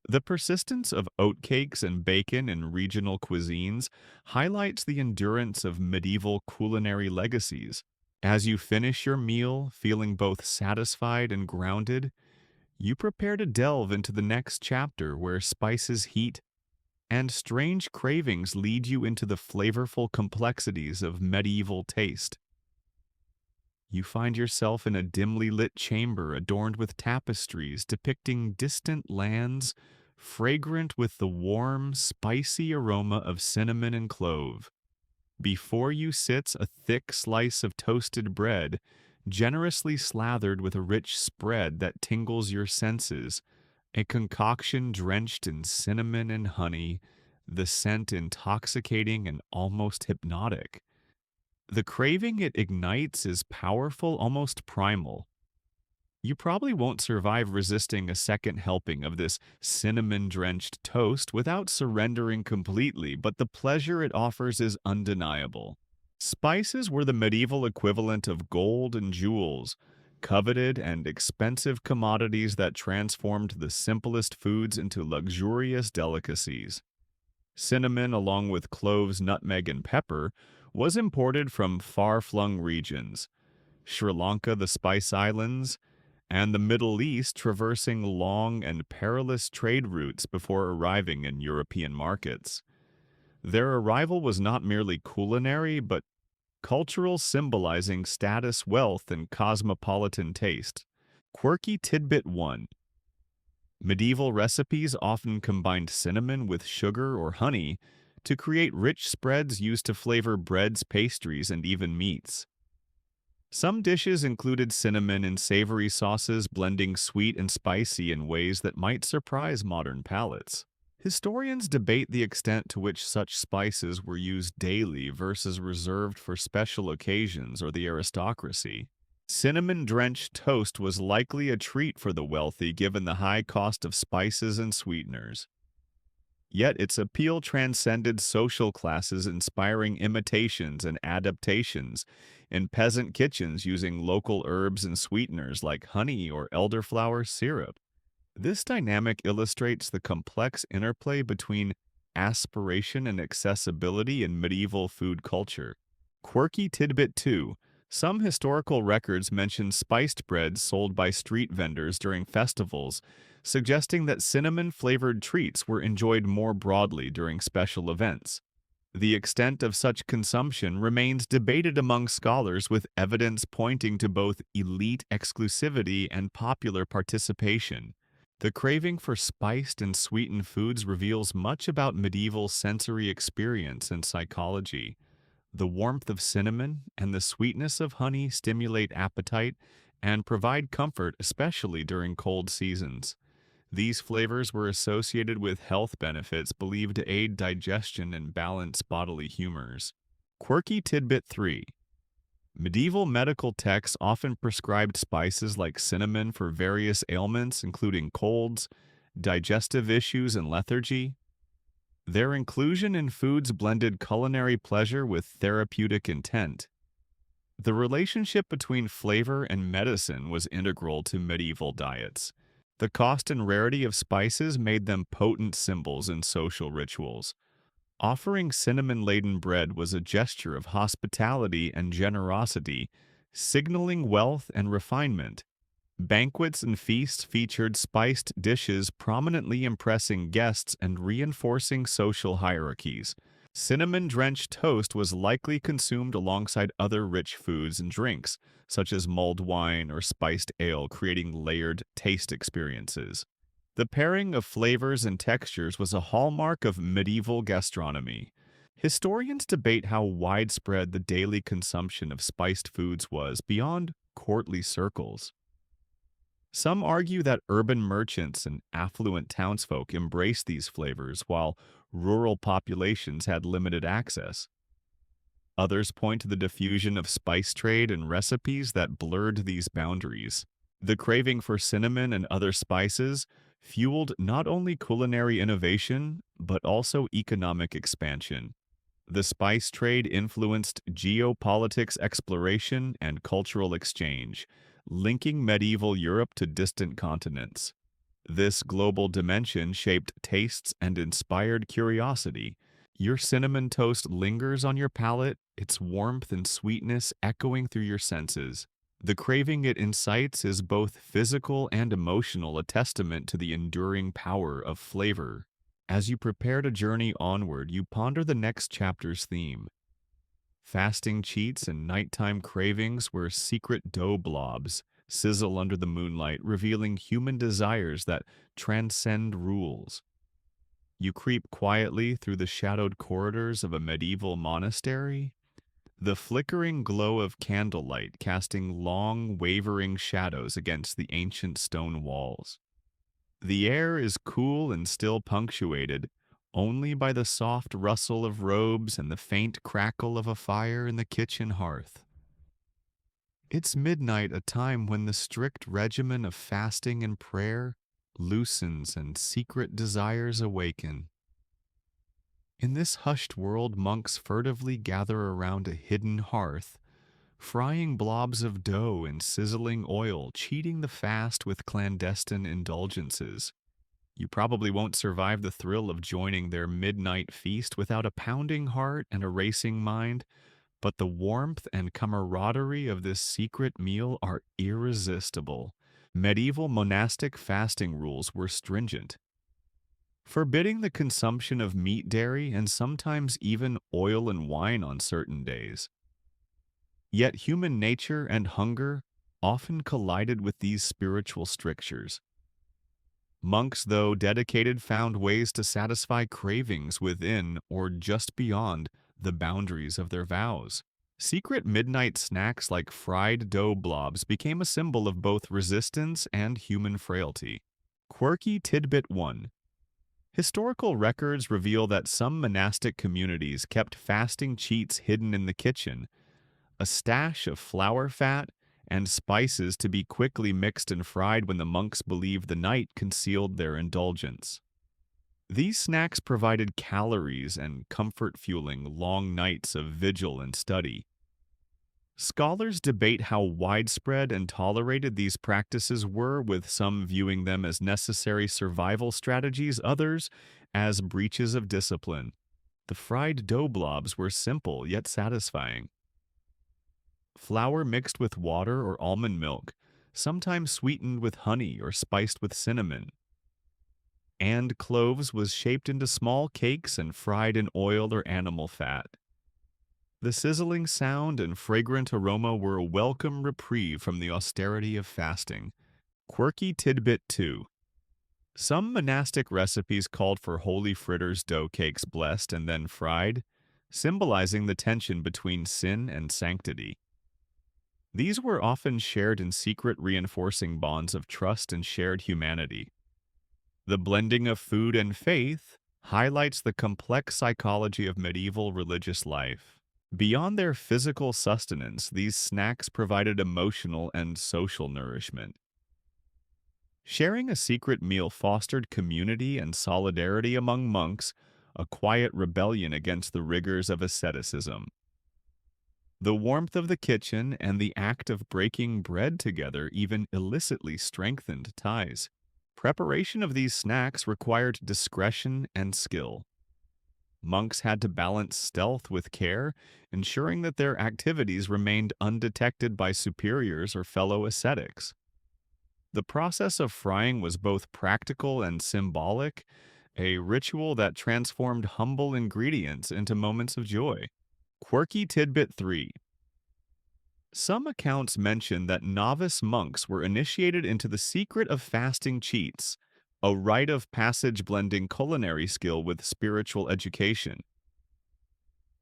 Speaker 1: The persistence of oatcakes and bacon in regional cuisines highlights the endurance of medieval culinary legacies. As you finish your meal, feeling both satisfied and grounded, you prepare to delve into the next chapter where spices heat and strange cravings lead you into the flavorful complexities of medieval taste. You find yourself in a dimly lit chamber adorned with tapestries depicting distant lands, fragrant with the warm, spicy aroma of cinnamon and clove. Before you sits a thick slice of toasted bread, generously slathered with a rich spread that tingles your senses, a concoction drenched in cinnamon and honey, the scent intoxicating and almost hypnotic. The craving it ignites is powerful, almost primal. You probably won't survive resisting a second helping of this cinnamon drenched toast without surrendering completely, but the pleasure it offers is undeniable. Spices were the medieval equivalent of gold and jewels, coveted and expensive commodities that transformed the simplest foods into luxurious delicacies. Cinnamon, along with cloves, nutmeg, and pepper, was imported from far flung regions. Sri Lanka, the Spice Islands, and the Middle East, traversing long and perilous trade routes before arriving in European markets. Their arrival was not merely culinary, but cultural, symbolizing status, wealth, and cosmopolitan taste. Quirky Tidbit 1. Medieval recipes often combined cinnamon with sugar or honey to create rich spreads used to flavor breads, pastries, and even meats. Some dishes included cinnamon in savory sauces, blending sweet and spicy in ways that might surprise modern palates. Historians debate the extent to which such spices were used daily versus reserved for special occasions or the aristocracy. Cinnamon-drenched toast was likely a treat for the wealthy given the high cost of spices and sweeteners. Yet its appeal transcended social classes, inspiring imitations and adaptations in peasant kitchens using local herbs and sweeteners like honey or elderflower syrup. This dynamic illustrates the complex interplay between aspiration and accessibility in medieval food culture. Quirky Tidbit 2. Some historical records mention spiced breads sold by street vendors during festivals, suggesting that cinnamon-flavored treats were enjoyed more broadly during special events. The extent of such consumption remains debated among scholars, with evidence pointing to both elite exclusivity and popular participation. The craving for spiced and sweetened foods reveals much about medieval sensory experience and psychology. The warmth of cinnamon and the sweetness of honey stimulate appetite and provide comfort, especially during cold seasons. These flavors were associated with health benefits believed to aid digestion and balance bodily humors. Quirky Tidbit 3. Medieval medical texts often prescribed spices like cinnamon for various ailments, including colds, digestive issues, and lethargy. Their inclusion in foods blended culinary pleasure with therapeutic intent. The relationship between flavor and medicine was integral to medieval diets. The cost and rarity of spices made them potent symbols in social rituals. Offering cinnamon-laden bread was a gesture of hospitality and generosity, signaling wealth and refinement. Banquets and feasts featured spiced dishes, prominently impressing guests and reinforcing social hierarchies. Cinnamon-drenched toast was likely consumed alongside other rich foods and drinks, such as mulled wine or spiced ale, creating layered taste experiences. The pairing of flavors and textures was a hallmark of medieval gastronomy. Historians debate how widespread the daily consumption of spiced foods was beyond courtly circles. Some argue that urban merchants and affluent townsfolk embraced these flavors while rural populations had limited access. Others point to the diffusion of spice trade and recipes that blurred these boundaries. The craving for cinnamon and other spices fueled not only culinary innovation, but also economic expansion. The spice trade influenced geopolitics exploration and cultural exchange, linking medieval Europe to distant continents. This global dimension shaped tastes and inspired curiosity. Your cinnamon toast lingers on your palate, its warmth and sweetness echoing through your senses. The craving it incites is both physical and emotional, a testament to the enduring power of flavor. As you prepare to journey onward, you ponder the next chapter's theme. Fasting cheats and nighttime cravings where secret dough blobs sizzle under the moonlight, revealing human desires that transcend rules. You creep quietly through the shadowed corridors of a medieval monastery, the flickering glow of candlelight casting long, wavering shadows against the ancient stone walls. The air is cool and still punctuated only by the soft rustle of robes and the faint crackle of a fire in the kitchen hearth. It's midnight, a time when the strict regimen of fasting and prayer loosens and secret desires awaken. In this hushed world, monks furtively gather around a hidden hearth, frying blobs of dough in sizzling oil, cheating the fast with clandestine indulgences. You probably won't survive the thrill of joining their midnight feast without a pounding heart and a racing mind, but the warmth and camaraderie of this secret meal are irresistible. Medieval monastic fasting rules were stringent, forbidding the consumption of meat, dairy, and sometimes even oil and wine on certain days. Yet human nature and hunger often collided with these spiritual strictures. Monks, though dedicated, found ways to satisfy cravings within or just beyond the boundaries of their vows. Secret midnight snacks like fried dough blobs became a symbol of both resistance and human frailty. Quirky Tidbit 1. Historical records reveal that some monastic communities kept fasting cheats hidden in the kitchen, a stash of flour fat and spices to be quickly mixed and fried when the monks believed the night concealed their indulgence. These snacks provided calories and comfort, fueling long nights of vigil and study. Scholars debate how widespread and tolerated these practices were, with some viewing them as necessary survival strategies, others as breaches of discipline. The fried dough blobs were simple yet satisfying. Flour mixed with water or almond milk, sometimes sweetened with honey or spiced with cinnamon. And cloves was shaped into small cakes and fried in oil or animal fat. The sizzling sound and fragrant aroma were a welcome reprieve from the austerity of fasting. Quirky Tidbit 2. Some monastic recipes called for holy fritters dough cakes blessed and then fried, symbolizing the tension between sin and sanctity. These were often shared in secret, reinforcing bonds of trust and shared humanity. The blending of food and faith highlights the complex psychology of medieval religious life. Beyond their physical sustenance, these snacks provided emotional and social nourishment. Sharing a secret meal fostered community and solidarity among monks, a quiet rebellion against the rigors of asceticism. The warmth of the kitchen and the act of breaking bread together even illicitly strengthened ties. Preparation of these snacks required discretion and skill. Monks had to balance stealth with care, ensuring that their activities remained undetected by superiors or fellow ascetics. The process of frying was both practical and symbolic, a ritual that transformed humble ingredients into moments of joy. Quirky Tidbit 3. Some accounts mention that novice monks were initiated into the secret of fasting cheats, a rite of passage blending culinary skill with spiritual education.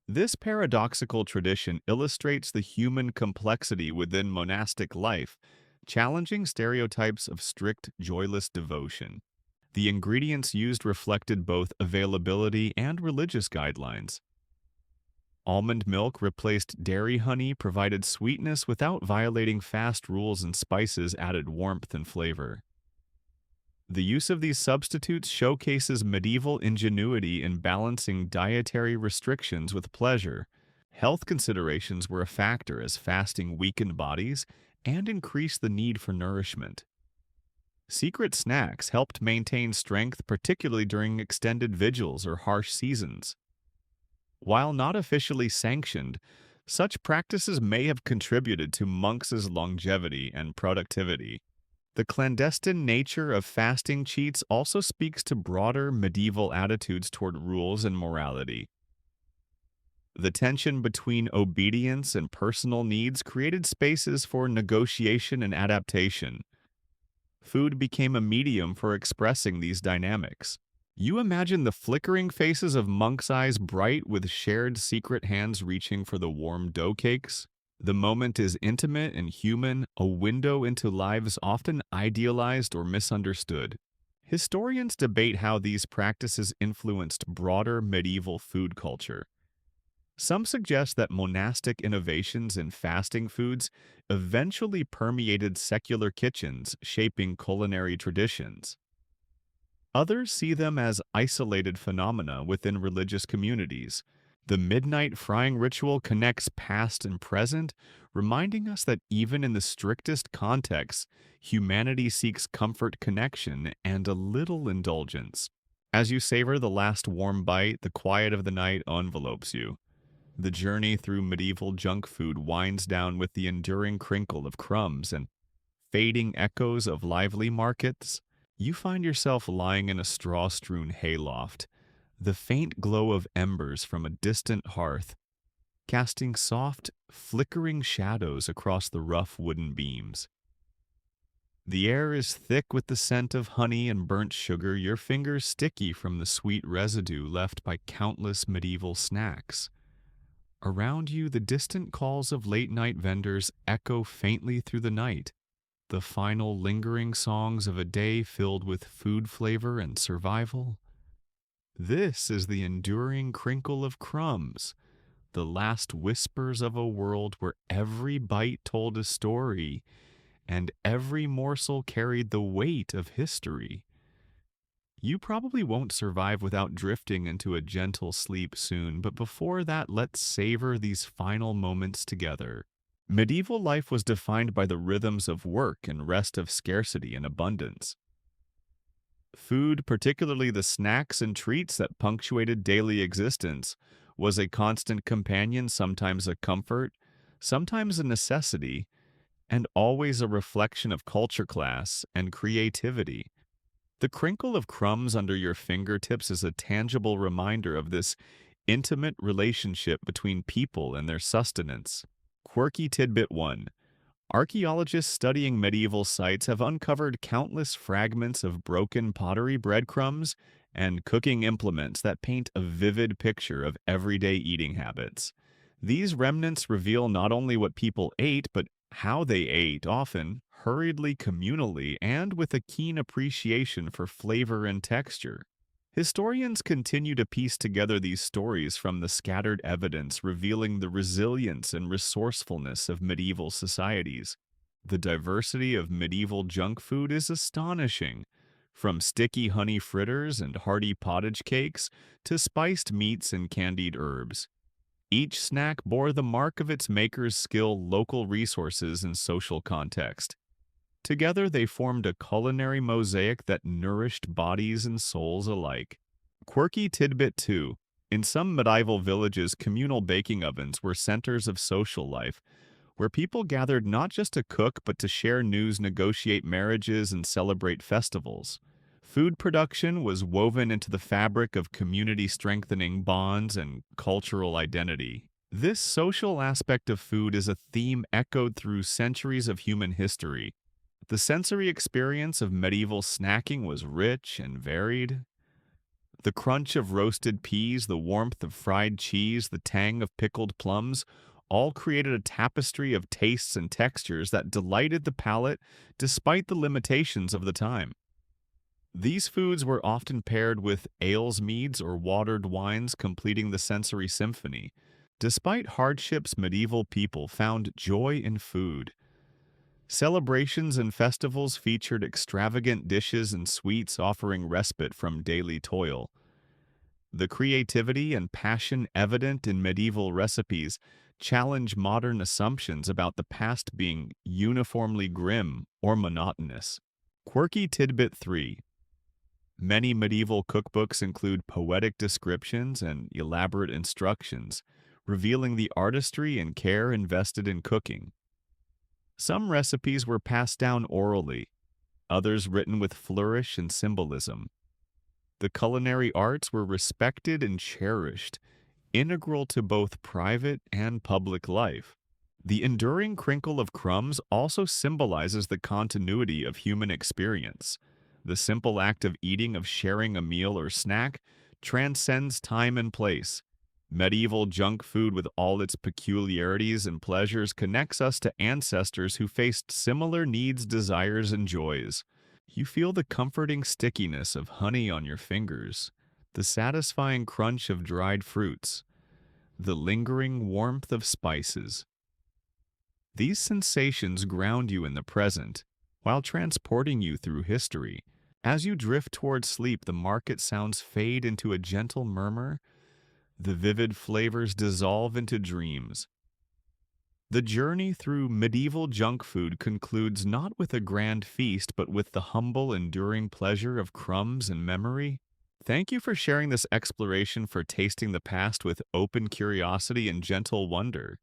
Speaker 1: This paradoxical tradition illustrates the human complexity within monastic life, challenging stereotypes of strict, joyless devotion. The ingredients used reflected both availability and religious guidelines. Almond milk replaced dairy honey, provided sweetness without violating fast rules, and spices added warmth and flavor. The use of these substitutes showcases medieval ingenuity in balancing dietary restrictions with pleasure. Health considerations were a factor as fasting weakened bodies and increased the need for nourishment. Secret snacks helped maintain strength, particularly during extended vigils or harsh seasons. While not officially sanctioned, such practices may have contributed to monks' longevity and productivity. The clandestine nature of fasting cheats also speaks to broader medieval attitudes toward rules and morality. The tension between obedience and personal needs created spaces for negotiation and adaptation. Food became a medium for expressing these dynamics. You imagine the flickering faces of monks' eyes bright with shared secret hands reaching for the warm dough cakes. The moment is intimate and human, a window into lives often idealized or misunderstood. Historians debate how these practices influenced broader medieval food culture. Some suggest that monastic innovations in fasting foods eventually permeated secular kitchens, shaping culinary traditions. Others see them as isolated phenomena within religious communities. The midnight frying ritual connects past and present, reminding us that even in the strictest contexts, humanity seeks comfort, connection, and a little indulgence. As you savor the last warm bite, the quiet of the night envelopes you. The journey through medieval junk food winds down with the enduring crinkle of crumbs and fading echoes of lively markets. You find yourself lying in a straw-strewn hayloft, the faint glow of embers from a distant hearth, casting soft, flickering shadows across the rough wooden beams. The air is thick with the scent of honey and burnt sugar, your fingers sticky from the sweet residue left by countless medieval snacks. Around you, the distant calls of late-night vendors echo faintly through the night, the final lingering songs of a day filled with food flavor and survival. This is the enduring crinkle of crumbs, the last whispers of a world where every bite told a story and every morsel carried the weight of history. You probably won't survive without drifting into a gentle sleep soon, but before that, let's savor these final moments together. Medieval life was defined by the rhythms of work and rest, of scarcity and abundance. Food, particularly the snacks and treats that punctuated daily existence, was a constant companion, sometimes a comfort, sometimes a necessity, and always a reflection of culture, class, and creativity. The crinkle of crumbs under your fingertips is a tangible reminder of this intimate relationship between people and their sustenance. Quirky Tidbit 1. Archaeologists studying medieval sites have uncovered countless fragments of broken pottery, breadcrumbs, and cooking implements that paint a vivid picture of everyday eating habits. These remnants reveal not only what people ate, but how they ate, often hurriedly, communally, and with a keen appreciation for flavor and texture. Historians continue to piece together these stories from the scattered evidence, revealing the resilience and resourcefulness of medieval societies. The diversity of medieval junk food is astonishing, from sticky honey fritters and hearty pottage cakes to spiced meats and candied herbs. Each snack bore the mark of its maker's skill, local resources, and social context. Together, they formed a culinary mosaic that nourished bodies and souls alike. Quirky Tidbit 2. In some medieval villages, communal baking ovens were centers of social life, where people gathered not just to cook but to share news, negotiate marriages, and celebrate festivals. Food production was woven into the fabric of community, strengthening bonds and cultural identity. This social aspect of food is a theme echoed through centuries of human history. The sensory experience of medieval snacking was rich and varied. The crunch of roasted peas, the warmth of fried cheese, the tang of pickled plums all created a tapestry of tastes and textures that delighted the palate despite the limitations of the time. These foods were often paired with ales, meads, or watered wines, completing the sensory symphony. Despite hardships, medieval people found joy in food. Celebrations and festivals featured extravagant dishes and sweets, offering respite from daily toil. The creativity and passion evident in medieval recipes challenge modern assumptions about the past being uniformly grim or monotonous. Quirky Tidbit 3. Many medieval cookbooks include poetic descriptions and elaborate instructions, revealing the artistry and care invested in cooking. Some recipes were passed down orally, others written with flourish and symbolism. The culinary arts were respected and cherished, integral to both private and public life. The enduring crinkle of crumbs also symbolizes the continuity of human experience. The simple act of eating, of sharing a meal or snack, transcends time and place. Medieval junk food, with all its peculiarities and pleasures, connects us to ancestors who faced similar needs, desires, and joys. You feel the comforting stickiness of honey on your fingers, the satisfying crunch of dried fruits, the lingering warmth of spices. These sensations ground you in the present, while transporting you through history. As you drift toward sleep, the market sounds fade into a gentle murmur, the vivid flavors dissolve into dreams. The journey through medieval junk food concludes not with a grand feast, but with the humble, enduring pleasure of crumbs and memory. Thank you for sharing this exploration, for tasting the past with open curiosity and gentle wonder.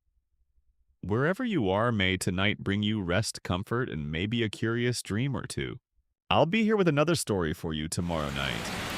Speaker 1: Wherever you are, may tonight bring you rest, comfort, and maybe a curious dream or two. I'll be here with another story for you tomorrow night.